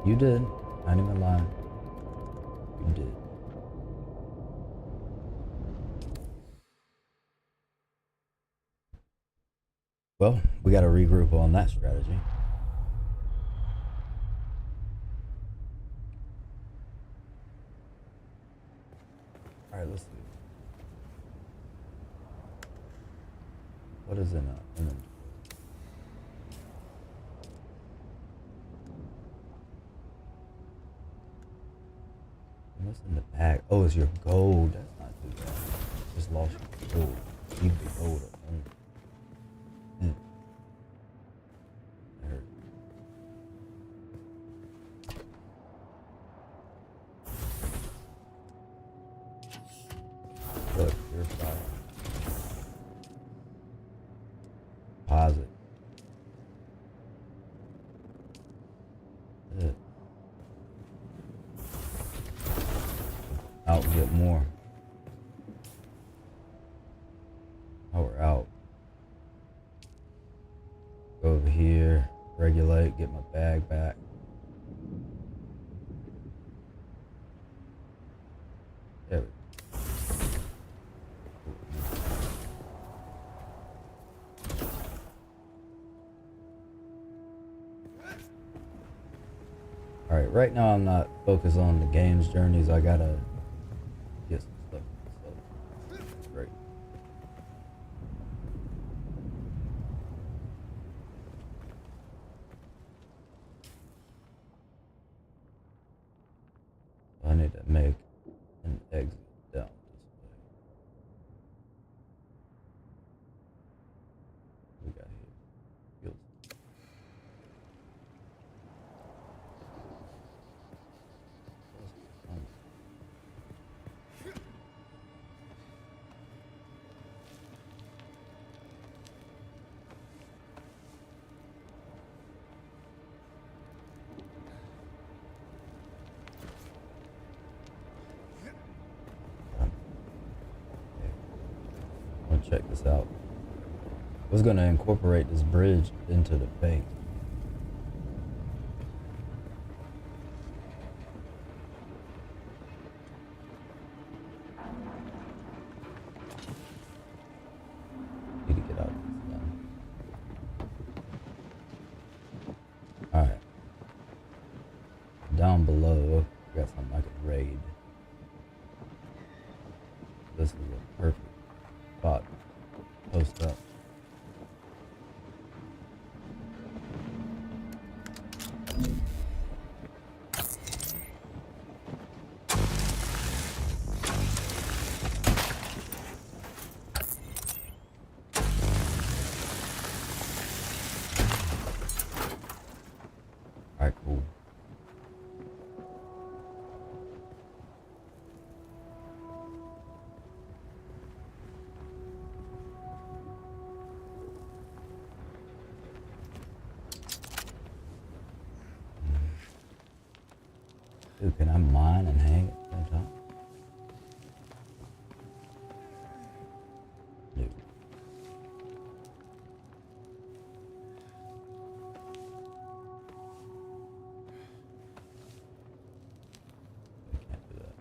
you. You did. I ain't even lying. You did. Well, we got to regroup on that strategy. All right, let's see. What is in an inventory? What's in the bag? Oh, it's your gold. That's not too bad. Just lost your gold. Leave the gold at home. That hurt. Look, you're fine. Deposit. Good. Out and get more. Oh, we're out. Go over here, regulate, get my bag back. There we go. Alright, right now I'm not focused on the game's journeys. I gotta get some stuff. So, great. I need to make an exit down this way. We got here. Fuel. Check this out. I was going to incorporate this bridge into the bank. Need to get out of this now. Alright. Down below, we got something I can raid. This is a perfect spot. Post up. Alright, cool. Dude, can I mine and hang at the same time? No. I can't do that.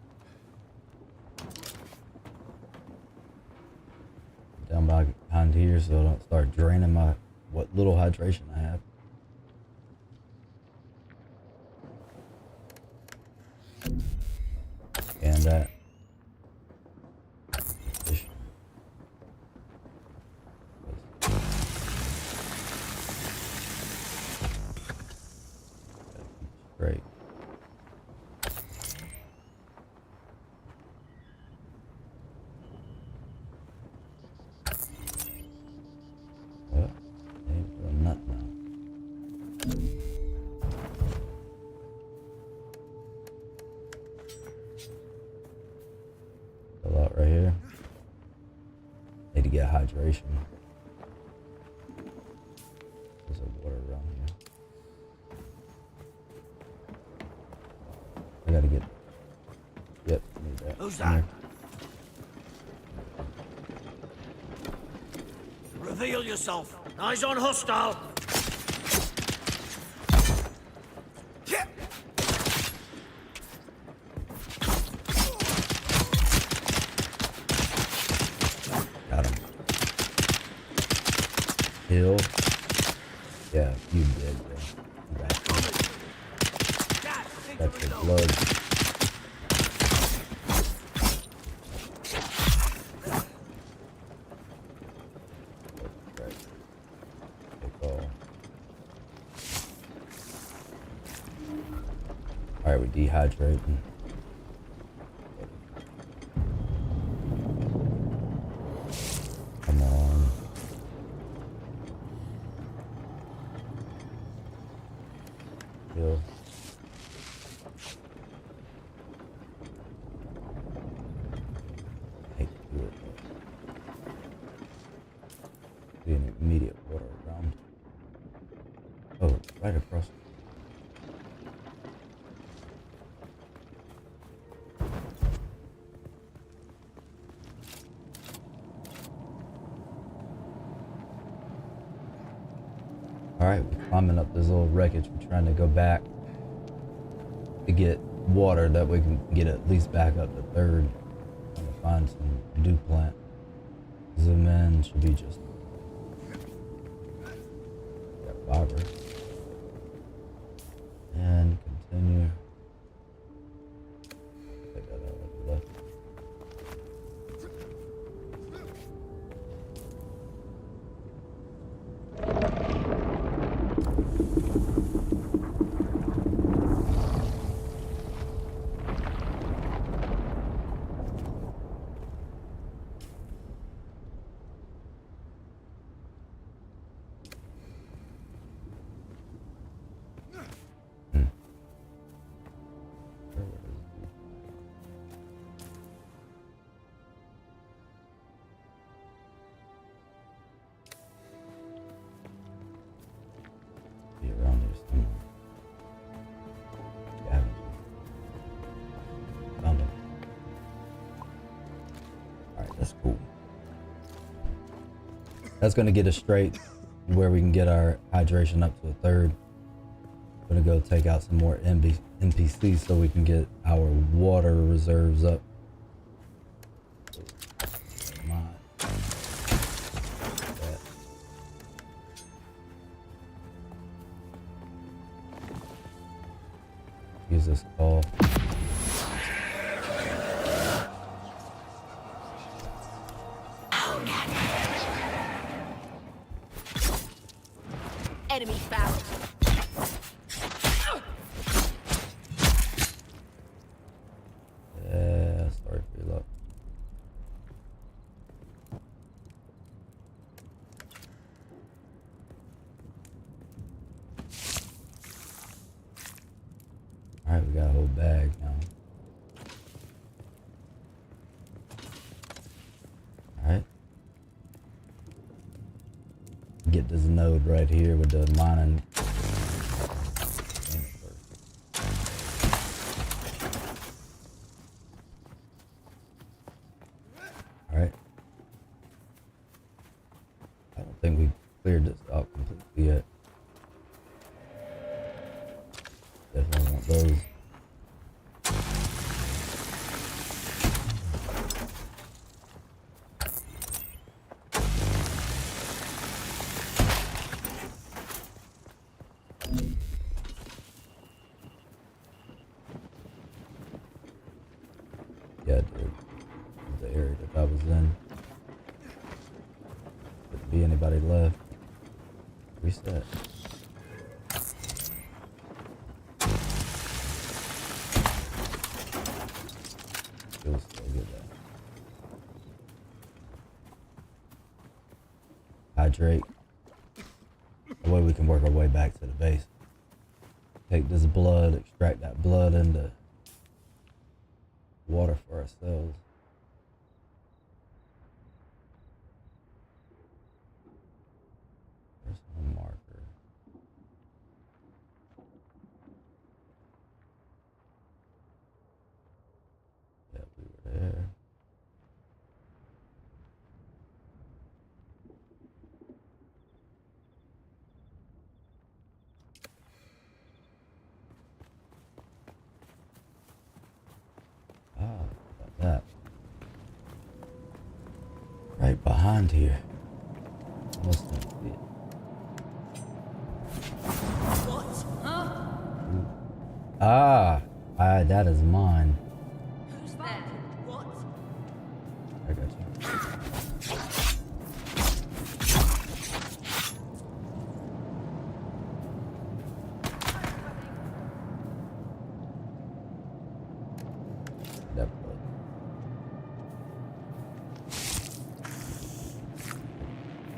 Down behind here so I don't start draining my what little hydration I have. And that fish. Great. Well, aim for a nut now. Fill out right here. Need to get hydration. There's a water around here. I gotta get. Yep, need that. Who's that? Reveal yourself. Eyes on hostile. Got him. Heal. Yeah, you did, bro. That's your blood. Alright, we're dehydrating. Come on. Heal. I hate to do it, but see an immediate water around. Oh, right across. Alright, we're climbing up this little wreckage. We're trying to go back to get water that we can get at least back up to third. Trying to find some dew plant. Zoom in, should be just got fiber. And continue. Take that out on the left. Be around here somewhere. Scavenger. Found him. Alright, that's cool. That's gonna get us straight where we can get our hydration up to a third. Gonna go take out some more NPCs so we can get our water reserves up. Come on. Use this call. Enemy found. Yeah, sorry for your luck. Alright, we got a whole bag now. Alright. Get this node right here with the mining. Alright. I don't think we cleared this out completely yet. Definitely want those. Yeah, dude. The area that I was in. Couldn't be anybody left. Reset. Feels so good that. Hydrate. That way we can work our way back to the base. Take this blood, extract that blood into water for ourselves. There's one marker. Yeah, we were there. About that. Right behind here. Almost didn't see it. What? Huh? Ah, that is mine. Who's there? What? I got you. That blood.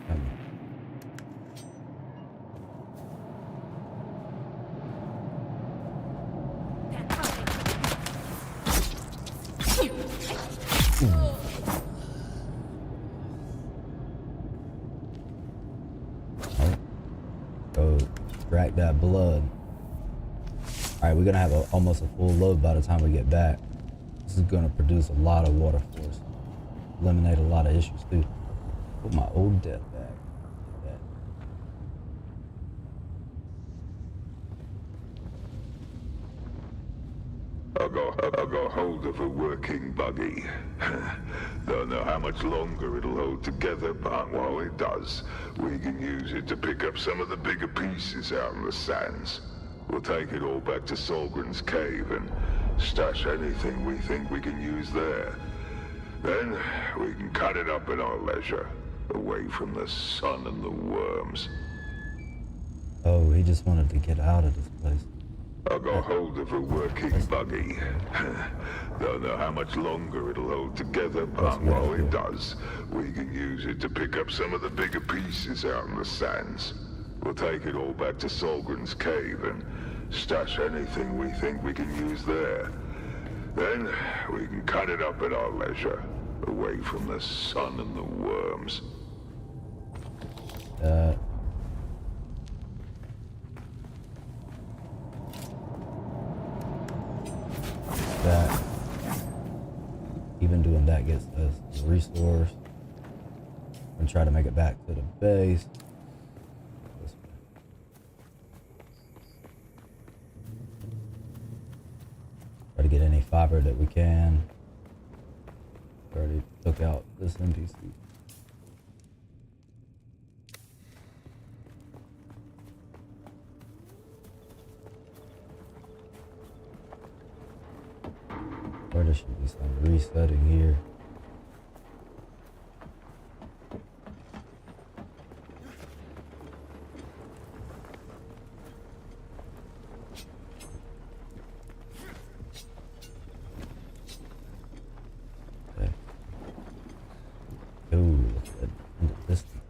Come on. Alright. Go extract that blood. Alright, we're gonna have almost a full load by the time we get back. This is gonna produce a lot of water for us. Eliminate a lot of issues too. Put my old death back. Get that. I got hold of a working buggy. Don't know how much longer it'll hold together, but while it does, we can use it to pick up some of the bigger pieces out in the sands. We'll take it all back to Solgren's cave and stash anything we think we can use there. Then we can cut it up at our leisure, away from the sun and the worms. Oh, he just wanted to get out of this place. I got hold of a working buggy. Don't know how much longer it'll hold together, but while it does, we can use it to pick up some of the bigger pieces out in the sands. We'll take it all back to Solgren's cave and stash anything we think we can use there. Then we can cut it up at our leisure, away from the sun and the worms. That. Even doing that gets us the resource. And try to make it back to the base. This way. Try to get any fiber that we can. Already took out this NPC. Or there should be some resetting here. Okay. Ooh, look at that in the distance.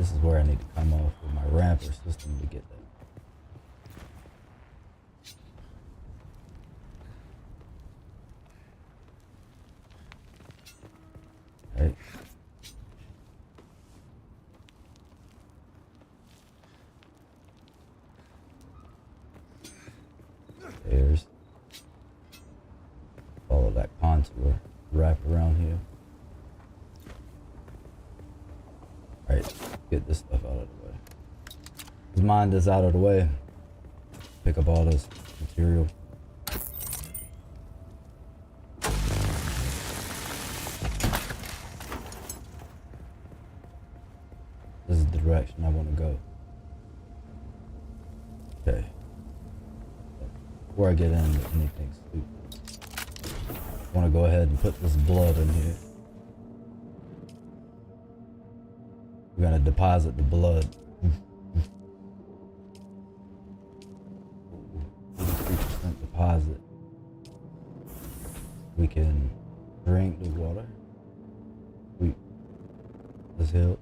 This is where I need to come off with my ramper system to get that. Right. There's. Follow that contour. Wrap around here. Alright, get this stuff out of the way. Let's mine this out of the way. Pick up all this material. This is the direction I want to go. Okay. Before I get into anything stupid, I want to go ahead and put this blood in here. We're gonna deposit the blood. 83% deposit. We can drink the water. This hill.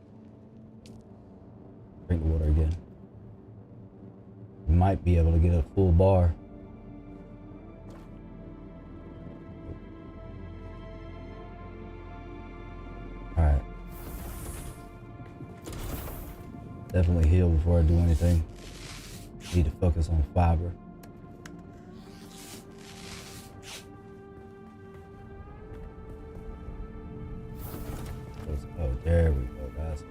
Drink the water again. We might be able to get a full bar. Alright. Definitely heal before I do anything. Need to focus on fiber. Oh, there we go. That's it.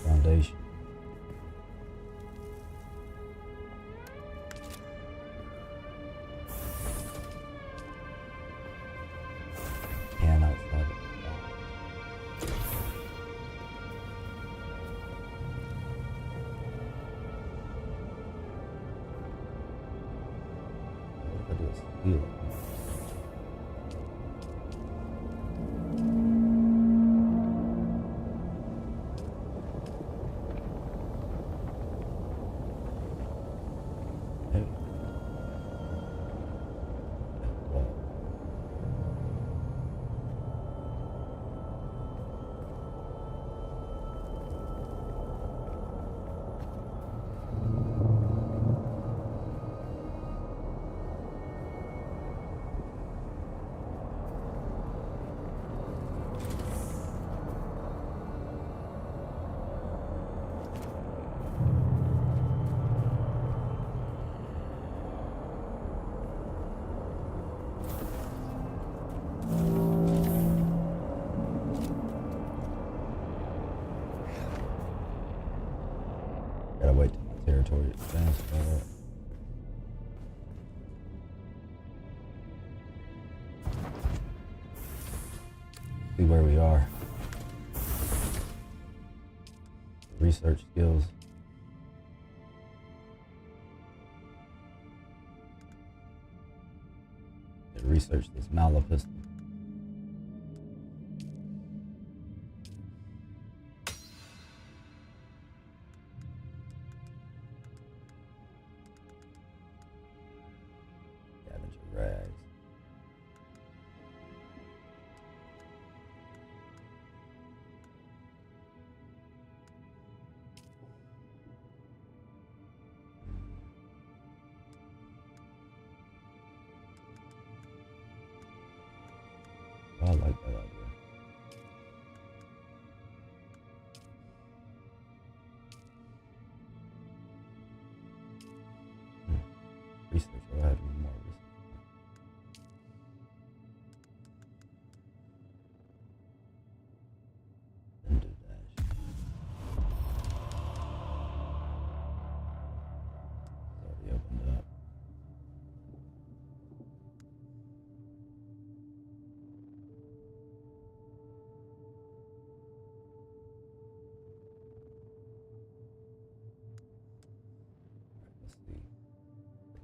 Foundation. And outside of the what if I do a steel? Gotta wait till my territory expands for that. See where we are. Research skills. Research this Malapistol. Scavenger rags. I like that idea. Research, I'll have more research. Then do dash. It's already opened up.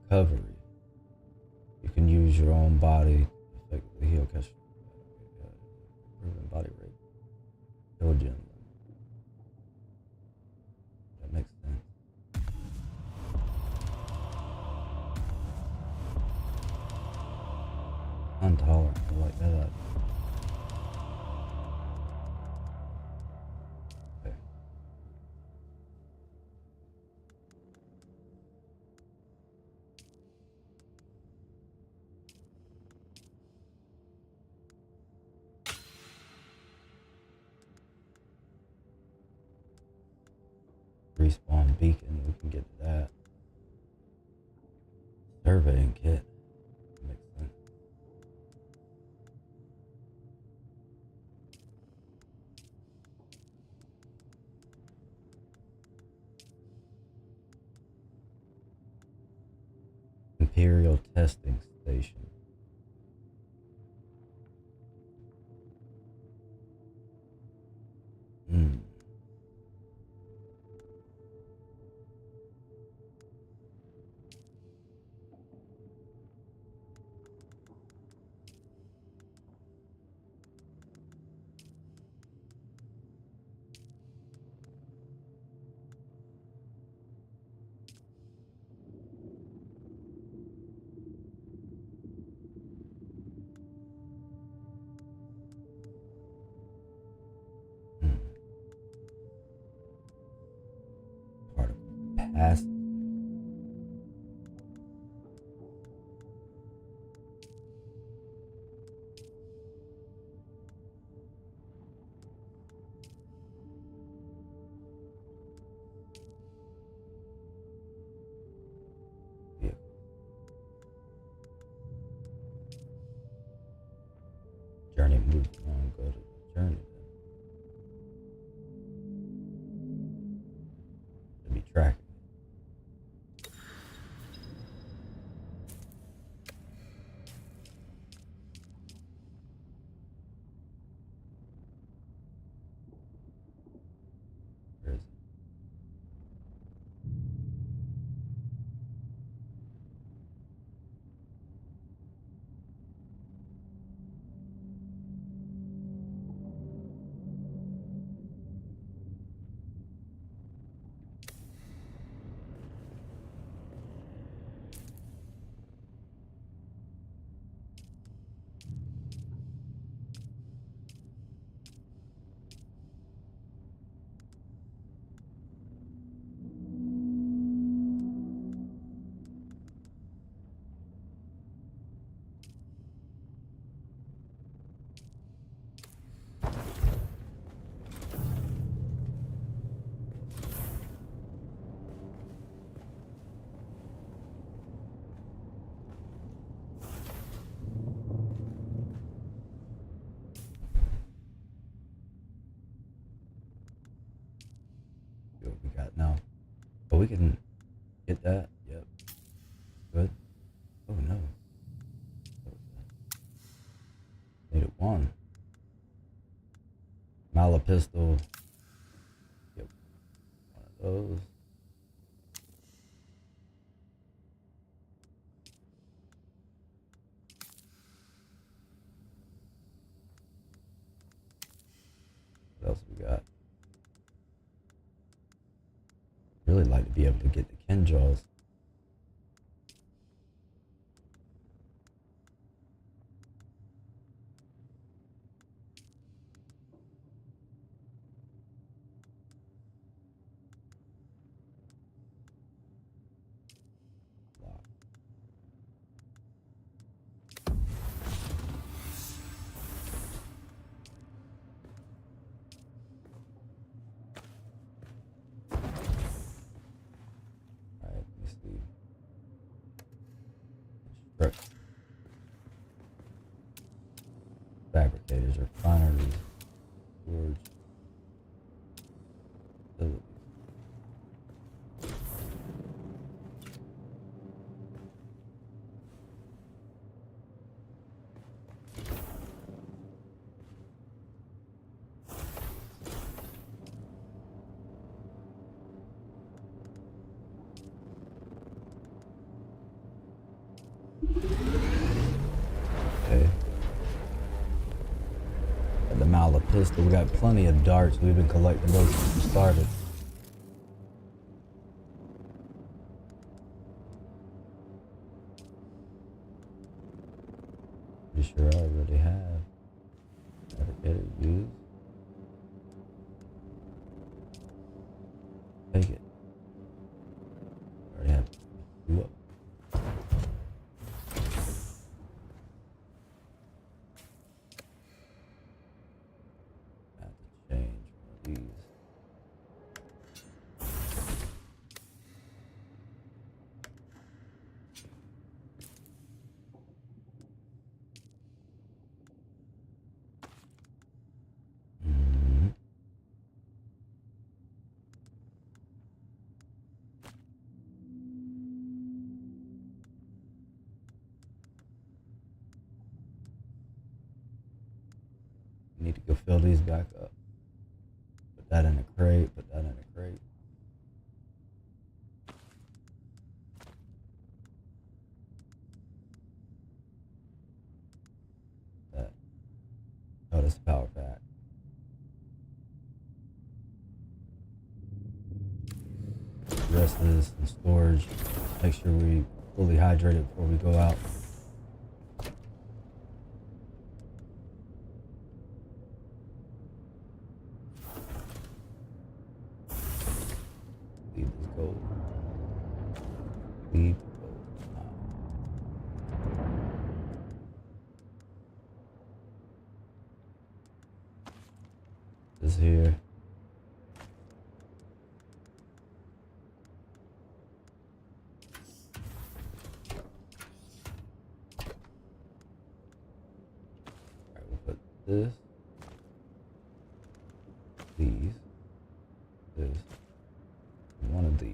Recovery. You can use your own body to effectively heal Caste. Proven body rate. Kill gem. That makes sense. Intolerant. I like that idea. respawn beacon. We can get to that. Surveying kit. Makes sense. Imperial testing station. Past. Yeah. Journey moves on. Go to the journey. To be tracked. What we got now? But we can get that. Yep. Good. Oh no. What was that? Made it one. Malapistol. Yep. One of those. What else we got? Really like to be able to get the Kinjaws. Fabricators, refineries, storage facilities. Okay. Got the Mala pistol. We got plenty of darts. We've been collecting those since we started. Pretty sure I already have. Fabricator used. Take it. Already have two up. Have to change one of these. Need to go fill these back up. Put that in a crate, put that in a crate. That. Oh, that's a power pack. The rest of this in storage. Make sure we fully hydrate it before we go out. Leave this gold. Leave gold. This here. This, these, this, and one of these.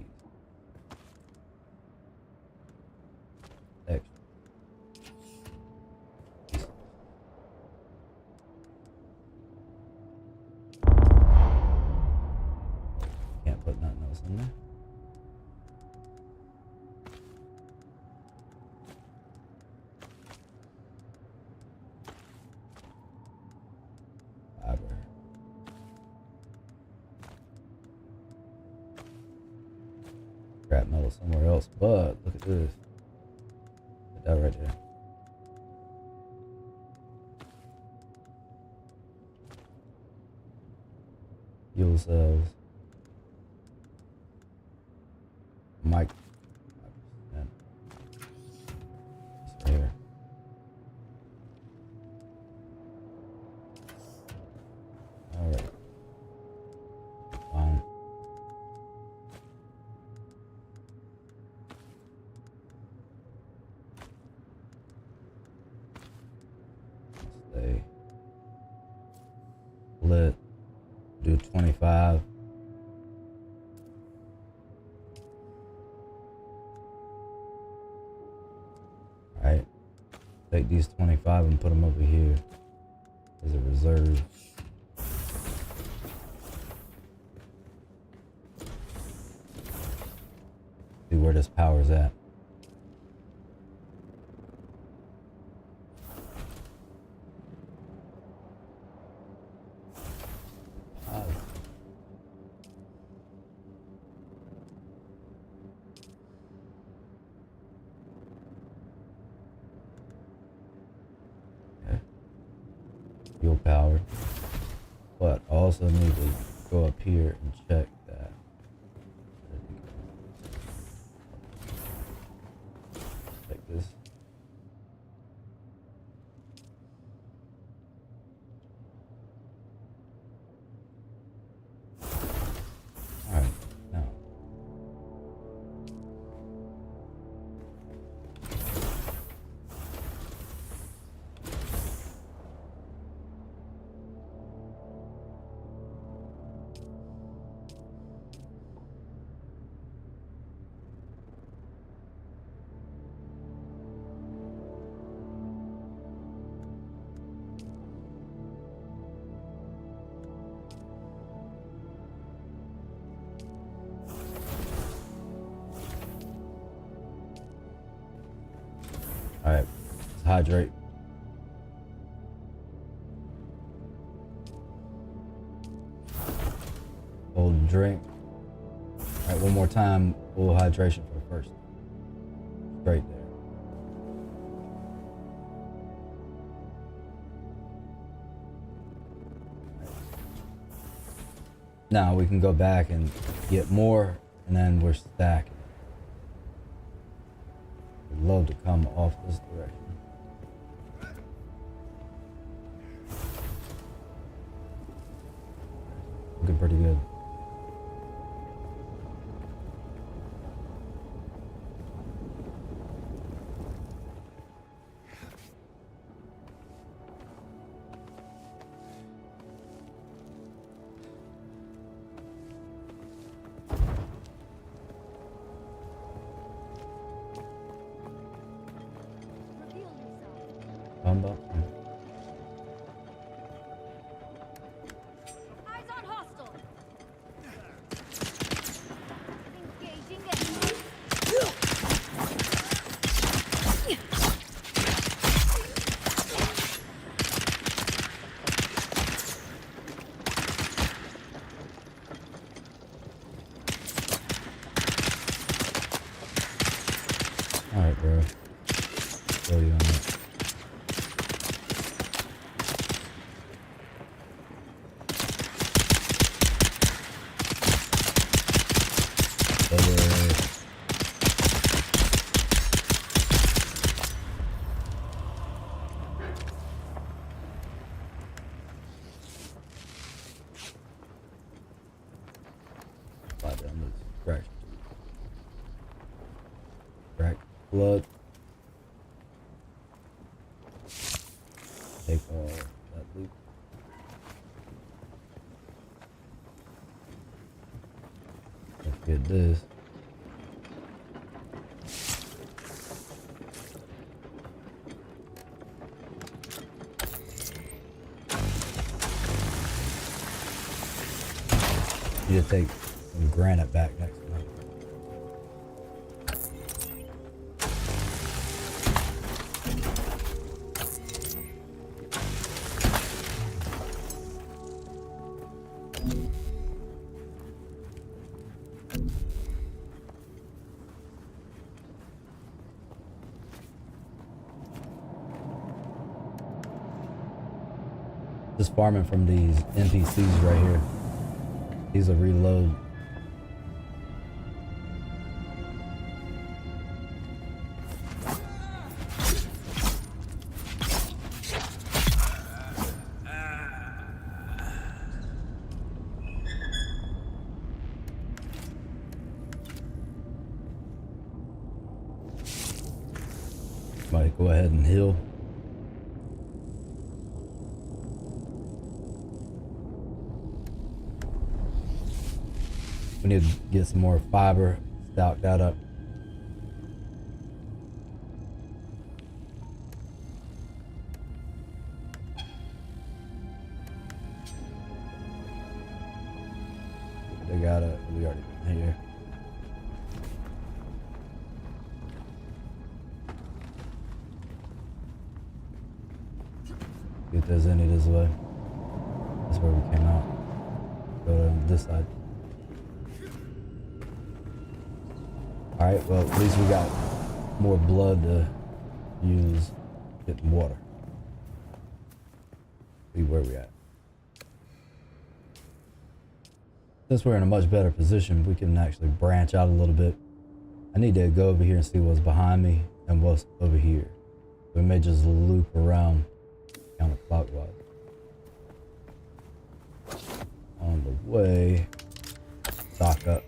Extra. Can't put nothing else in there. Scrap metal somewhere else, but look at this. Put that right there. Fuel cells. Mic. This right here. All right. Fine. Stay lit. Do 25. Alright. Take these 25 and put them over here as a reserve. See where this power's at. Fuel powered, but I also need to go up here and check that. Check this. All right, now. All right, let's hydrate. Hold the drink. All right, one more time, full hydration for the first. Straight there. Now we can go back and get more, and then we're stacking. I'd love to come off this direction. Looking pretty good. blood. Take all that loot. Let's get this. You to take some granite back next time. Just farming from these NPCs right here. These are reload. Might go ahead and heal. We need to get some more fiber, stock that up. They got it. We already been here. See if there's any this way. That's where we came out. Go to this side. Alright, well, at least we got more blood to use getting water. See where we at. Since we're in a much better position, we can actually branch out a little bit. I need to go over here and see what's behind me and what's over here. We may just loop around counterclockwise. On the way, stock up.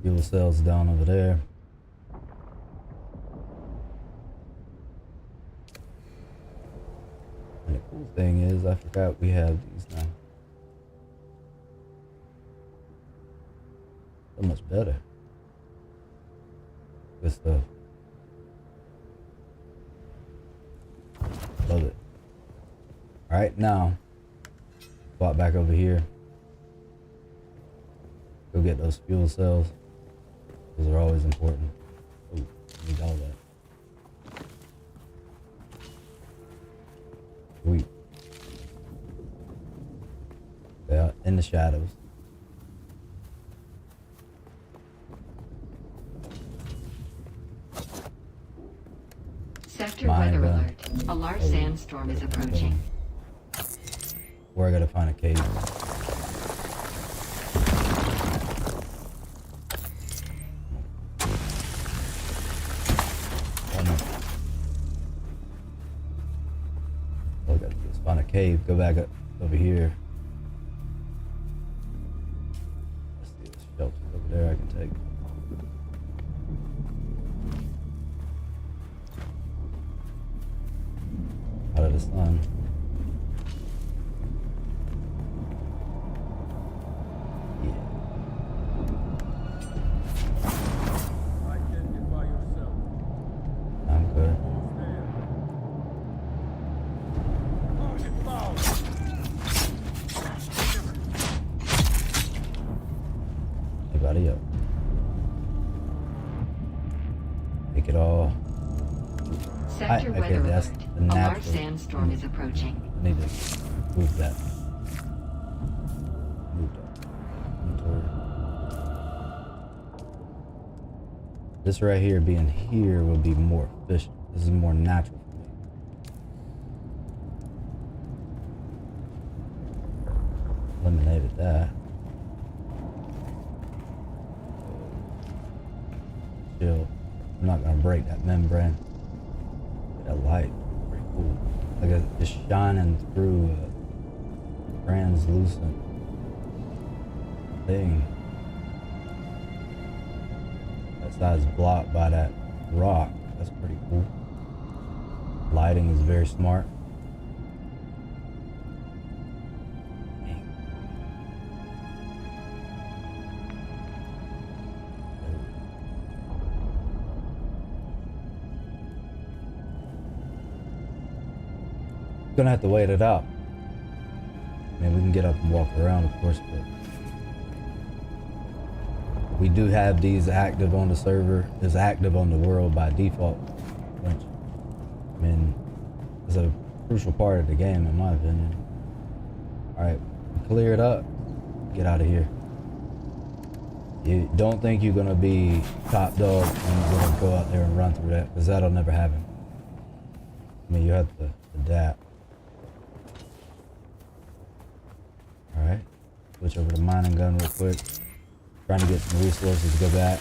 Fuel cells down over there. And the cool thing is, I forgot we have these now. So much better. Good stuff. Love it. Alright, now, swap back over here. Go get those fuel cells. Those are always important. Oh, need all that. Sweet. They are in the shadows. Sector weather alert. A large sandstorm is approaching. Where I gotta find a cave. Cave, go back up over here. Let's see, there's shelter over there I can take. Out of the sun. Identify yourself. I'm good. Anybody up? Take it all. Sector okay, weather that's alert. the A large natural. sandstorm is approaching. I need to move that. Move that. Inventory. This right here being here will be more efficient. This is more natural for me. Eliminated that. Chill. I'm not gonna break that membrane. That light, pretty cool. Like it's shining through translucent thing. That side's blocked by that rock. That's pretty cool. Lighting is very smart. Gonna have to wait it out. I mean, we can get up and walk around, of course, but we do have these active on the server. It's active on the world by default, which, I mean, is a crucial part of the game, in my opinion. All right, clear it up. Get out of here. You don't think you're gonna be top dog and you're gonna go out there and run through that, because that'll never happen. I mean, you have to adapt. Alright, switch over to mining gun real quick. Trying to get some resources to go back.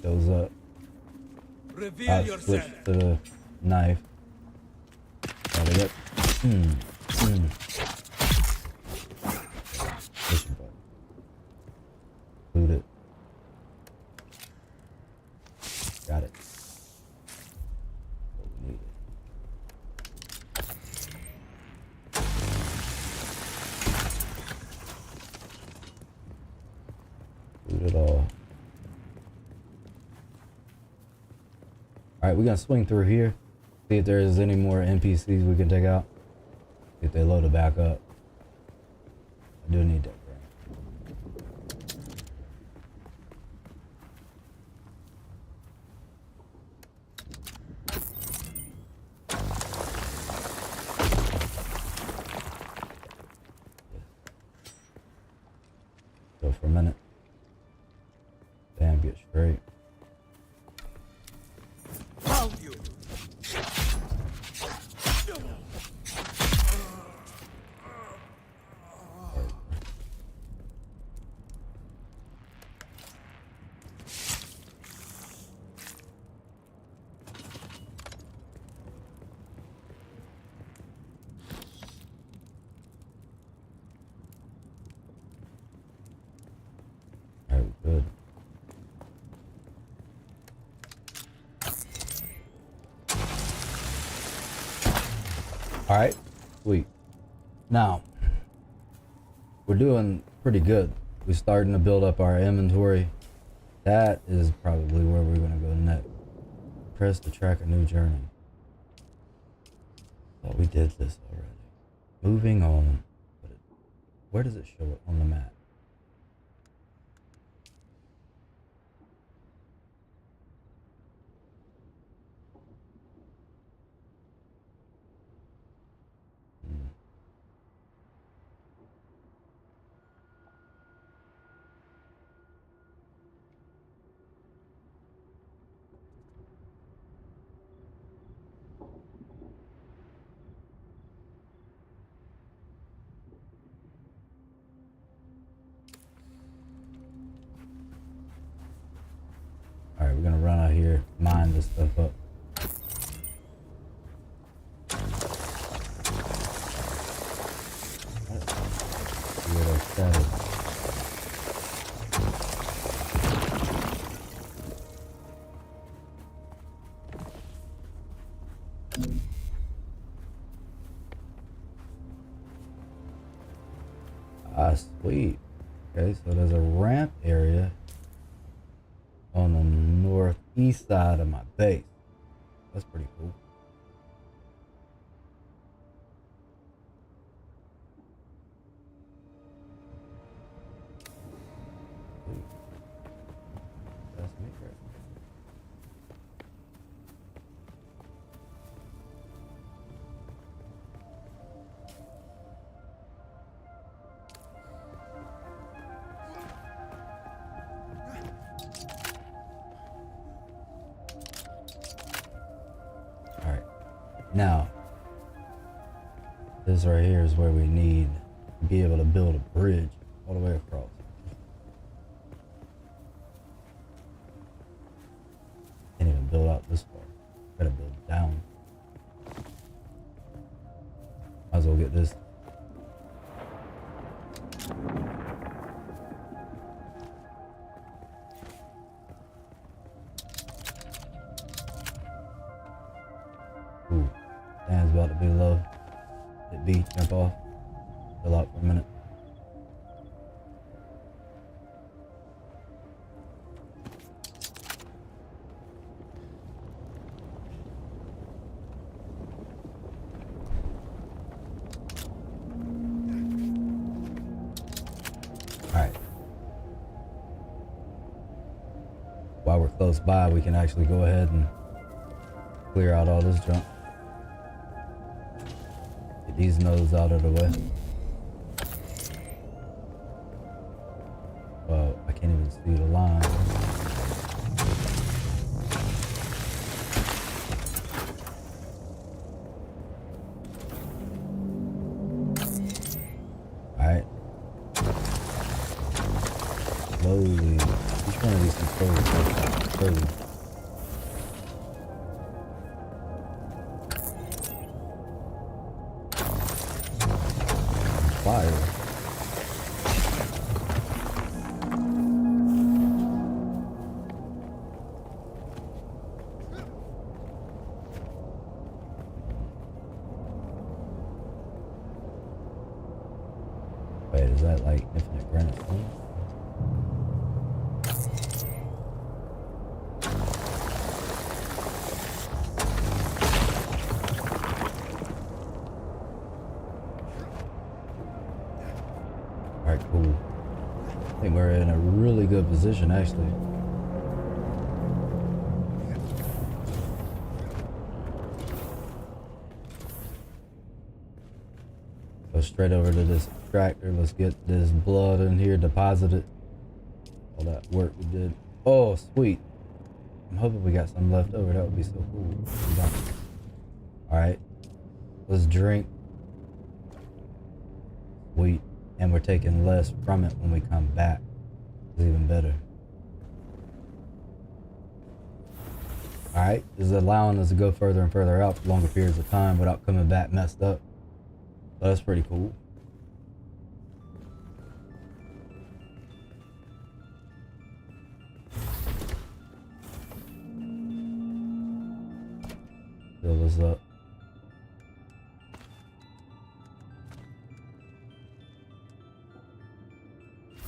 Goes up. I'll switch to the knife. Got it up. Pushing button. Loot it. Got it. What we need. It all. Alright, we're gonna swing through here. See if there's any more NPCs we can take out. See if they load it back up. I do need that. Go for a minute. Damn, get straight. Good. All right, sweet. Now, we're doing pretty good. We're starting to build up our inventory. That is probably where we're going to go next. Press to track a new journey. Oh, we did this already. Moving on. Where does it show it on the map? Alright, we're gonna run out here, mine this stuff up. See what I started. Ah, sweet. Okay, so there's a ramp area on the northeast side of my base. That's pretty cool. That's me, right? Now, this right here is where we need to be able to build a bridge all the way across. Can't even build out this far. Gotta build it down. Might as well get this about to be low. Hit B, jump off. Chill out for a minute. Alright. While we're close by, we can actually go ahead and clear out all this junk. Get these nodes out of the way. Well, I can't even see the line. Alright. Slowly. Each one of these controls slowly. Fire. Wait, is that like infinite granite stone? Alright, cool. I think we're in a really good position, actually. Go straight over to this extractor. Let's get this blood in here deposited. All that work we did. Oh, sweet. I'm hoping we got some left over. That would be so cool. Alright. Let's drink. Sweet. And we're taking less from it when we come back. It's even better. Alright, this is allowing us to go further and further out for longer periods of time without coming back messed up. So that's pretty cool. Fill this up.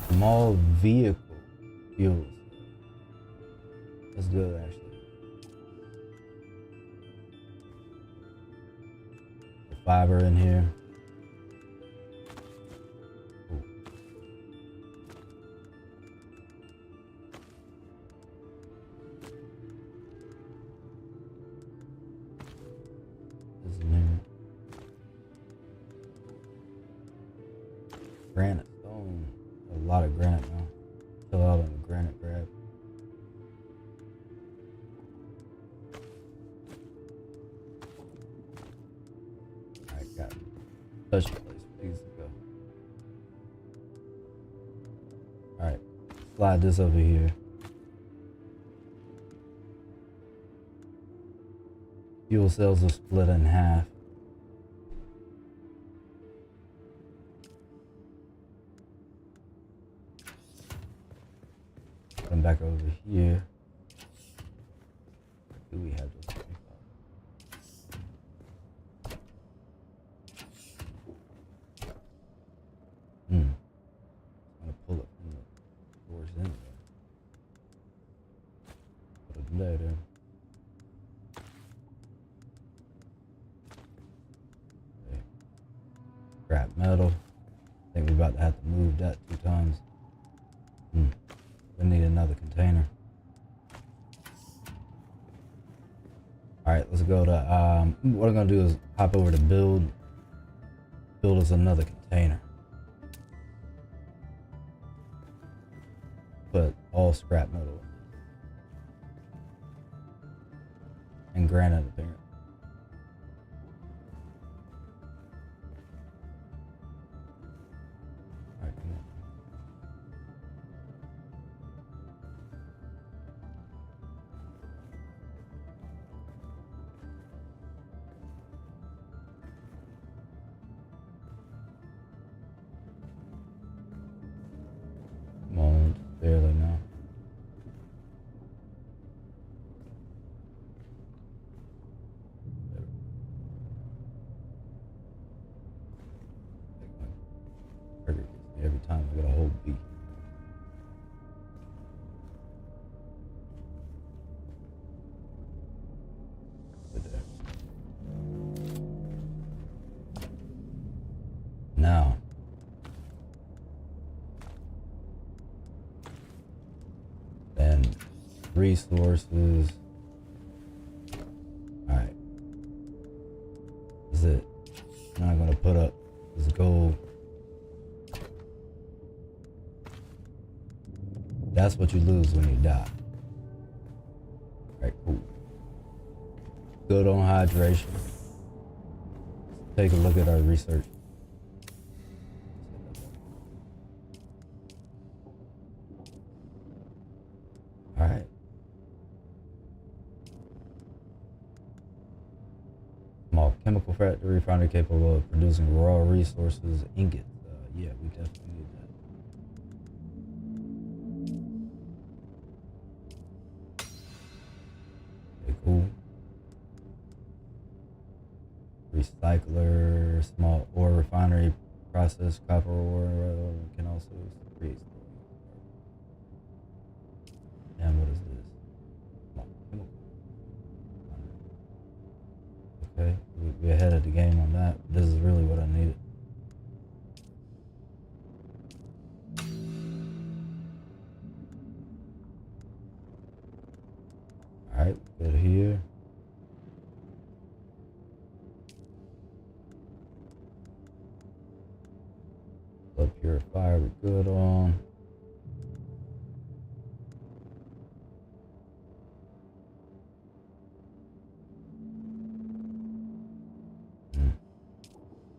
Small vehicle fuels. That's good, actually. The fiber in here. Ooh. This is in here. Granite stone. A lot of granite now. Chill out on the granite grab. Alright, got touch place for these to go. Alright, slide this over here. Fuel cells are split in half. Come back over here. Do we have this? I'm gonna pull it from the doors in there. Put it there, then. Okay. Scrap metal. I think we're about to have to move that 2 times. We need another container. Alright, let's go to, what I'm gonna do is hop over to build us another container. Put all scrap metal and granite apparently. Alright, come on. Barely now. resources. Alright. That's it. Now I'm gonna put up this gold. That's what you lose when you die. Alright, cool. Good on hydration. Take a look at our research. Alright. Small chemical factory, refinery capable of producing raw resources, ingots. Yeah, we definitely need that. Okay, cool. Recycler, small ore refinery, process copper ore, can also create. And what is this? Small chemical. Okay, we're ahead of the game on that. This is really what I needed. Alright, good here. Blood purifier, we're good on.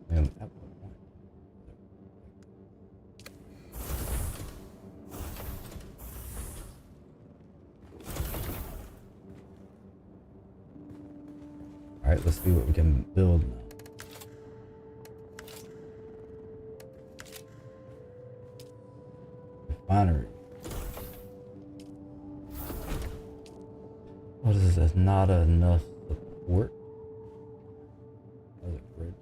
Man, at what point? Alright, let's see what we can build now. Refinery. What is this? That's not enough support. Oh, great.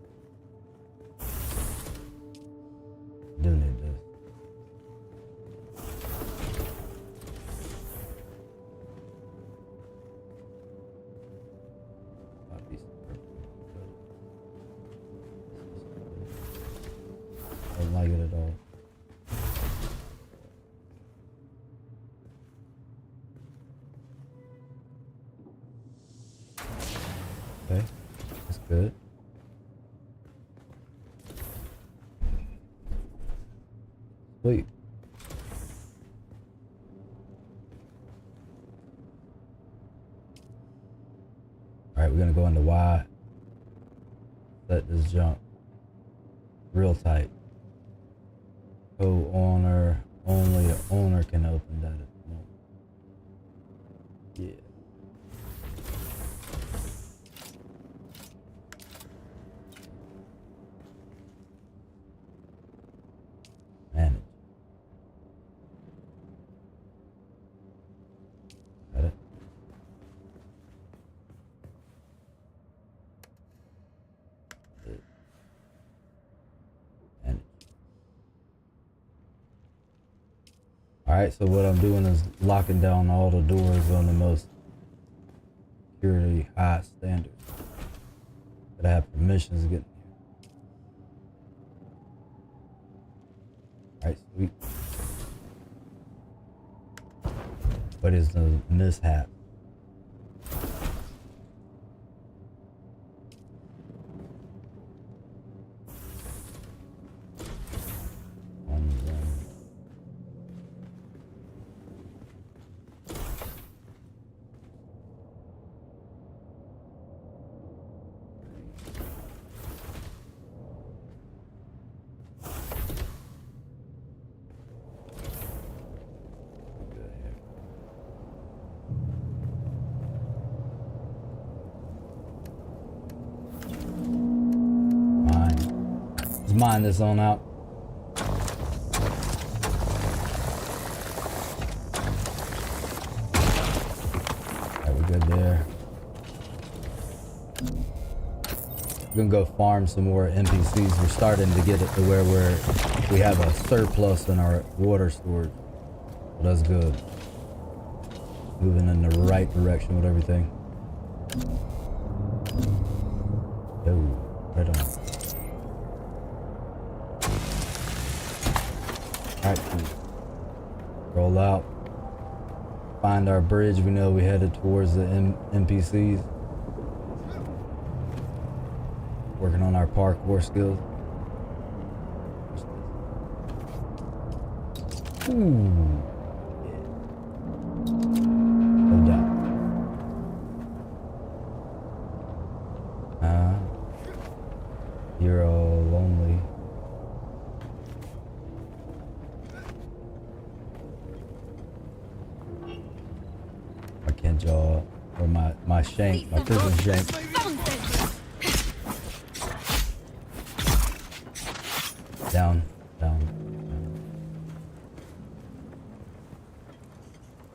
Do need this. I don't like it at all. Okay, that's good. Sweet. Alright, we're gonna go into Y. Set this jump real tight. Co-owner, only the owner can open that at the moment. Yeah. Manage. Got it. Manage. Alright, so what I'm doing is locking down all the doors on the most security high standards. But I have permissions to get in here. Alright, sweet. What is the mishap? Mine this on out. Alright, we're good there. We're gonna go farm some more NPCs. We're starting to get it to where we have a surplus in our water storage. So that's good. Moving in the right direction with everything. Yo, right on. Alright, cool. Roll out. find our bridge. We know we headed towards the NPCs. Working on our parkour skills. Ooh. No doubt. You're all lonely. I can't jaw or my shank, my prison shank. Down.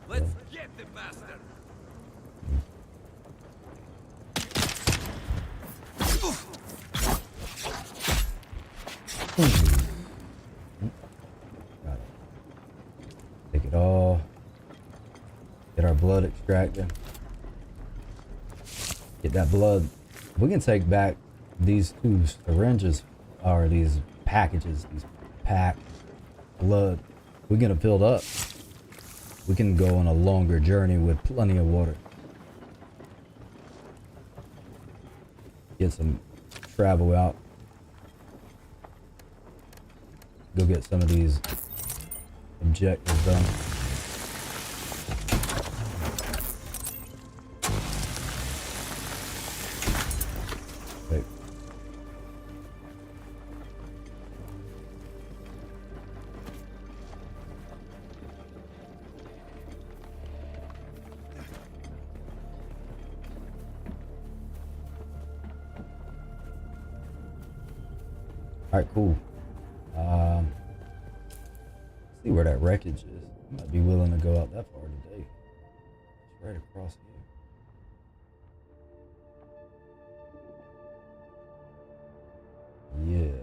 Let's get the bastard. Got it. Take it all. Get our blood extracted. Get that blood. We can take back these 2 syringes, or these packages, these packed blood. We get them filled up. We can go on a longer journey with plenty of water. Get some travel out. Go get some of these objectives done. Okay. All right, cool. See where that wreckage is. I might be willing to go out that far today. It's right across here. Yeah.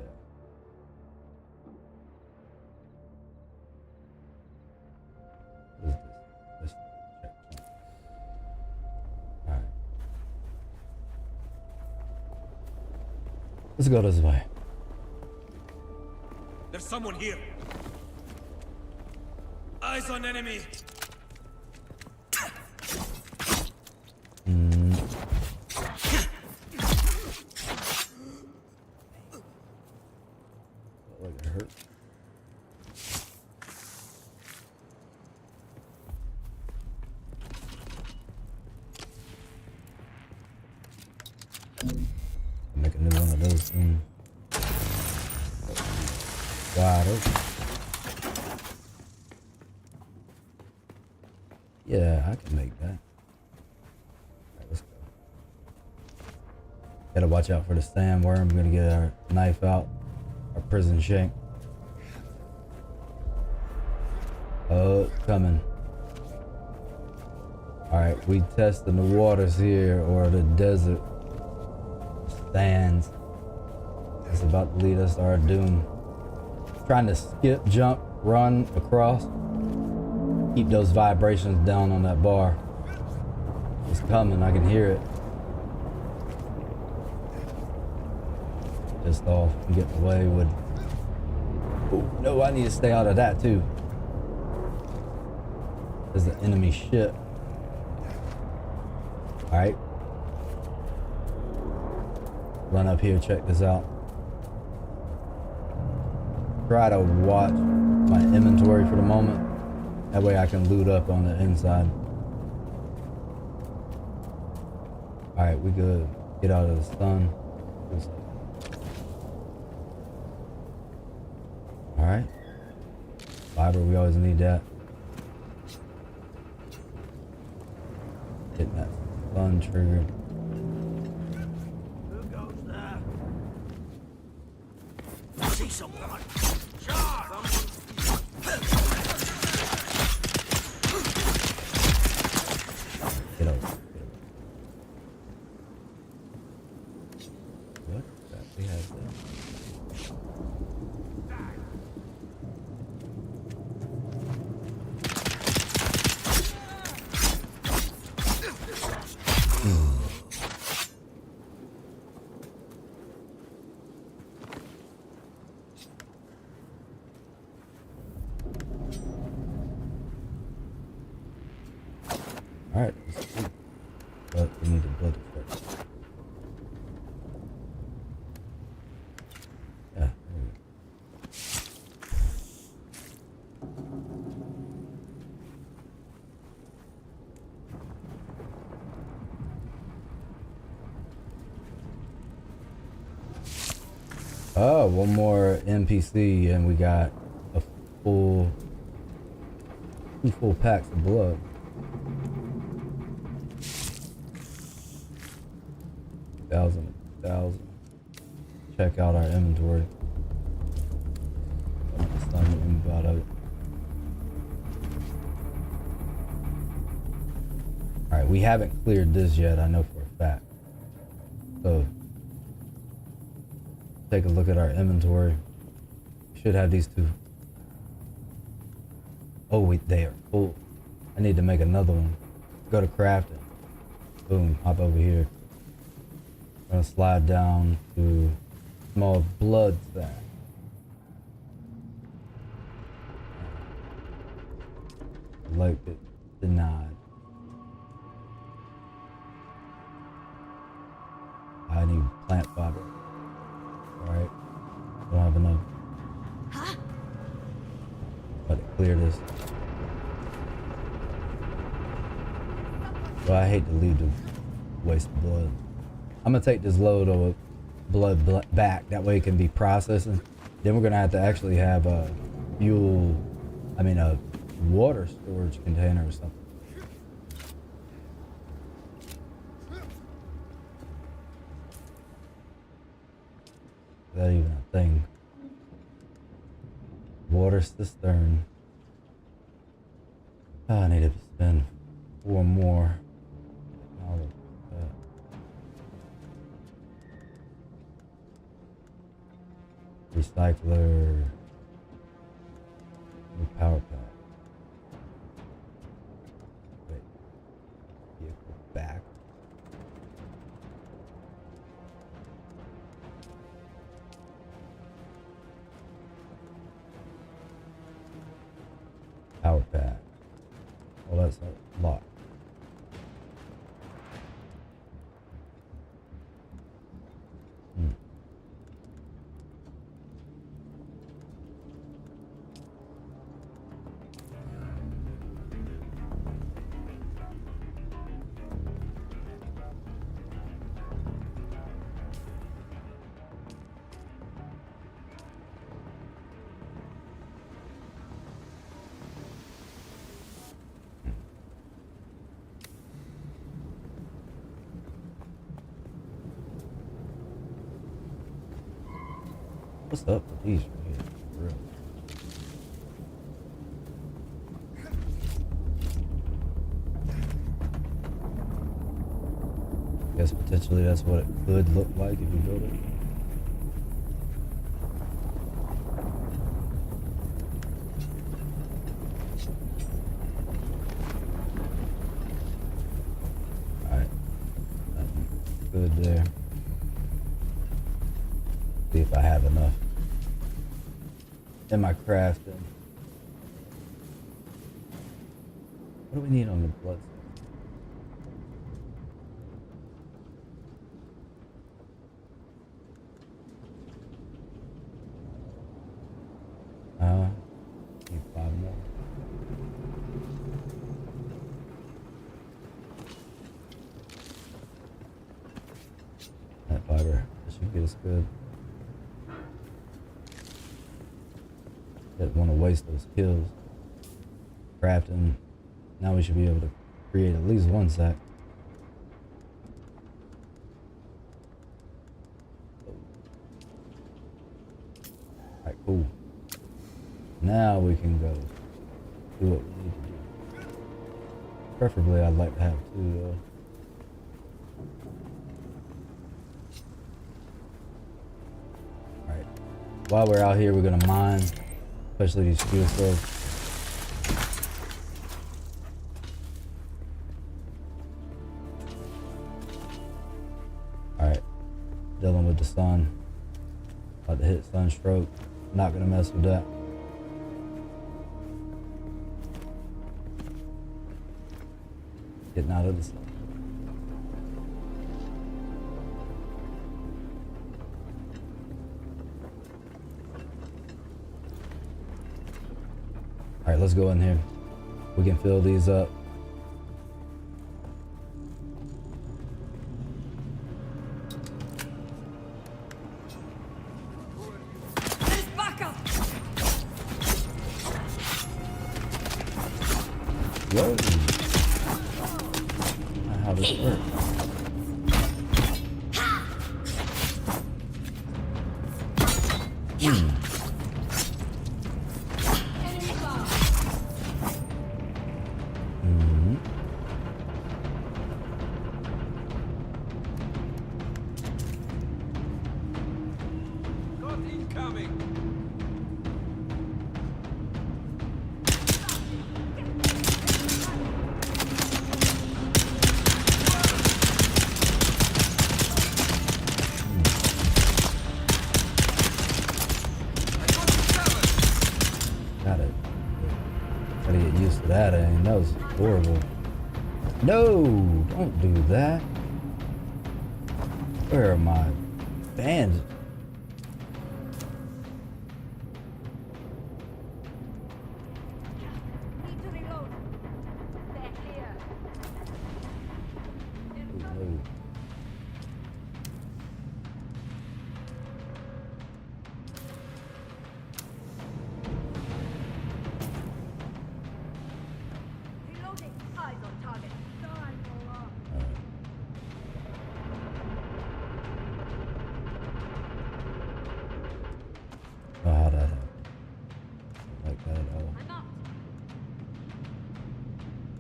What is this? Let's check. All right. Let's go this way. There's someone here. Eyes on enemy. Like it hurt. Make a new one of those things. Wide open. Yeah, I can make that. Alright, let's go. Gotta watch out for the sandworm. We're gonna get our knife out. Our prison shank. Oh, it's coming. Alright, we testing the waters here, or the desert sands. It's about to lead us to our doom. Trying to skip, jump, run across. Keep those vibrations down on that bar. It's coming, I can hear it. Pissed off and getting away with. Oh, no, I need to stay out of that too. There's the enemy ship. Alright. Run up here, check this out. Try to watch my inventory for the moment. That way I can loot up on the inside. Alright, we good. Get out of the sun. Alright. Fiber, we always need that. Hitting that sun trigger. Who goes there? I see someone. Get over. What? We have that. Alright, but we need to build it first. Yeah, there we go. Oh, one more NPC and we got a two full packs of blood. Thousand. Check out our inventory. Out of it. Alright, we haven't cleared this yet, I know for a fact. So take a look at our inventory. We should have these two. Oh wait, they are full. I need to make another one. Go to crafting. Boom, hop over here. I'm gonna slide down to small blood sack. Like it denied. I need plant fiber. Alright. Don't have enough. But to clear this. Well, I hate to leave the waste of blood. I'm gonna take this load of blood back. That way it can be processing. Then we're gonna have to actually have a a water storage container or something. Is that even a thing? Water cistern. Oh, I need to spend 4 more. Recycler. New power pack. Wait. Vehicle back. Power pack. Well, that's a lot. What's up with these right here? For real. Guess potentially that's what it could look like if you build it. Alright. Nothing good there. See if I have enough in my crafting. What do we need on the blood? Need 5 more. That fiber, that should get us good. Didn't want to waste those kills. Crafting. Now we should be able to create at least 1 sack. Alright, cool. Now we can go do what we need to do. Preferably I'd like to have 2 though. Alright. While we're out here, we're gonna mine. Especially these fuel cells. Alright. Dealing with the sun. About to hit Sunstroke. Not gonna mess with that. Getting out of this. All right, let's go in here. We can fill these up. Whoa. How does it work? That was horrible. No, don't do that. Where are my bands?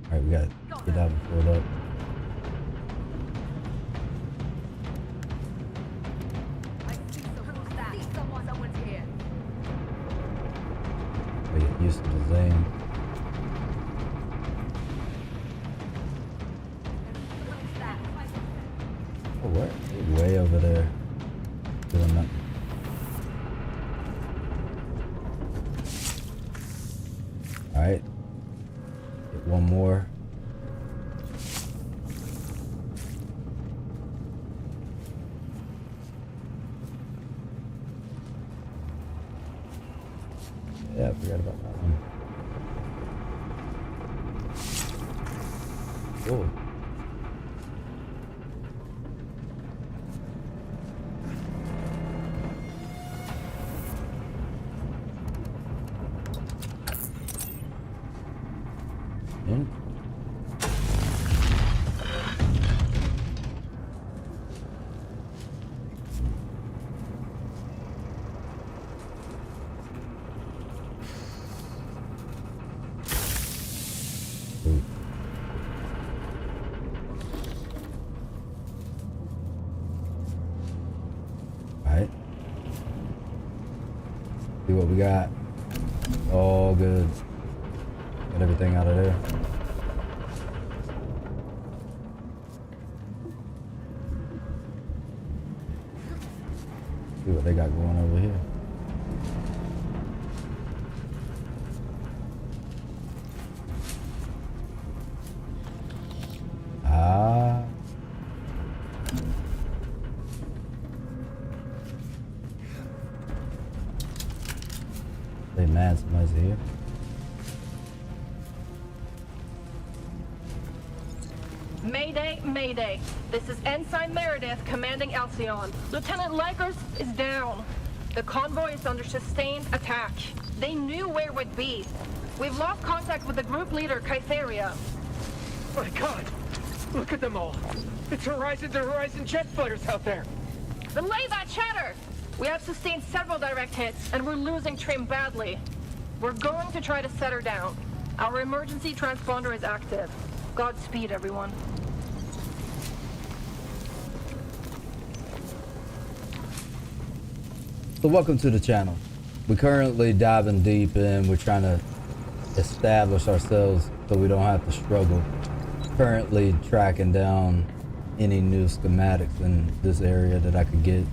Alright, we gotta get out and fill it up. We get used to the zane. Oh, what? Way over there. Doing nothing. Alright. Get one more. Yeah, I forgot about that one. Cool. In. Alright. See what we got. All good. Get everything out of there. See what they got going over here. Ah. They mad somebody's here. Mayday, Mayday. This is Ensign Meredith commanding Alcyon. Lieutenant Lakers is down. The convoy is under sustained attack. They knew where we'd be. We've lost contact with the group leader, Kytheria. My God! Look at them all! It's horizon to horizon jet fighters out there! Relay that chatter! We have sustained several direct hits, and we're losing Trim badly. We're going to try to set her down. Our emergency transponder is active. Godspeed, everyone. So welcome to the channel. We're currently diving deep in. We're trying to establish ourselves so we don't have to struggle. Currently tracking down any new schematics in this area that I could get.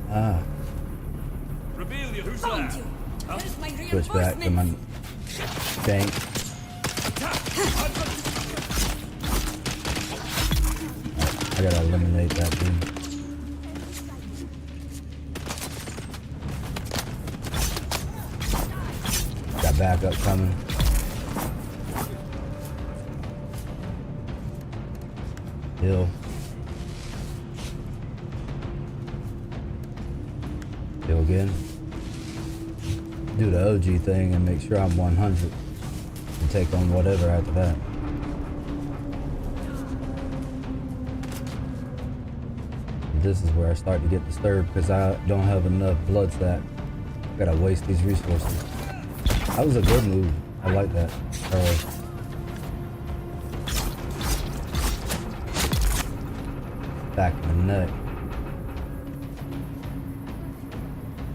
Ah. Rebellion, who's Found that? you. Where's my Switch back to my tank. I gotta eliminate that dude. Got backup coming. Heal. Heal again. Do the OG thing and make sure I'm 100 and take on whatever after that. This is where I start to get disturbed because I don't have enough blood stat. Gotta waste these resources. That was a good move. I like that. Back in the neck.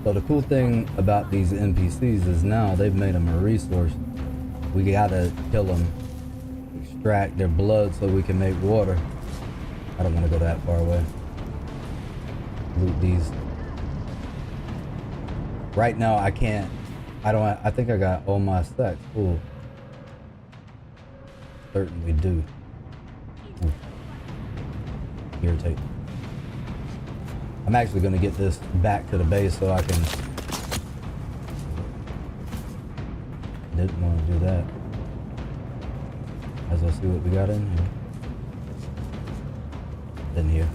So the cool thing about these NPCs is now they've made them a resource. We gotta kill them, extract their blood so we can make water. I don't want to go that far away. Loot these. Right now I can't. I think I got all my stacks full. Certainly do. Ooh. Irritate. I'm actually going to get this back to the base so I can. Didn't want to do that. As well see what we got in here. In here.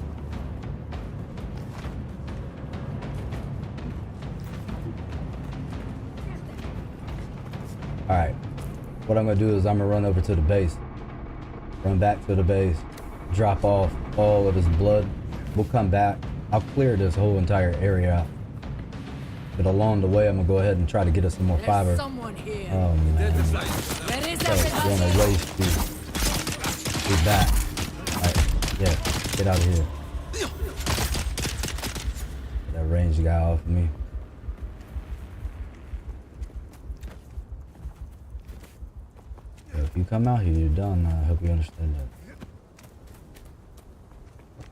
Alright. What I'm going to do is I'm going to run over to the base. Run back to the base. Drop off all of his blood. We'll come back. I'll clear this whole entire area out. But along the way, I'm going to go ahead and try to get us some more fiber. Oh, man. I'm going to waste these back. Alright. Yeah. Get out of here. Get that ranged guy off of me. If you come out here, you're done. I hope you understand that.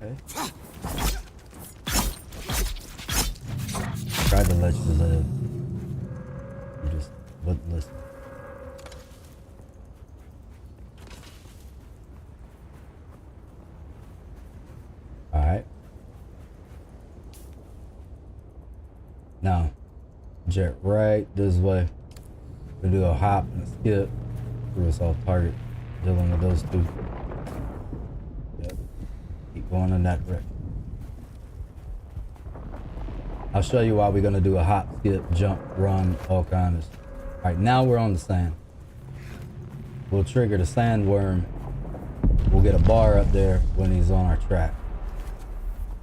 Okay. Tried to let you live. You just wouldn't listen. Alright. Now, jet right this way. We'll do a hop and a skip. Through us off target, dealing with those two. Yep. Keep going in that direction. I'll show you why we're gonna do a hop, skip, jump, run, all kinds. All right, now we're on the sand. We'll trigger the sandworm. We'll get a bar up there when he's on our track.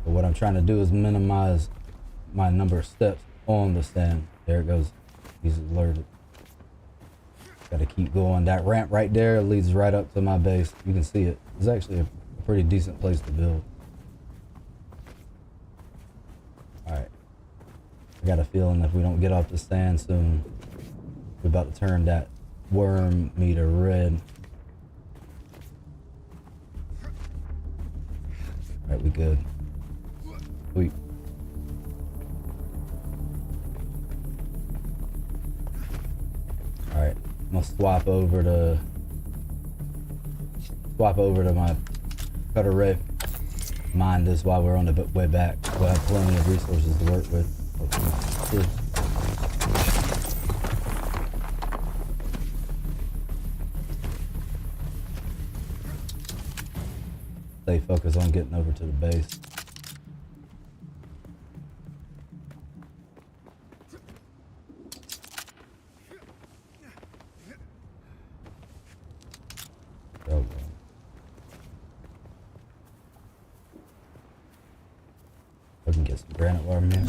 But what I'm trying to do is minimize my number of steps on the sand. There it goes. He's alerted. Gotta keep going. That ramp right there leads right up to my base. You can see it. It's actually a pretty decent place to build. Alright. I got a feeling if we don't get off the sand soon, we're about to turn that worm meter red. Alright, we good. Sweet. Alright. I'm gonna swap over to my cutter ray. Mine this while we're on the way back. We'll have plenty of resources to work with. Hopefully. Stay focused on getting over to the base. I can get some granite while I'm here.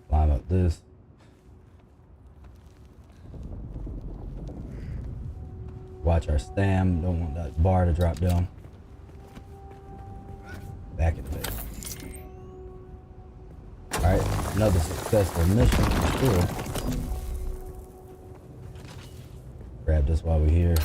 Climb up this. Watch our stam. Don't want that bar to drop down. Back in the base. Alright, another successful mission for sure. Grab this while we're here.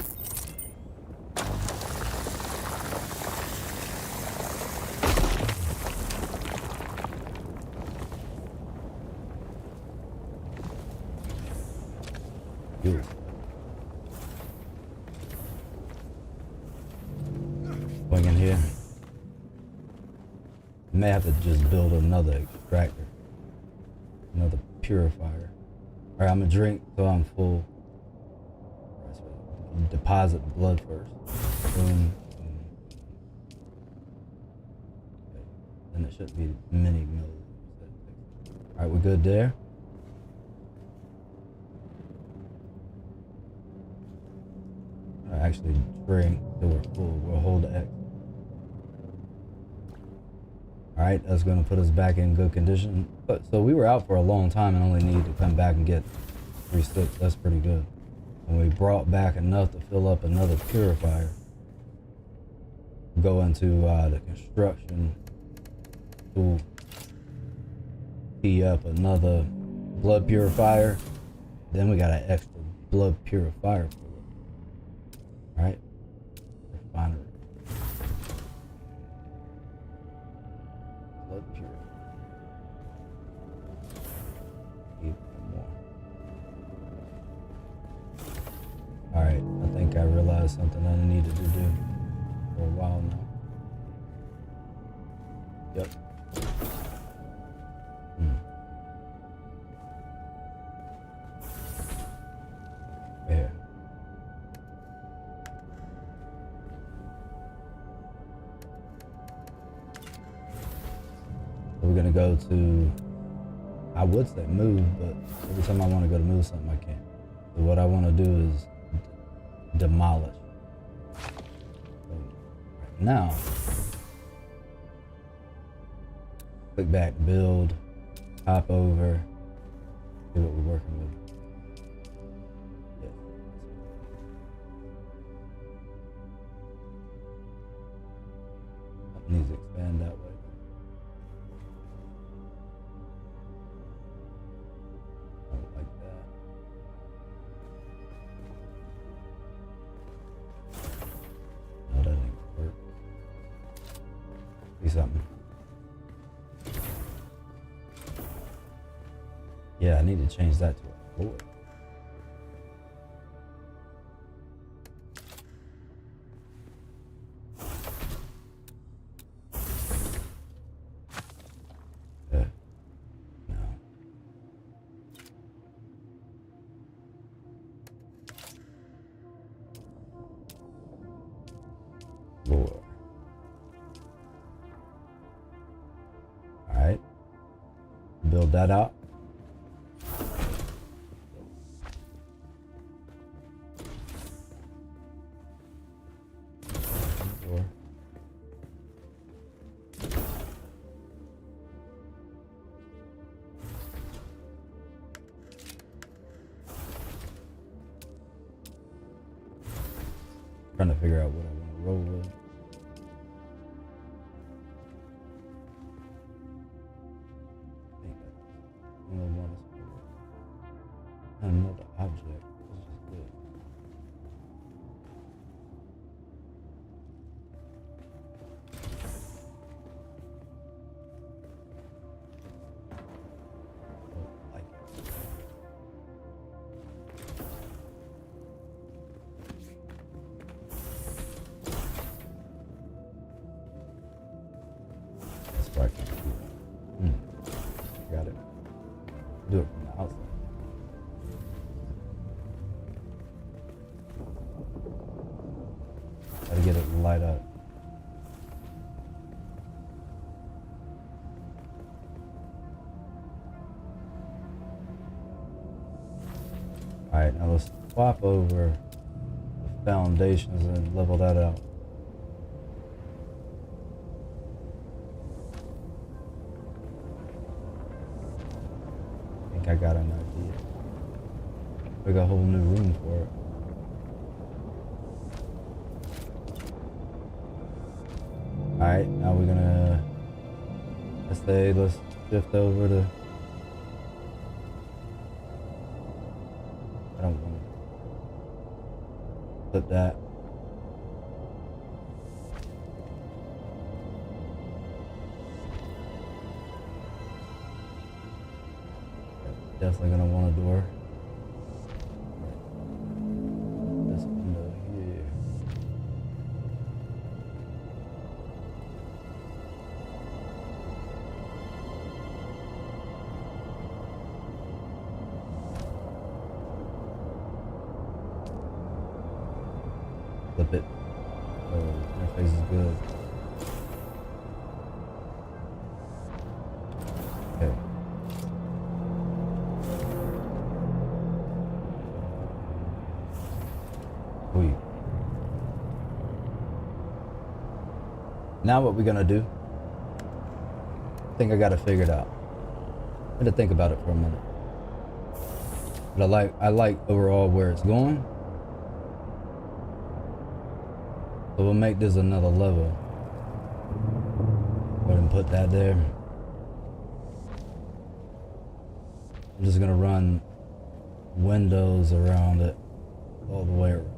swing in here. May have to just build another extractor, another purifier. All right, I'm gonna drink till I'm full. Deposit the blood first. Boom. Boom. Okay. Then it shouldn't be many mils. All right, we're good there. Actually drink till we're full. We'll hold X. Alright, that's gonna put us back in good condition. But so we were out for a long time and only needed to come back and get 3 sticks. That's pretty good. And we brought back enough to fill up another purifier. Go into the construction tool. Tee up another blood purifier. Then we got an extra blood purifier. Right? Refinery. Blood pure. Even more. Alright, I think I realized something I needed to do for a while now. Yep. There. We're gonna go to, I would say move, but every time I want to go to move something, I can't. So what I want to do is demolish. So right now, click back to build, hop over, see what we're working with. Yeah. Needs to expand that way. Something. Yeah, I need to change that to a floor. Yeah. No. Floor. Alright, build that out. Trying to figure out what I want to roll with. Another object. This is good. Oh, like it. That's why I can't do that. Got it. Do it from the outside. Gotta get it light up. Alright, now let's swap over the foundations and level that out. I think I got an idea. We got a whole new room for it. Alright, now we're gonna, let's shift over to, I don't want to flip that. Definitely gonna want a door. This window here. flip it. So interface is good. Okay. Sweet. Now what we're gonna do? I think I got it figured out. I'm gonna think about it for a minute. But I like overall where it's going. So we'll make this another level. Go ahead and put that there. I'm just gonna run windows around it all the way around.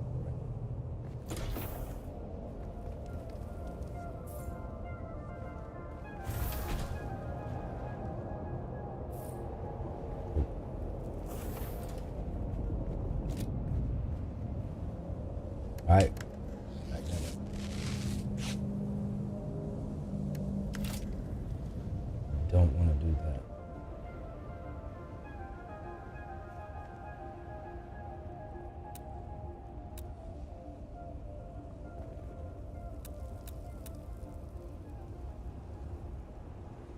Alright. Don't want to do that.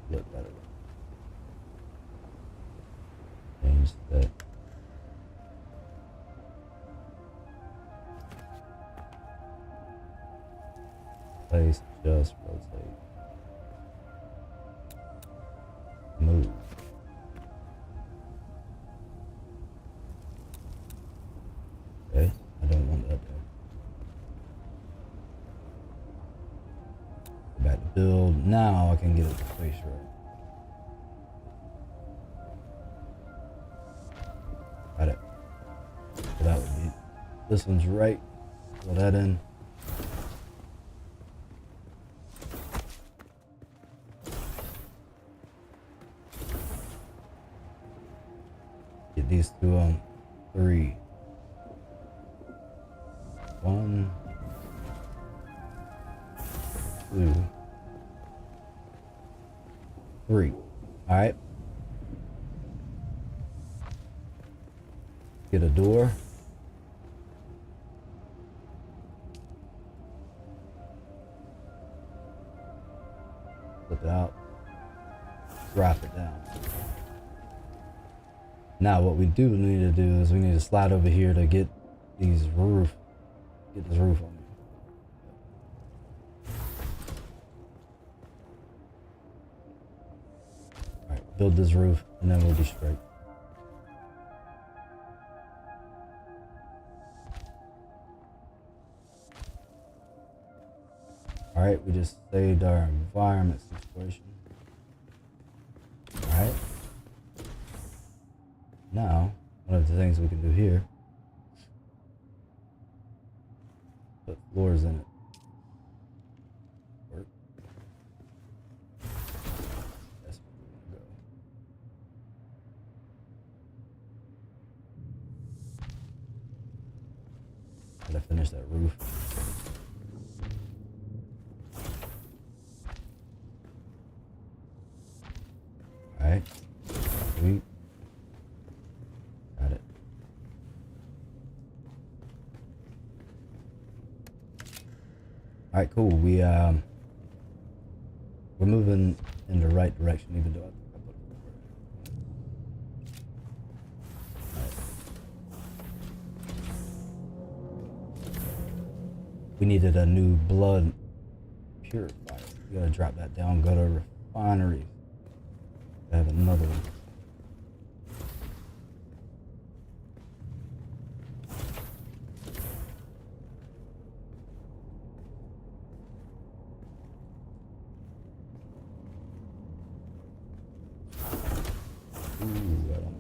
Look better. Change that. Place, just rotate. Move. Okay, I don't want that there. Go back to build. Now I can get it to face right. Got it. So that would be, this one's right. Fill that in. Get these two on 3. 1, 2, 3. All right. Get a door. Flip it out. Drop it down. Now what we do need to do is we need to slide over here to get these roof, get this roof on. All right, build this roof and then we'll be straight. All right, we just saved our environment situation. All right. Now, one of the things we can do here, put floors in it. Work. That's where we want to go. Gotta finish that roof. Alright. Sweet. Got it. Alright, cool. We're moving in the right direction, even though I put it forward. We needed a new blood purifier. We gotta drop that down, go to refinery. I have another one. Ooh, I don't know.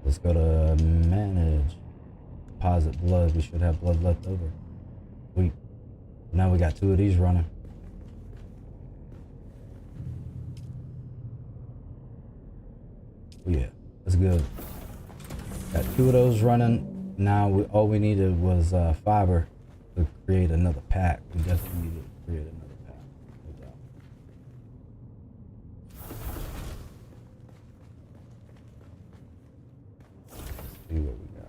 Let's go to manage. deposit blood. We should have blood left over. Now we got 2 of these running. Oh yeah, that's good. Got 2 of those running. Now all we needed was fiber to create another pack. We definitely needed to create another pack. No doubt. Let's see what we got.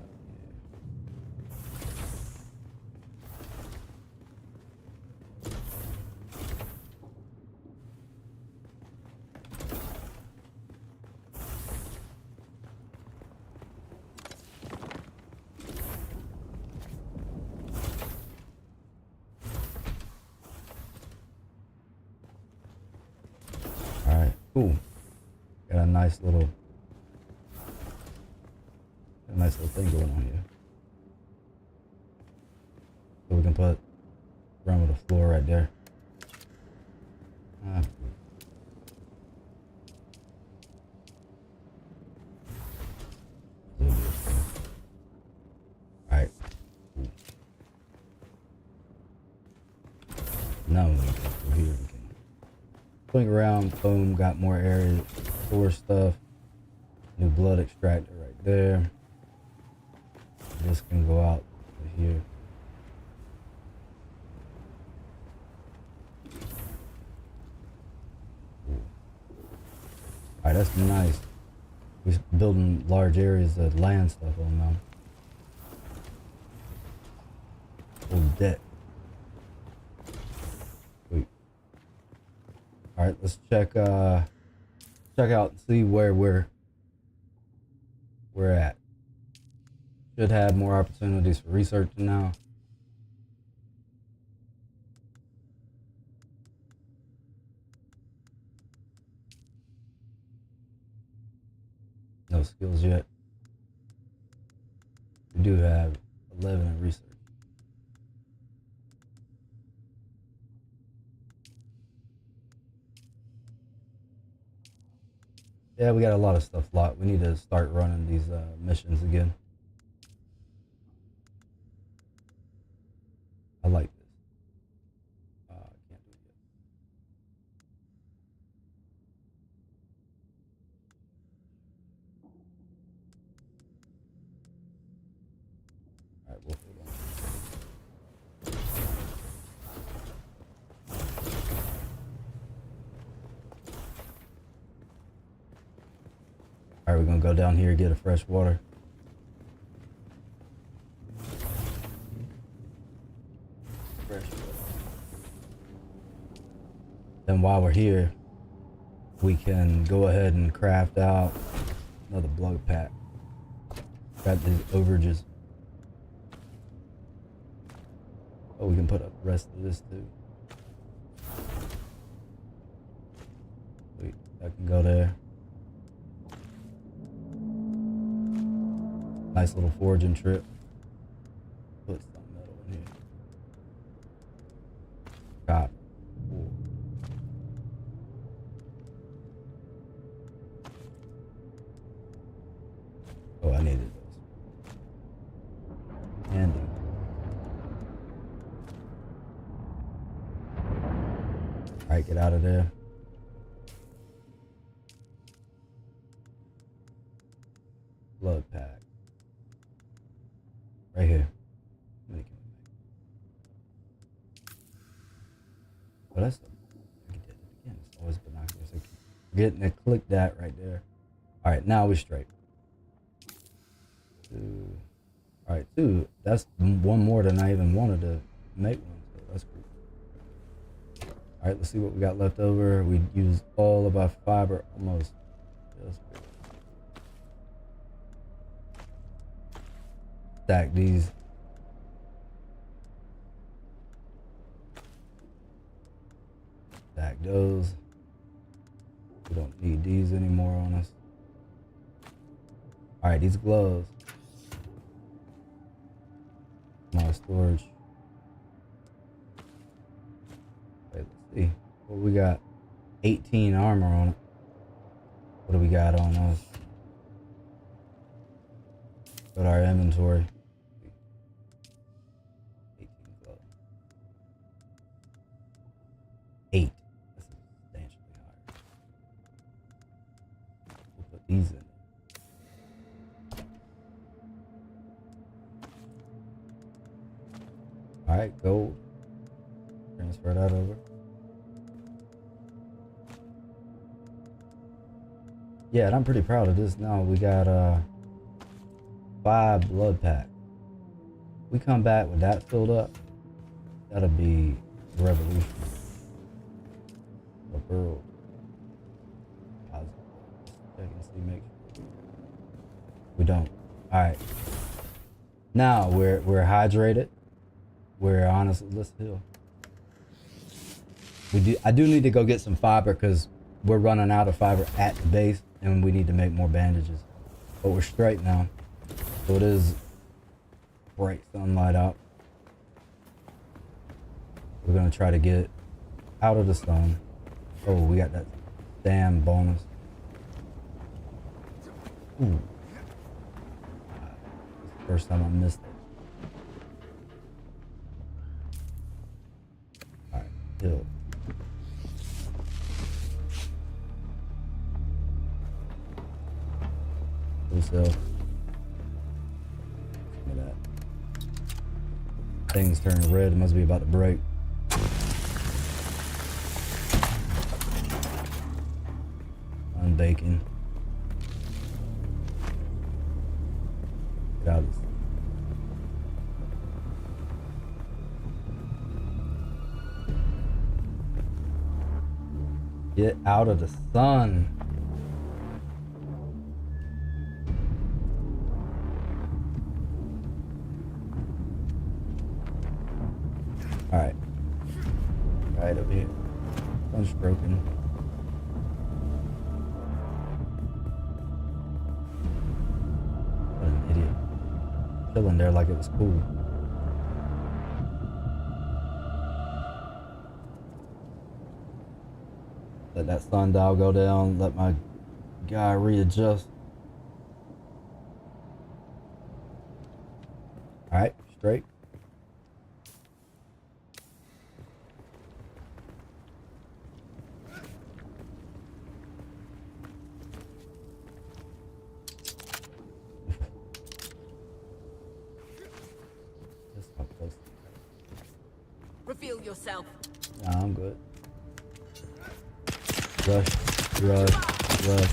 Cool. Got a nice little thing going on here. So we can run with the floor right there. Alright. Cool. Now we can go through here. Swing around, boom, got more area to store stuff. New blood extractor right there. This can go out to here. Alright, that's nice. We're building large areas of land stuff on now. Full deck. All right, let's check out and see where we're at. Should have more opportunities for research now. No skills yet. We do have 11 in research. Yeah, we got a lot of stuff locked. We need to start running these missions again. I like this. I can't do it yet. All right, we'll hold on. All right, we're gonna go down here and get a fresh water. Then while we're here, we can go ahead and craft out another blood pack. Got these overages. Oh, we can put up the rest of this too. Wait, that can go there. Nice little foraging trip. Put some metal in here. Copper. Cool. Oh, I needed those. Handy. Alright, get out of there. Blood pack. Right here. Oh, that's the, I did it again. It's always binoculars. I keep forgetting to click that right there. Alright, now we're straight. Alright, 2. That's one more than I even wanted to make one, so that's cool. Alright, let's see what we got left over. We used all of our fiber almost. Yeah, that's cool. Stack these. Stack those. We don't need these anymore on us. Alright, these gloves. My storage. Wait, let's see. What we got? 18 armor on it. What do we got on us? Go to our inventory. Alright, gold. Transfer that over. Yeah, and I'm pretty proud of this now. We got 5 blood packs. We come back with that filled up. That'll be a revolution. A girl. Check and see, make sure. We don't. Alright. Now we're hydrated. We're honestly, let's heal. I do need to go get some fiber because we're running out of fiber at the base and we need to make more bandages. But we're straight now. So it is bright sunlight out. We're gonna try to get out of the sun. Oh, we got that damn bonus. Ooh. It's the first time I missed it. Alright, heal. Look at that. Things turning red. It must be about to break. Unbaking. Get out of this. Get out of the sun. Alright. Right over here. Sunstroking. What an idiot. Chilling there like it was cool. Let that sundial go down. Let my guy readjust. Alright, straight. Reveal yourself. Nah, I'm good. Rush, rush, rush.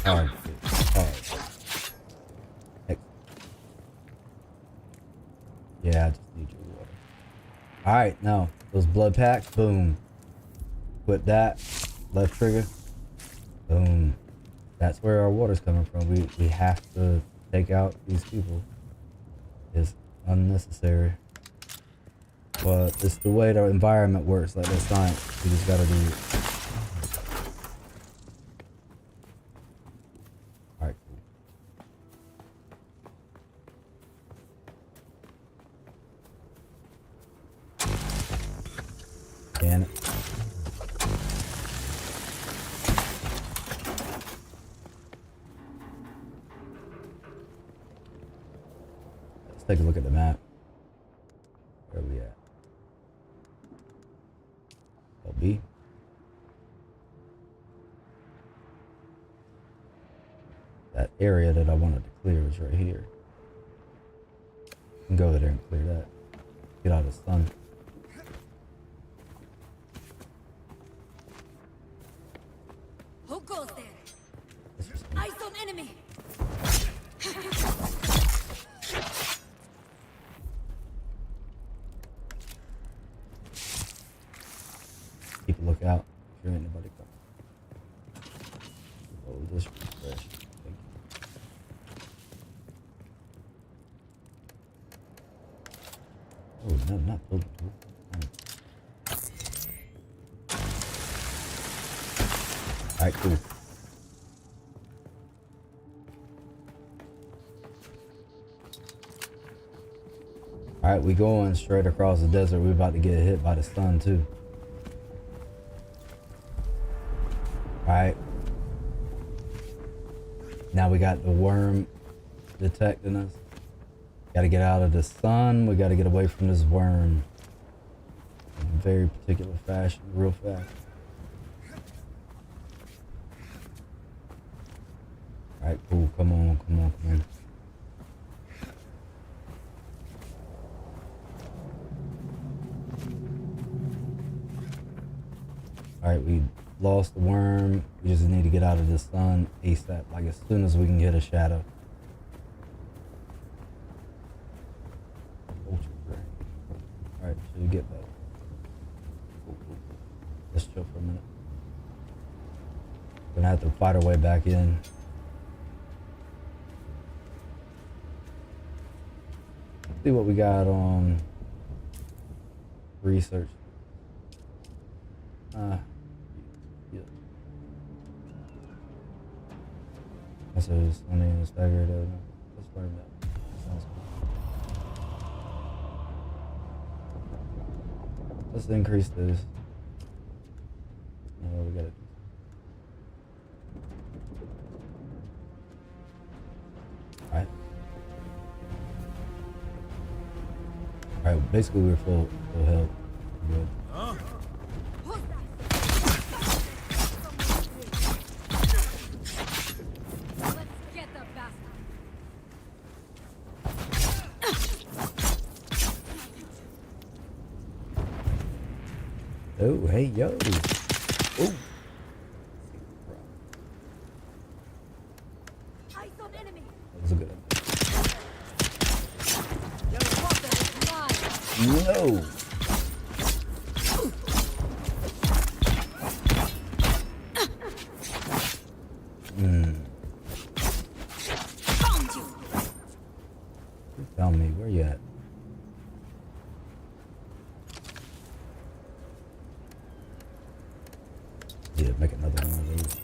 Alright, alright. Yeah, I just need your water. Alright, now, those blood packs, boom. Equip that, left trigger, boom. That's where our water's coming from. We have to take out these people. It's unnecessary. But it's the way the environment works, like that science. We just gotta do it. Alright, cool. Can it. Let's take a look at the map. Where are we at? LB. That area that I wanted to clear is right here. We can go over there and clear that. Get out of the sun. Who goes there? Eyes on enemy. Keep a lookout. If there ain't nobody coming. Oh, this refresh. Thank you. Oh, no, not building tool. Alright, cool. Alright, we going straight across the desert. We're about to get hit by the sun too. Alright. Now we got the worm detecting us. Gotta get out of the sun. We gotta get away from this worm. In a very particular fashion, real fast. Alright, cool. Come on, come on, come on. Alright, we lost the worm. We just need to get out of the sun ASAP, like as soon as we can get a shadow. Alright, should we get back? Let's chill for a minute. We're gonna have to fight our way back in. Let's see what we got on research. Yeah. That's a Sunday and staggered. Let's learn that. Sounds good. Let's increase this. No, we gotta. Alright. Alright, basically we're full health. Good. Oh, hey, yo. Oh. Eyes on enemy. That was a good idea. No. Found you. You found me. Where you at? Yeah, make another one of those.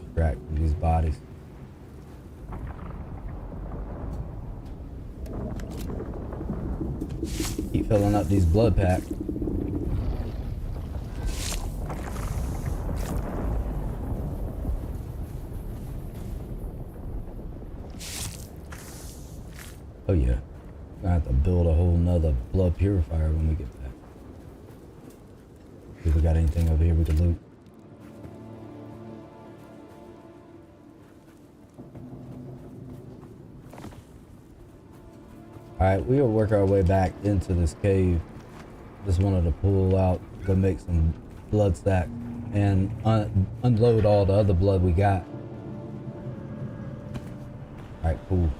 Extract from these bodies. Keep filling up these blood packs. Oh yeah, gonna have to build a whole nother blood purifier when we get back. See if we got anything over here we can loot. Alright, we'll work our way back into this cave. Just wanted to pull out, go make some blood sack and unload all the other blood we got. Alright, cool.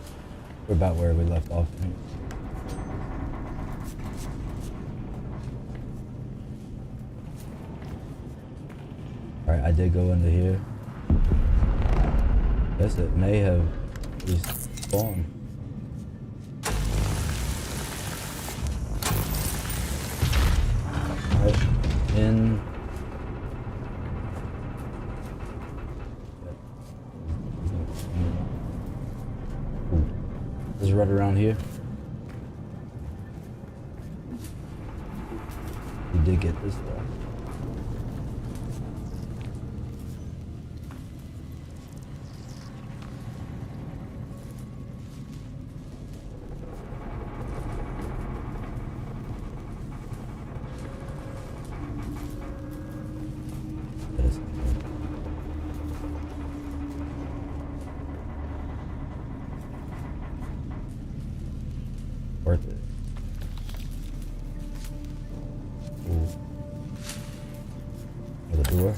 We're about where we left off. Alright, I did go into here. Guess it may have respawned. Alright, in. Is right around here. We did get this stuff. Worth it. Ooh. Or the door.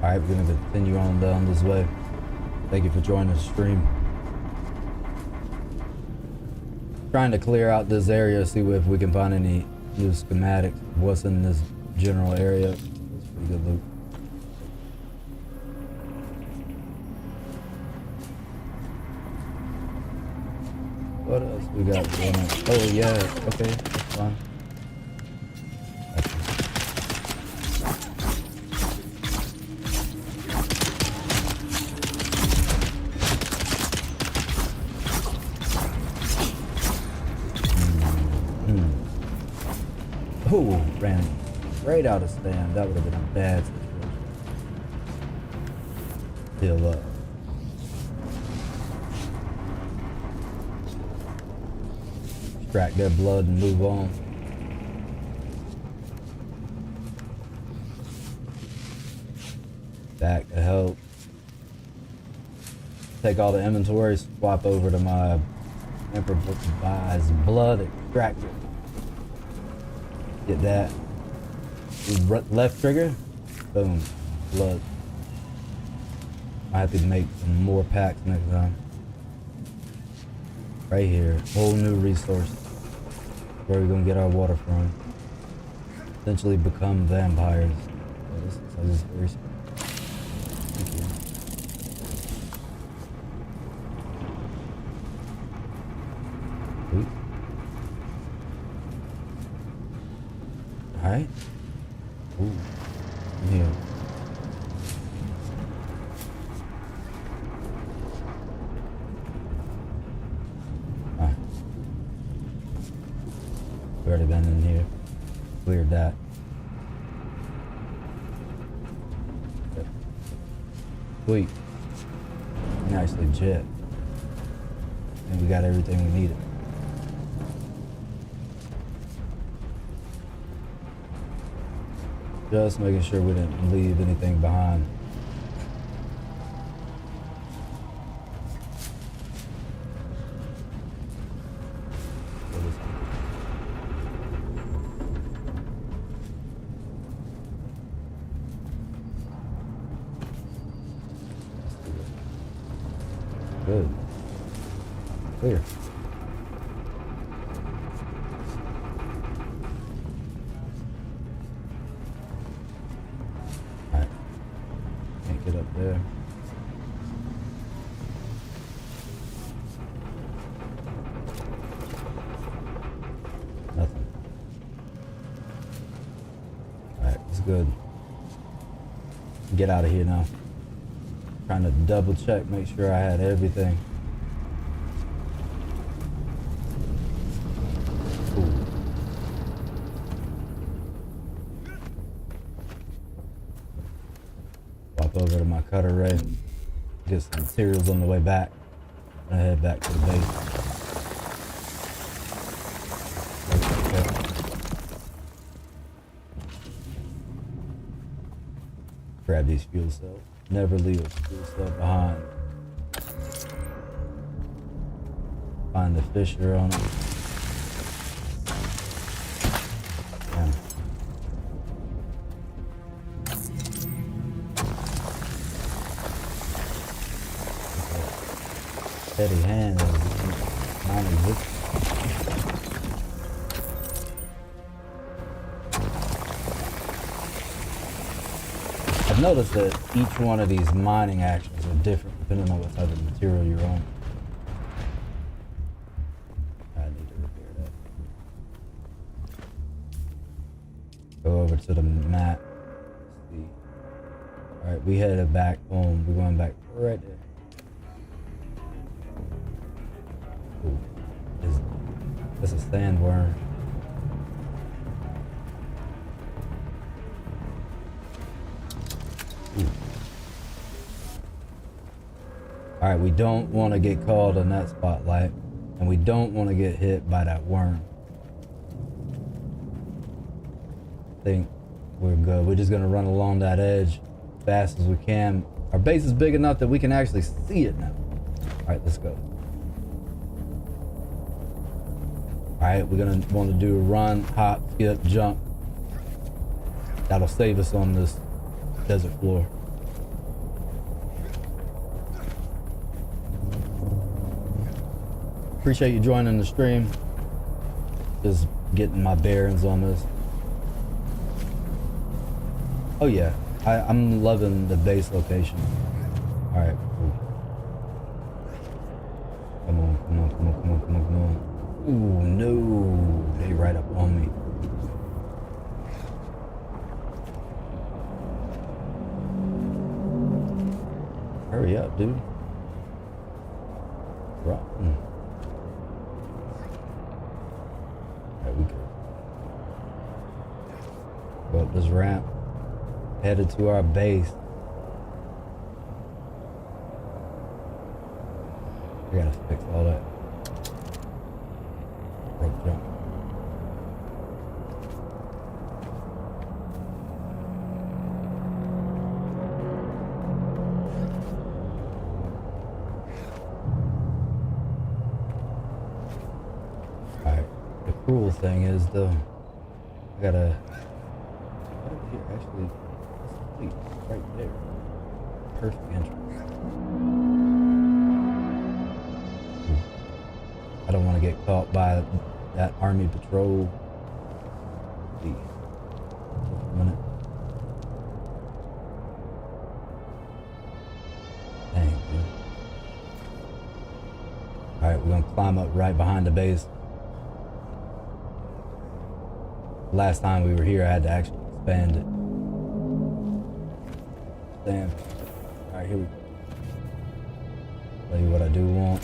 Alright, we're gonna continue on down this way. Thank you for joining the stream. Trying to clear out this area, see if we can find any new schematics. What's in this general area? It's pretty good loot. What else we got going on? Oh yeah, okay, that's fine. Oh, ran right out of stand. That would have been a bad situation. Heal up. extract their blood and move on. Back to help. Take all the inventory, swap over to my improvised blood extractor. Get that. Left trigger, boom, blood. I have to make some more packs next time. Right here, whole new resource. Where we're gonna get our water from. Essentially become vampires. So this is very simple. Thank you. Ooh. Alright. Ooh. Yeah. We've already been in here. Cleared that. Yep. Sweet. Nicely jet. And we got everything we needed. Just making sure we didn't leave anything behind. Good. Clear. Alright. Can't get up there. Nothing. Alright, it's good. Get out of here now. Trying to double check, make sure I had everything. Cool. Walk over to my cutter ray. Get some materials on the way back. And head back to the base. Grab these fuel cells. Never leave a fuel cell behind. Find the fissure on it. Damn. Steady hand is non-existent. I've noticed that each one of these mining actions are different depending on what type of material you're on. I need to repair that. Go over to the map. Let's see. Alright, we headed back home. We're going back right there. Ooh. That's a sandworm. Alright, we don't want to get caught in that spotlight, and we don't want to get hit by that worm. I think we're good. We're just going to run along that edge as fast as we can. Our base is big enough that we can actually see it now. Alright, let's go. Alright, we're going to want to do a run, hop, skip, jump. That'll save us on this desert floor. Appreciate you joining the stream. Just getting my bearings on this. Oh yeah, I'm loving the base location. Alright, cool. Come on, come on, come on, come on, come on, come on. Ooh, no, they right up on me. Hurry up, dude. Rotten. Alright, we go. Go up this ramp. Headed to our base. I gotta fix all that. Rope jump. cruel thing is, though, I gotta. Right over here, actually, this is right there. Perfect entrance. I don't want to get caught by that army patrol. Let's see. Just a minute. Dang, man. Alright, we're gonna climb up right behind the base. Last time we were here, I had to actually expand it. Damn. Alright, here we go. Tell you what I do want.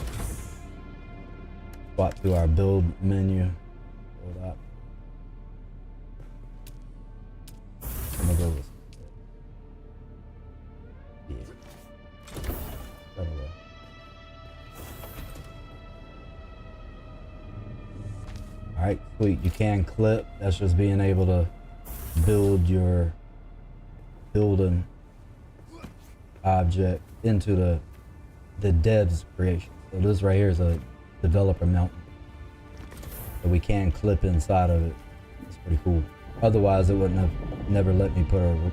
Spot to our build menu. Build up. I'm gonna go with Run away. Alright, sweet. You can clip. That's just being able to build your building object into the dev's creation. So this right here is a developer mountain. So we can clip inside of it. It's pretty cool. Otherwise it wouldn't have never let me put a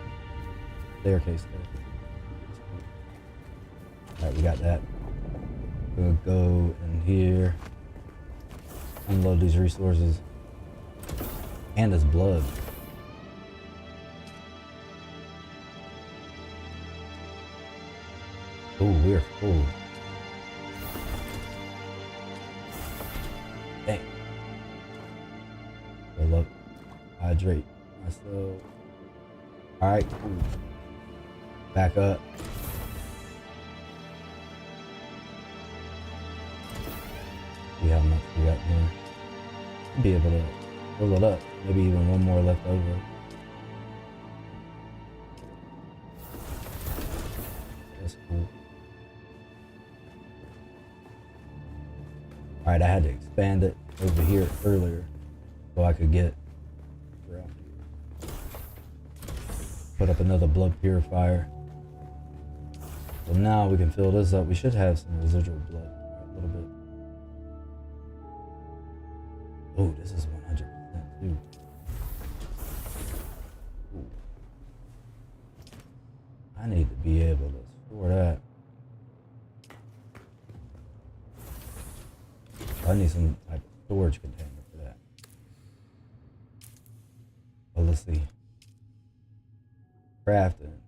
staircase there. Alright, we got that. We'll go in here. Unload these resources. And his blood. Oh, we're full. Dang. Fill up. Hydrate myself. Alright, cool. Back up. See how much we got here. Be able to fill it up. Maybe even one more left over. That's cool. Alright, I had to expand it over here earlier so I could get around here. Put up another blood purifier. So now we can fill this up. We should have some residual blood. A little bit. Oh, this is 100% too. Ooh. I need to be able to store that. I need some type of storage container for that. Well, let's see. Crafting.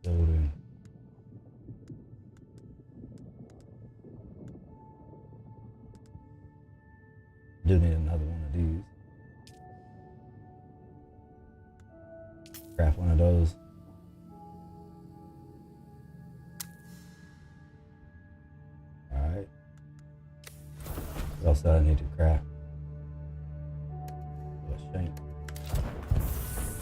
Building. Do need another one of these. Craft one of those. Alright. What else do I need to craft? A shank.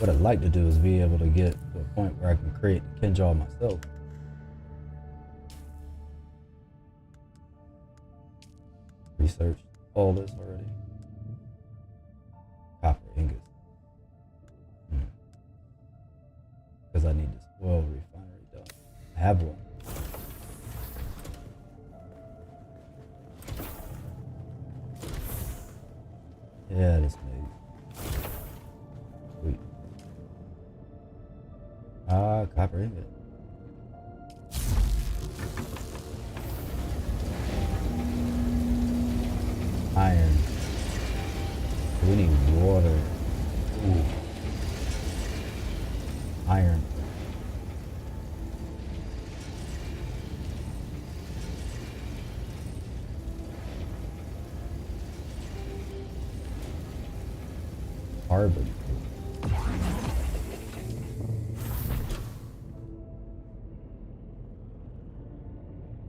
What I'd like to do is be able to get to a point where I can create the Kinjaw myself. Researched all this already. Copper ingots. Because I need this oil refinery done. I have one. Yeah, this made. Sweet. Ah, copper ingot. Iron. We need water. Ooh. Iron. Carbon.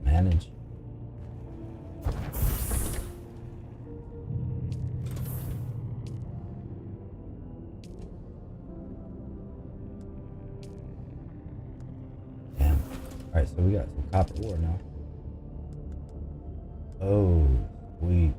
Manage. Damn. Alright, so we got some copper ore now. Oh, sweet.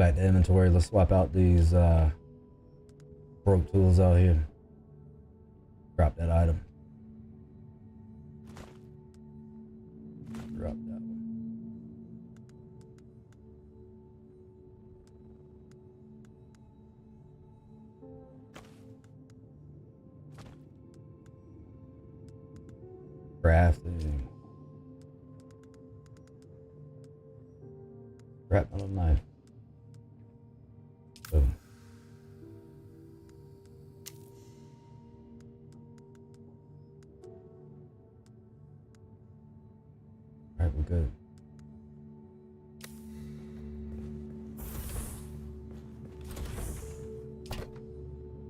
back to inventory. Let's swap out these broke tools out here. Drop that item. Drop that one. Crafting. Scrap metal knife. Boom. Alright, we're good.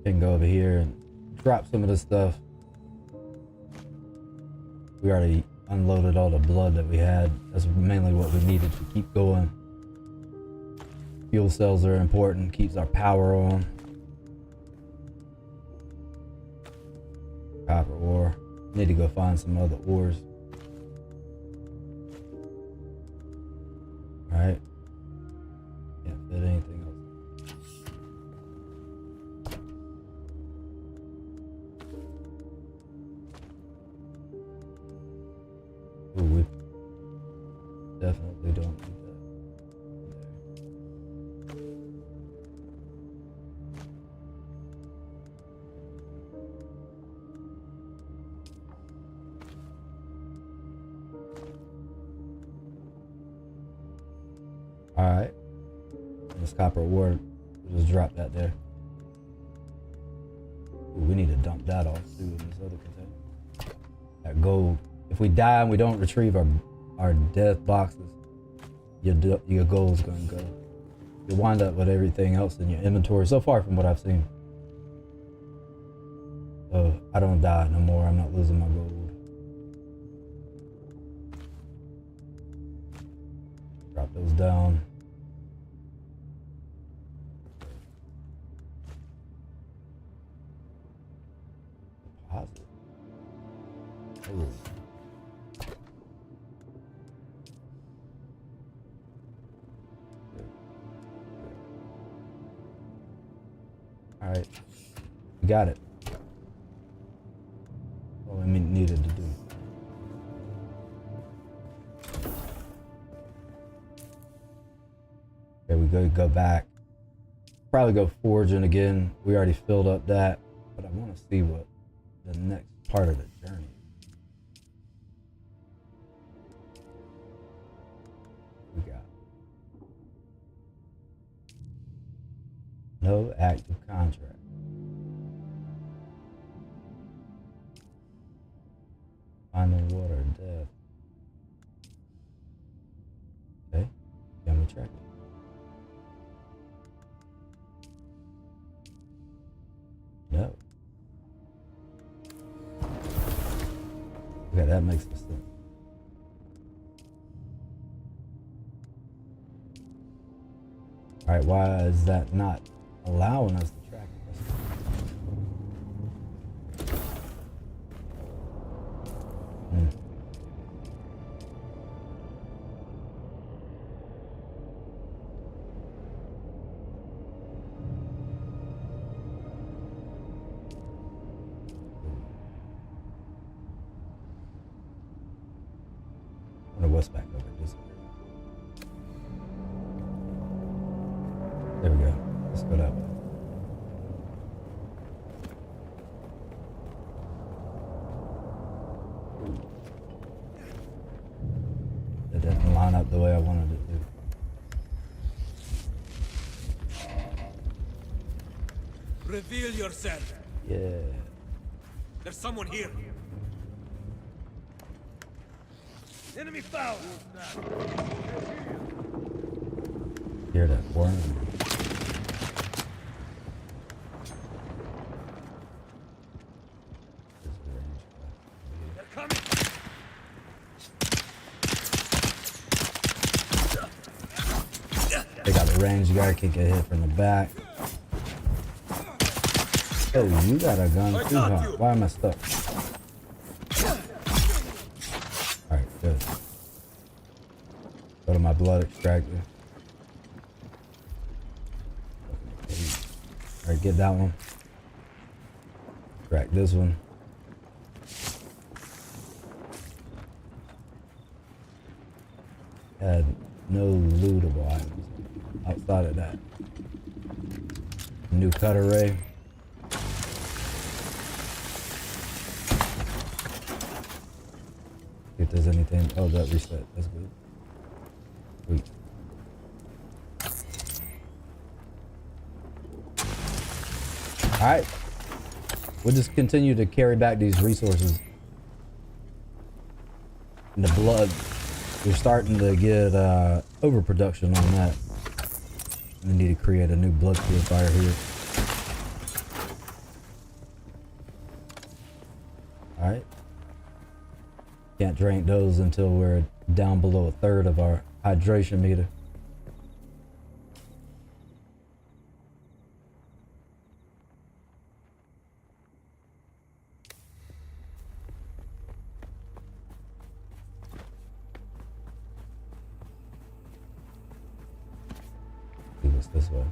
Can go over here and drop some of this stuff. We already unloaded all the blood that we had. That's mainly what we needed to keep going. Fuel cells are important, keeps our power on. Copper ore. Need to go find some other ores. Alright. Can't fit anything else. Ooh, we definitely don't need that. Alright. This copper ore, we'll just drop that there. Ooh, we need to dump that off too in this other container. That gold. If we die and we don't retrieve our death boxes, your gold's gonna go. You'll wind up with everything else in your inventory so far from what I've seen. So I don't die no more. I'm not losing my gold. Drop those down. Deposit. Ooh. All right, we got it. All we needed to do. Okay, we go back. Probably go foraging again. We already filled up that, but I want to see what the next part of the journey is. We got no active contract. Finding water and death. Okay, can we track it? No. Okay, that makes sense. Alright, why is that not allowing us to track it? What's back over this? There we go. Let's go that way. That didn't line up the way I wanted it to. Reveal yourself. Yeah. There's someone here. Enemy found. Hear that worm? They're coming. They got the range. You gotta kick a hit from the back. Oh, you got a gun too, huh? Why am I stuck? Alright, good. Go to my blood extractor. Alright, get that one. Crack this one. Had no lootable items outside of that. New cut array. If there's anything, oh, that reset. That's good. Sweet. All right, we'll just continue to carry back these resources. And the blood, we're starting to get overproduction on that. We need to create a new blood purifier here. All right. Can't drink those until we're down below a third of our hydration meter. See what's this way.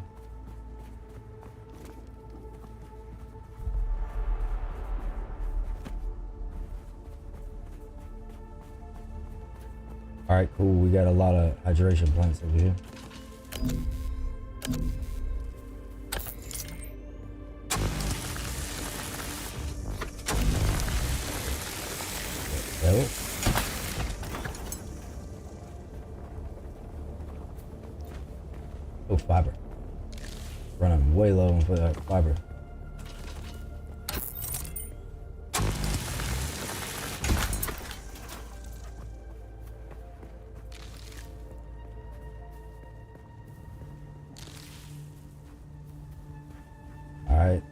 All right, cool. We got a lot of hydration plants over here. There. Oh, fiber. Running way low on fiber. Alright.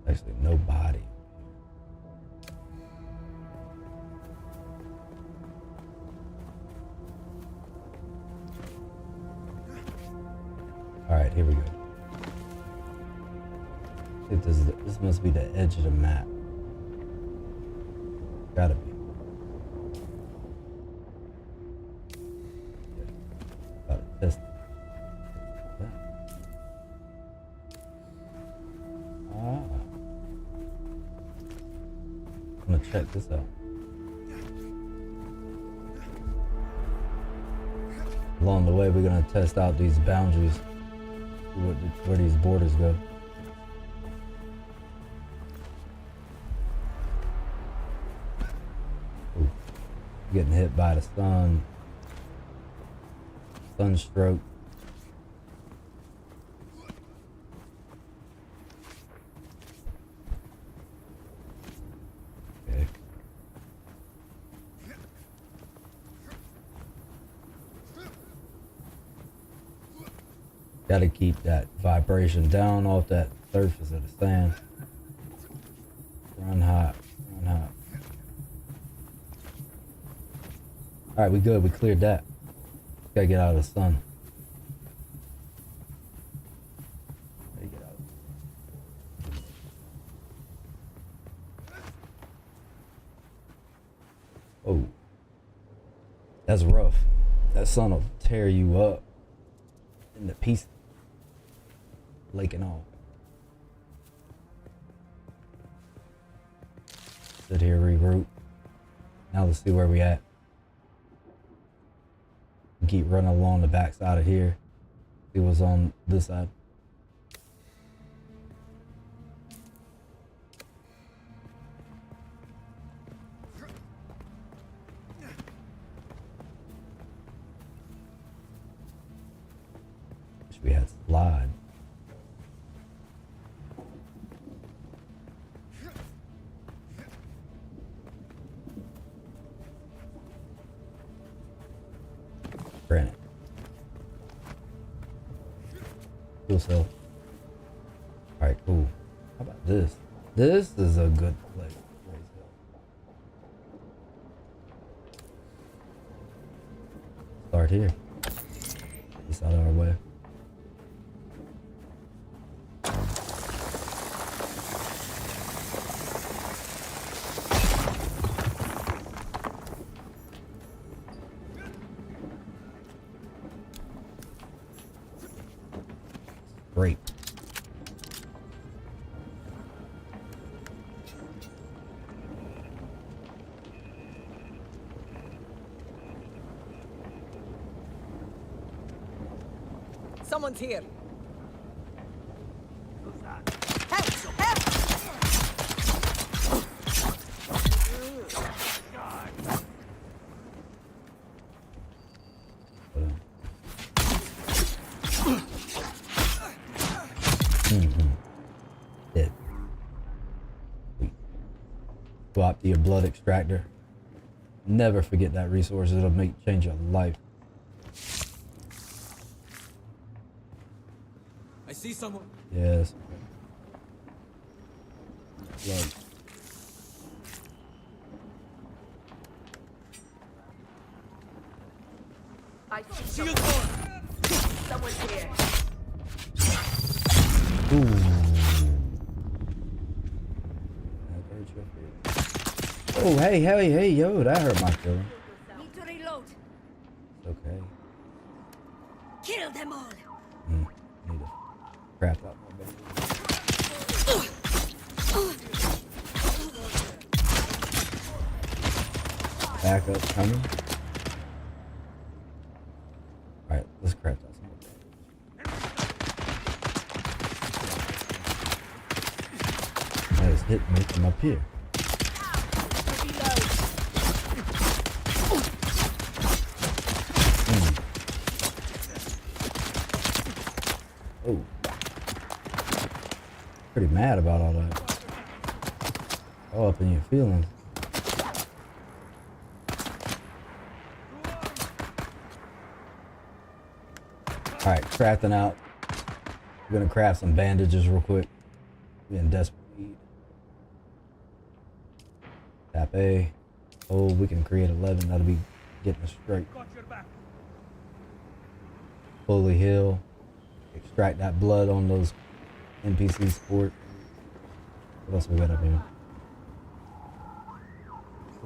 Actually, no body. Alright, here we go. This must be the edge of the map. Gotta be. Test. I'm gonna check this out. Along the way, we're gonna test out these boundaries, where these borders go. Ooh. Getting hit by the sun. Sunstroke. Okay. Gotta keep that vibration down off that surface of the sand. Run hot, run hot. Alright, we good, we cleared that. Gotta get out of the sun. Gotta get out. Oh, that's rough. That sun will tear you up into pieces, lake and all. Sit here, regroup. Now let's see where we at. Keep running along the back side of here. See what's on this side. Wish we had slide. Granite. Fuel cell. Alright, cool. How about this? This is a good place. Start here. Get this out of our way. Great. Someone's here. Dead. Swap to your blood extractor. Never forget that resource. It'll change your life. I see someone. Yes. Blood. I see Shield door. someone's here. Ooh. Oh, hey, yo, that hurt my feeling. Need to reload. Okay. Kill them all. Need to craft out more baby. Backup coming. Alright, let's craft out some more baby. That is hitting me from up here. Oh. Pretty mad about all that. All up in your feelings. Alright, crafting out. We're gonna craft some bandages real quick. We're in desperate need. Tap A. Oh, we can create 11. That'll be getting us straight. Fully heal. Extract that blood on those NPC sport. What else we got up here?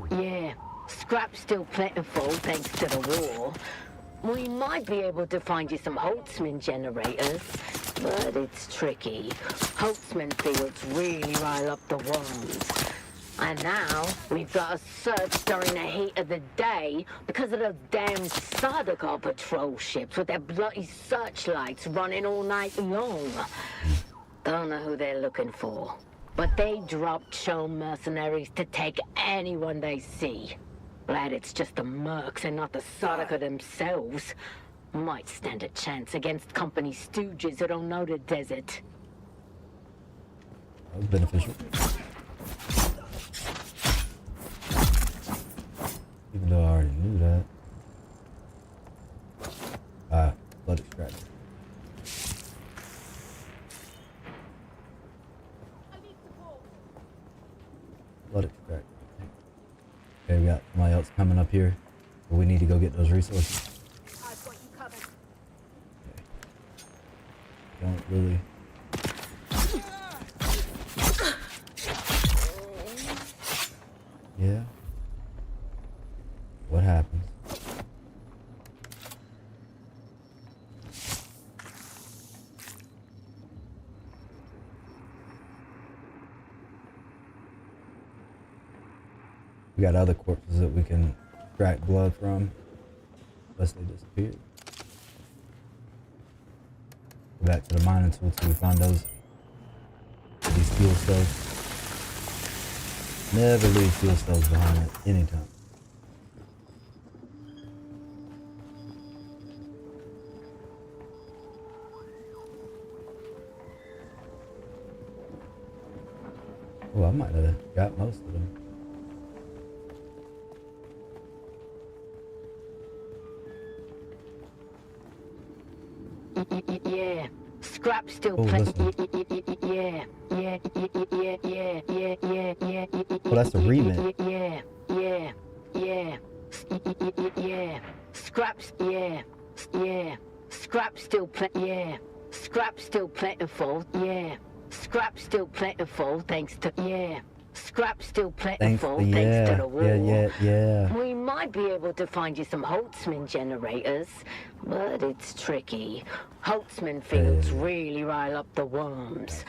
Yeah, scrap's still plentiful thanks to the war. We might be able to find you some Holtzman generators, but it's tricky. Holtzman fields really rile up the worms. And now, we've got to search during the heat of the day because of those damn Sardaukar patrol ships with their bloody searchlights running all night long. Don't know who they're looking for, but they drop Chom mercenaries to take anyone they see. Glad it's just the mercs and not the Sardaukar themselves. Might stand a chance against company stooges who don't know the desert. That was beneficial. Even though I already knew that. Blood extractor. Blood extractor. Okay, we got somebody else coming up here. But we need to go get those resources. I've got you covered. Don't really. Yeah. What happens? We got other corpses that we can extract blood from, unless they disappear. Go back to the mining tool till we find these fuel cells. Never leave fuel cells behind at any time. Oh, I might have got most of them. Yeah, scrap still Oh, yeah. Oh, that's a remix. Yeah. Scraps, yeah. Scrap still Scrap still plentiful, yeah. Scrap still plentiful thanks to, yeah. Scrap's still Thanks, plentiful thanks to the war. yeah. We might be able to find you some Holtzman generators, but it's tricky. Holtzman fields really rile up the worms.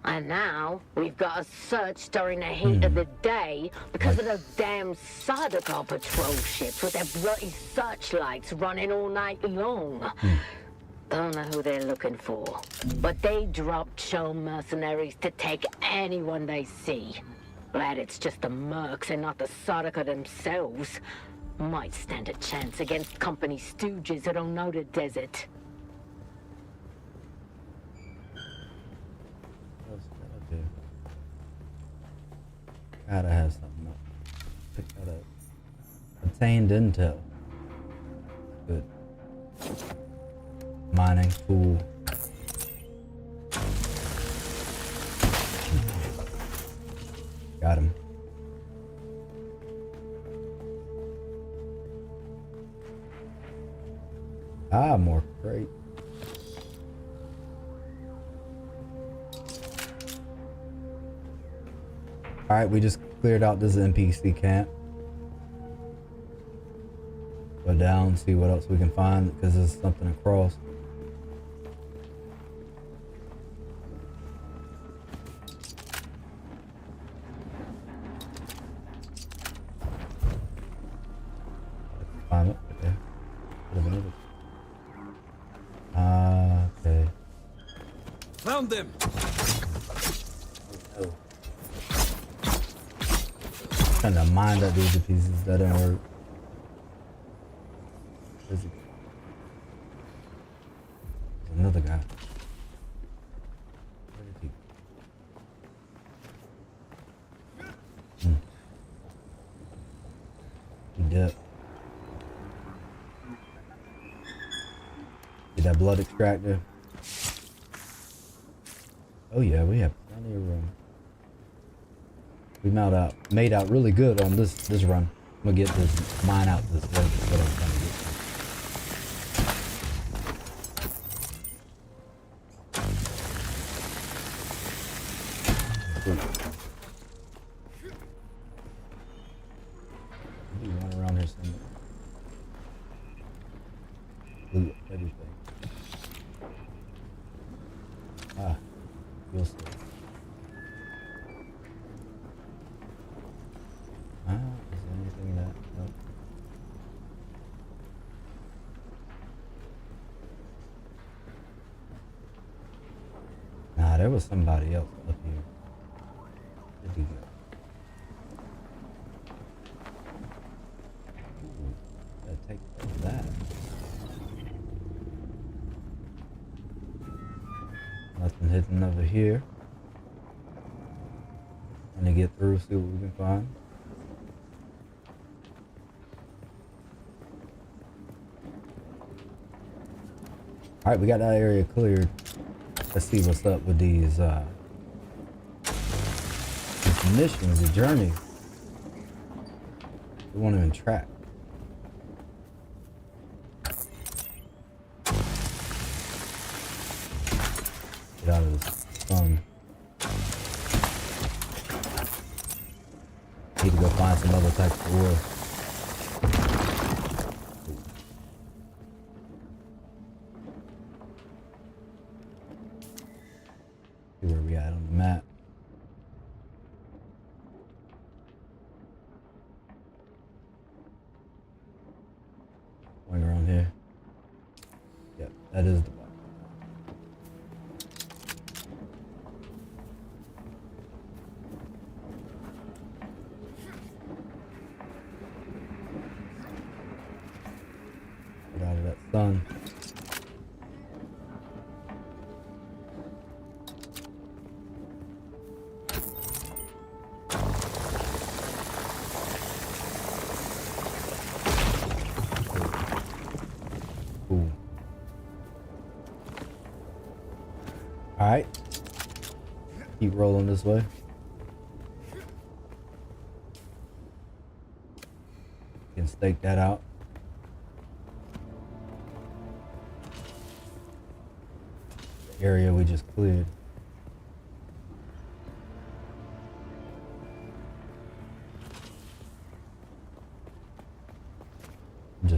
And now, we've got to search during the heat of the day because of those damn Sardaukar patrol ships with their bloody searchlights running all night long. Don't know who they're looking for, but they drop Cho mercenaries to take anyone they see. Glad it's just the mercs and not the Sardaukar themselves. Might stand a chance against company stooges who don't know the desert. Gotta have something up. Pick that up. Obtained intel. Good. Mining tool. Got him. Ah, more crate. Alright, we just cleared out this NPC camp. Go down, see what else we can find, because there's something across. Climb it, okay. Okay. Found them! Oh. Trying to mine up these pieces, that didn't work. There's another guy. Where is he? He dipped. Get that blood extractor. Oh yeah, we have plenty of room. We made out really good on this run. I'm gonna get this mine out this way. That's what I'm trying to get to. You run around here somewhere. Loot everything. Ah, you'll see. Is there anything that? Nope. Nah, there was somebody else up here. Where'd he go? Ooh, gotta take care of that. Nothing hidden over here. Gonna get through, see what we can find. Alright, we got that area cleared. Let's see what's up with these missions, the journey. We won't even track. Get out of this sun. Need to go find some other types of ore. Where we at on the map. Going around here. Yep, that is the one. Get out of that sun. Alright. Keep rolling this way. Can stake that out. The area we just cleared.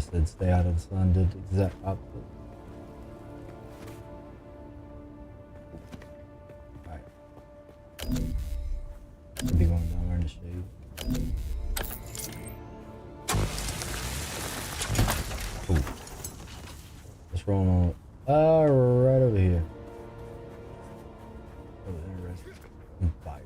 just said stay out of the sun, did the exact opposite. Alright. Could be going down there in the shade. Ooh. What's wrong on it? Right over here. Oh, interesting. Fire.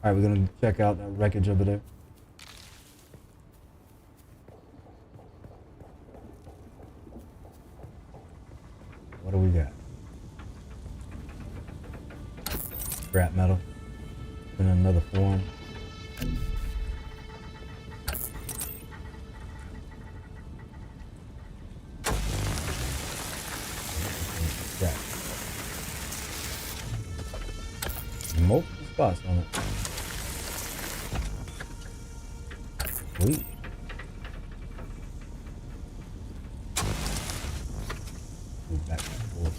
Alright, we're gonna check out that wreckage over there. What do we got? Scrap metal in another form. Scrap. Multiple spots on it. Sweet. Back and forth.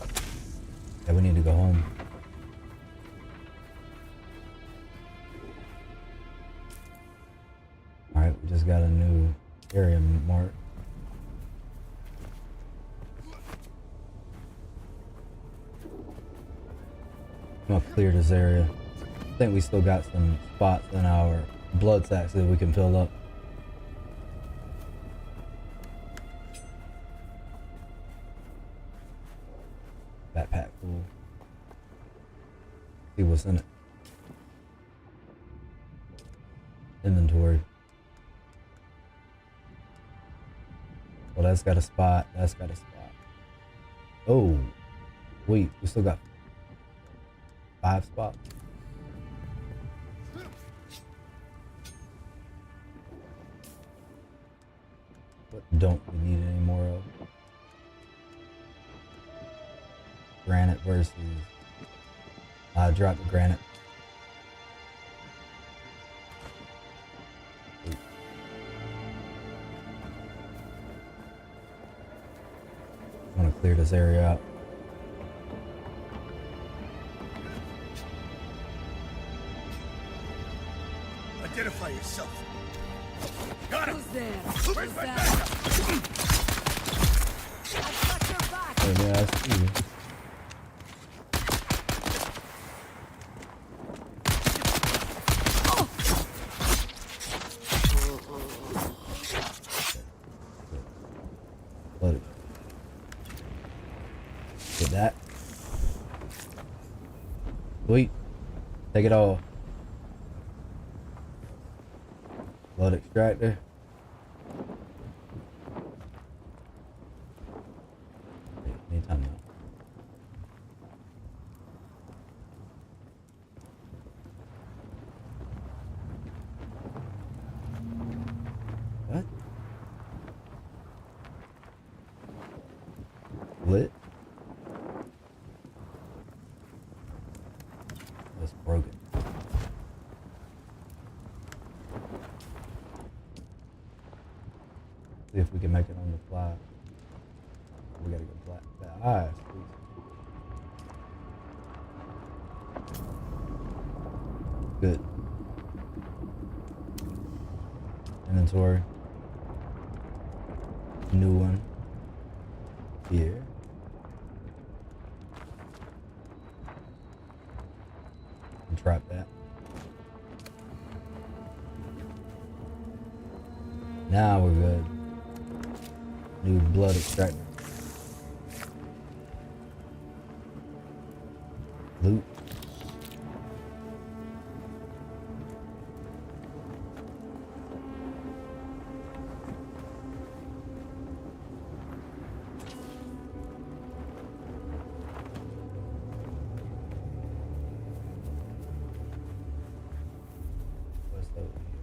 Yeah, we need to go home. Alright, we just got a new area mark. I'm gonna clear this area. I think we still got some spots in our blood sacks that we can fill up. Backpack full. See what's in it. Inventory. Well, that's got a spot. That's got a spot. Oh, wait, we still got 5 spots. What don't we need any more of? Granite versus drop the granite. I want to clear this area out. Identify yourself. Got him. Who's there? Where's my that? backup? I've got your back. Oh, yeah, I see you. Let it. Get that. Sweet. Take it all. Blood extractor. Anytime now. What? Lit? That's broken. See if we can make it on the fly. We gotta go black. Ah, sweet. Good. Inventory. New one. Here. And trap that. Now we're good. New blood extractor. Loot. What's over here?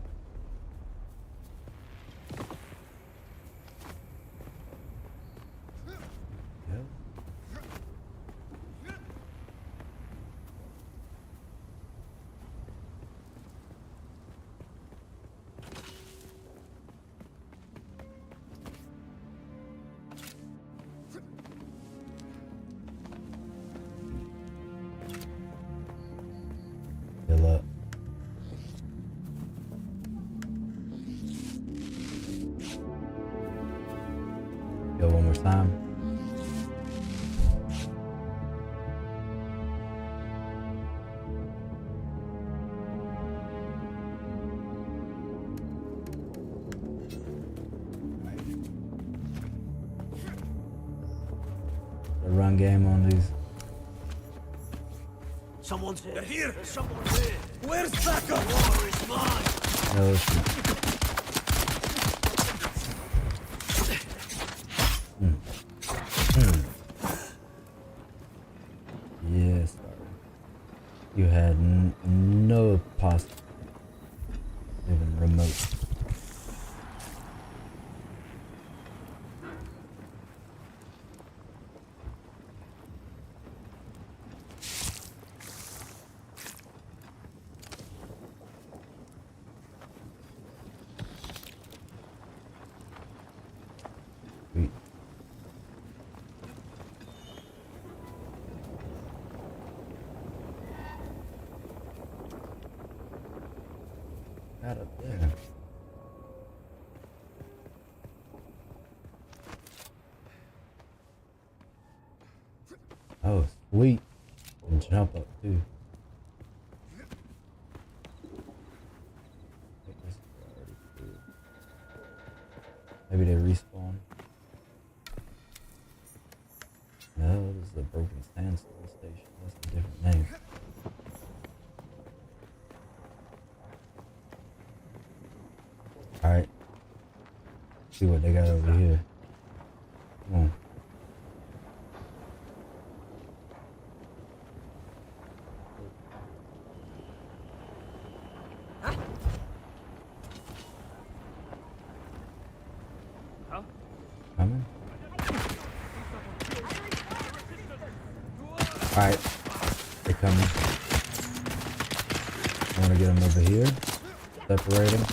The run game on these. Someone's here. They're here. There's someone here. Where's backup? War is mine. No, it's not. Yes, sorry. You had no possible, even remote. Sweet. Got up there. Oh, sweet. And jump up too. Maybe they respawn. No, this is a broken sandstone station. That's a different name. Alright. See what they got over here. Come on. Coming? Alright. They're coming. I want to get them over here. Separate them.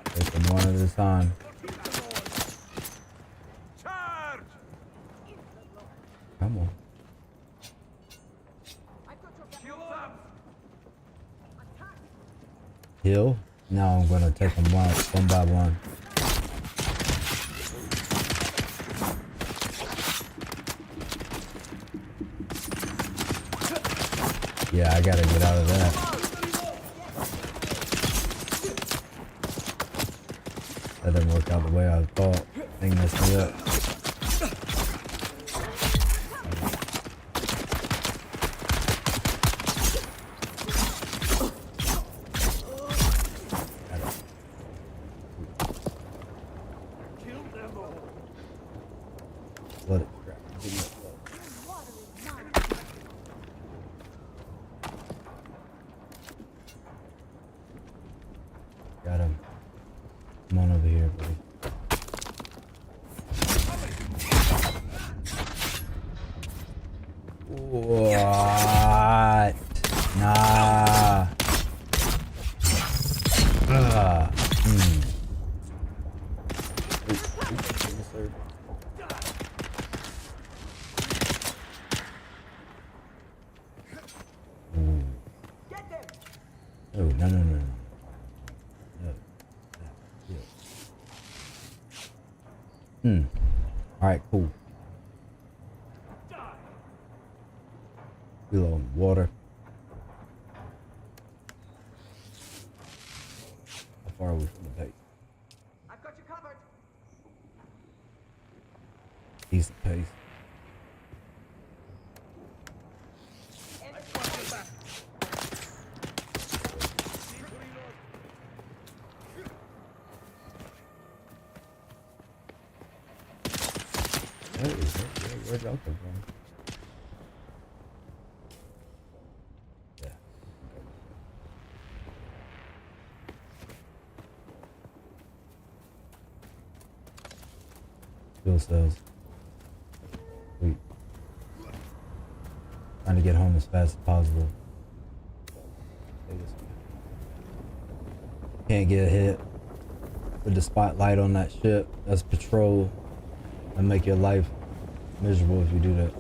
Take them one at a time. Come on. Heal. Now I'm gonna take them one by one. Yeah, I gotta get out of that. That didn't work out the way I thought. Thing messed me up. Let it crack. Got him. Come on over here, buddy. What? Nah. Oh, no, no, no, no. No. Alright, cool. Below water. How far are we from the base? I've got you covered. Decent pace. Where'd y'all come from? Yeah. Fuel cells. Sweet. Trying to get home as fast as possible. Can't get hit with the spotlight on that ship. That's patrol. And make your life miserable if you do that.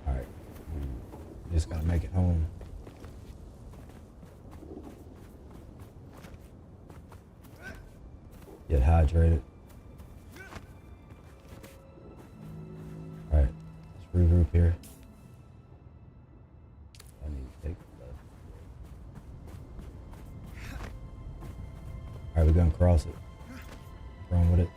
Alright. You just gotta make it home. Get hydrated. Alright. Let's regroup here. I need to take the left. Alright, we're gonna cross it. What's wrong with it?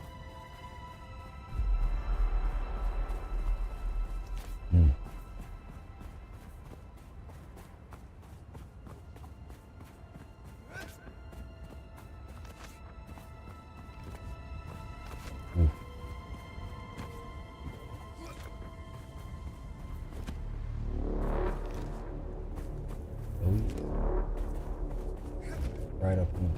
Right up on the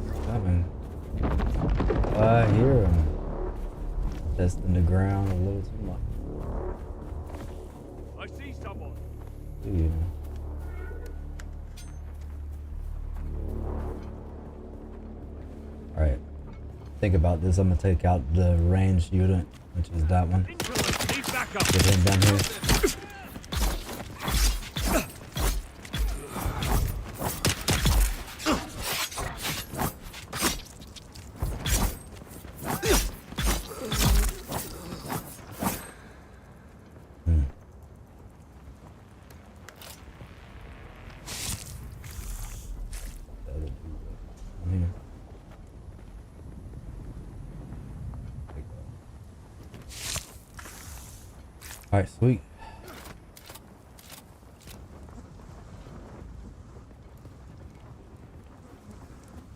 base. Coming. I hear him. Testing the ground a little too much. I see someone. Do you? Alright. Think about this. I'm gonna take out the ranged unit, which is that one. Get him down here. Alright, sweet.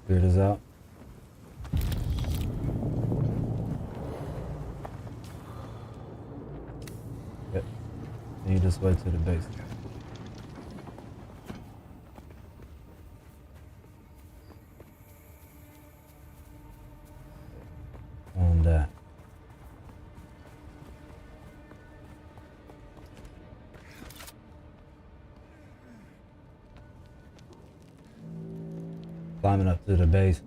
Clear this out. Yep. Need this way to the base. On that. Climbing up to the base,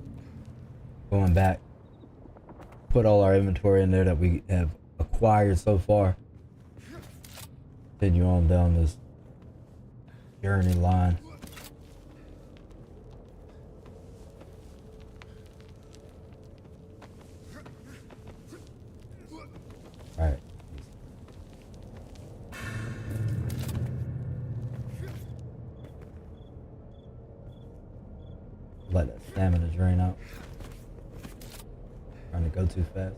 going back, put all our inventory in there that we have acquired so far. Continue on down this journey line. All right. Let that stamina drain out. Trying to go too fast.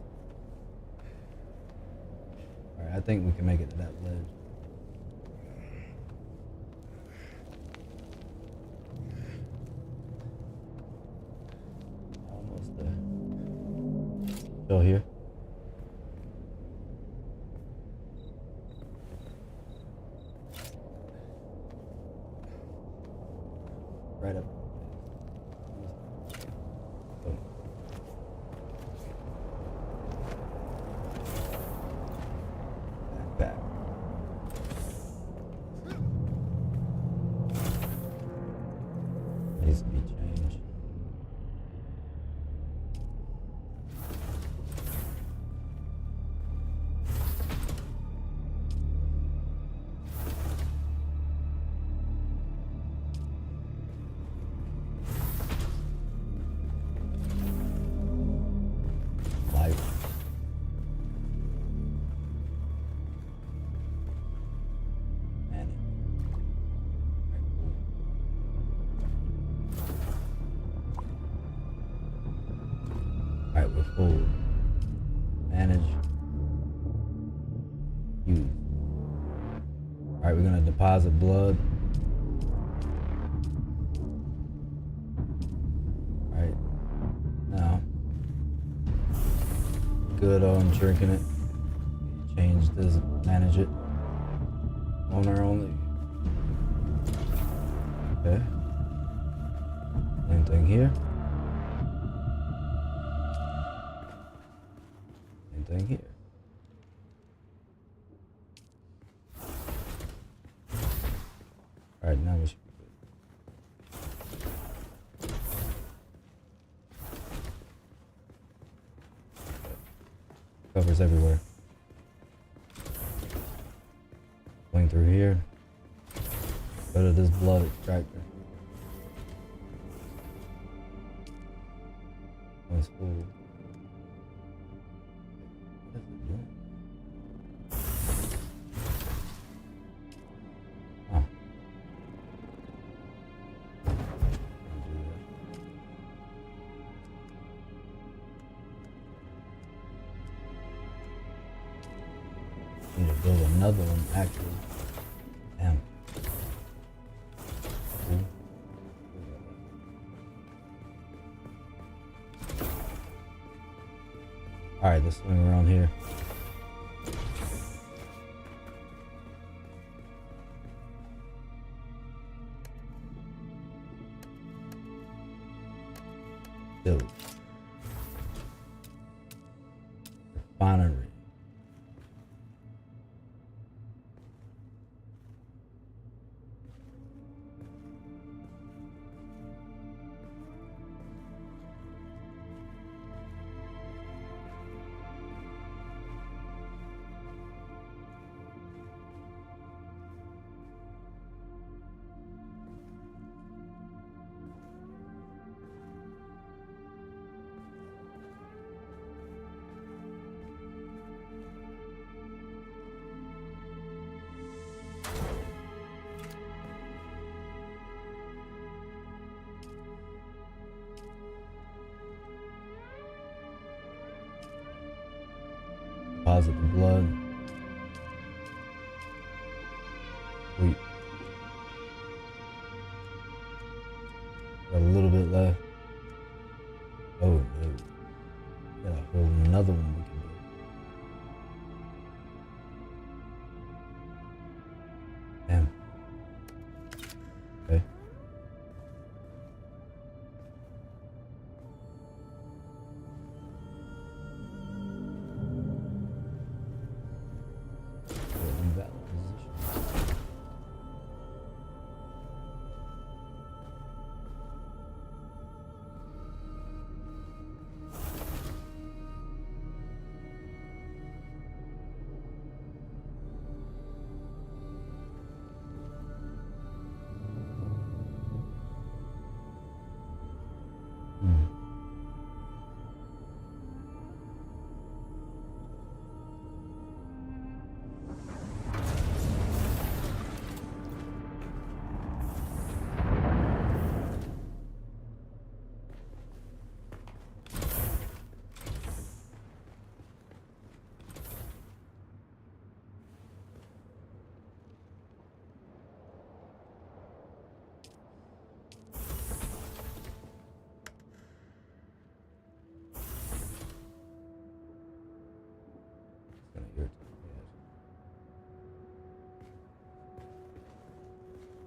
Alright, I think we can make it to that ledge. Almost there. Still here. Right up. Full. Manage. Use. Alright, we're gonna deposit blood. Alright. Now. Good on drinking it. Change this, manage it. Owner only. Okay. Same thing here. Thing here. Alright, now we should be good. Covers everywhere. Going through here. Go to this blood extractor. Oh, it's full. another one actually. Damn. Cool. Alright, let's swing around here. Dude. Refinery. Deposit the blood. Sweet. Got a little bit left. Oh no. Got a whole another one we can do. Damn. Okay.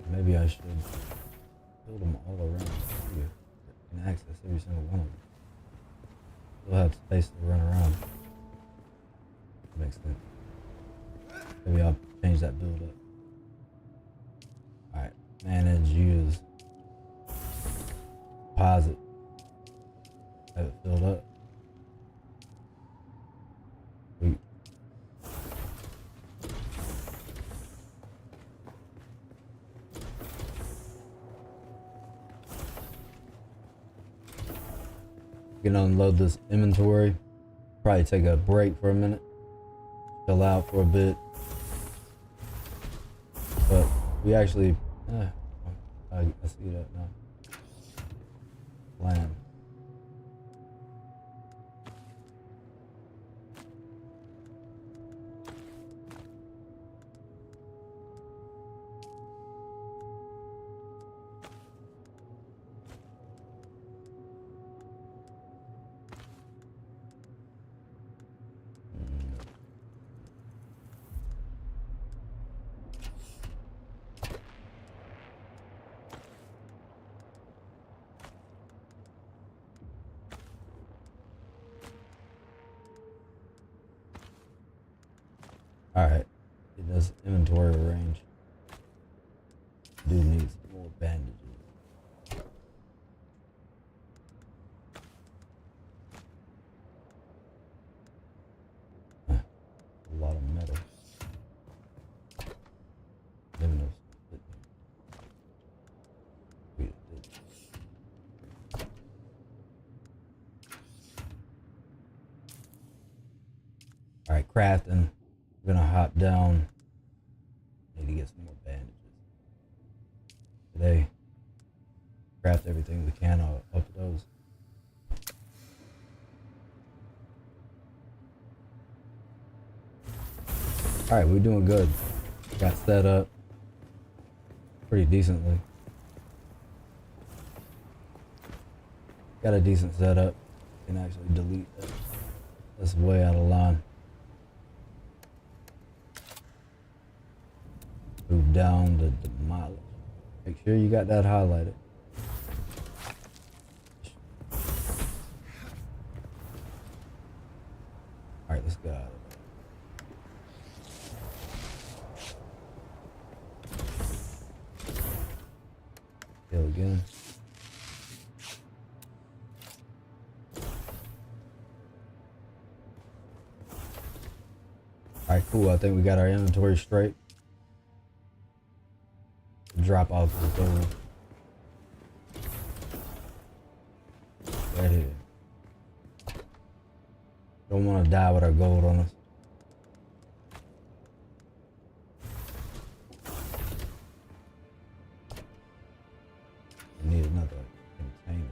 Maybe I should build them all around here and access every single one of them. Still have space to run around. Makes sense. Maybe I'll change that build up. Alright, manage, use, deposit. Have it filled up. Sweet. We can unload this inventory. Probably take a break for a minute. Chill out for a bit. But we actually, I see that now. Land. Alright, it does inventory range. Dude needs more bandages. A lot of metal. Never knows. Alright, crafting. We're gonna hop down. Need to get some more bandages. Today, craft everything we can up those. All right, we're doing good. Got set up pretty decently. Got a decent setup. Can actually delete that. That's way out of line. Move down to demolish. Make sure you got that highlighted. All right, let's get out of there. Kill again. All right, cool. I think we got our inventory straight. Drop off the gold. Right here. Don't want to die with our gold on us. We need another container.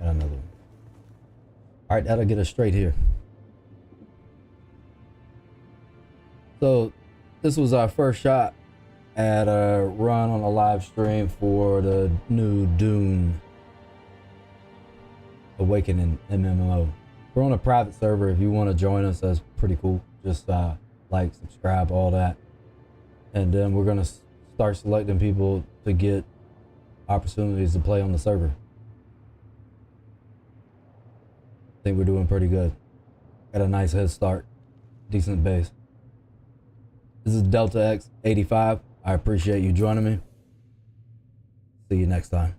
Got another one. All right, that'll get us straight here. So this was our first shot at a run on a live stream for the new Dune Awakening MMO. We're on a private server. If you want to join us, that's pretty cool. Just like, subscribe, all that. And then we're gonna start selecting people to get opportunities to play on the server. I think we're doing pretty good. Got a nice head start. Decent base. This is D3ltaX85. I appreciate you joining me. See you next time.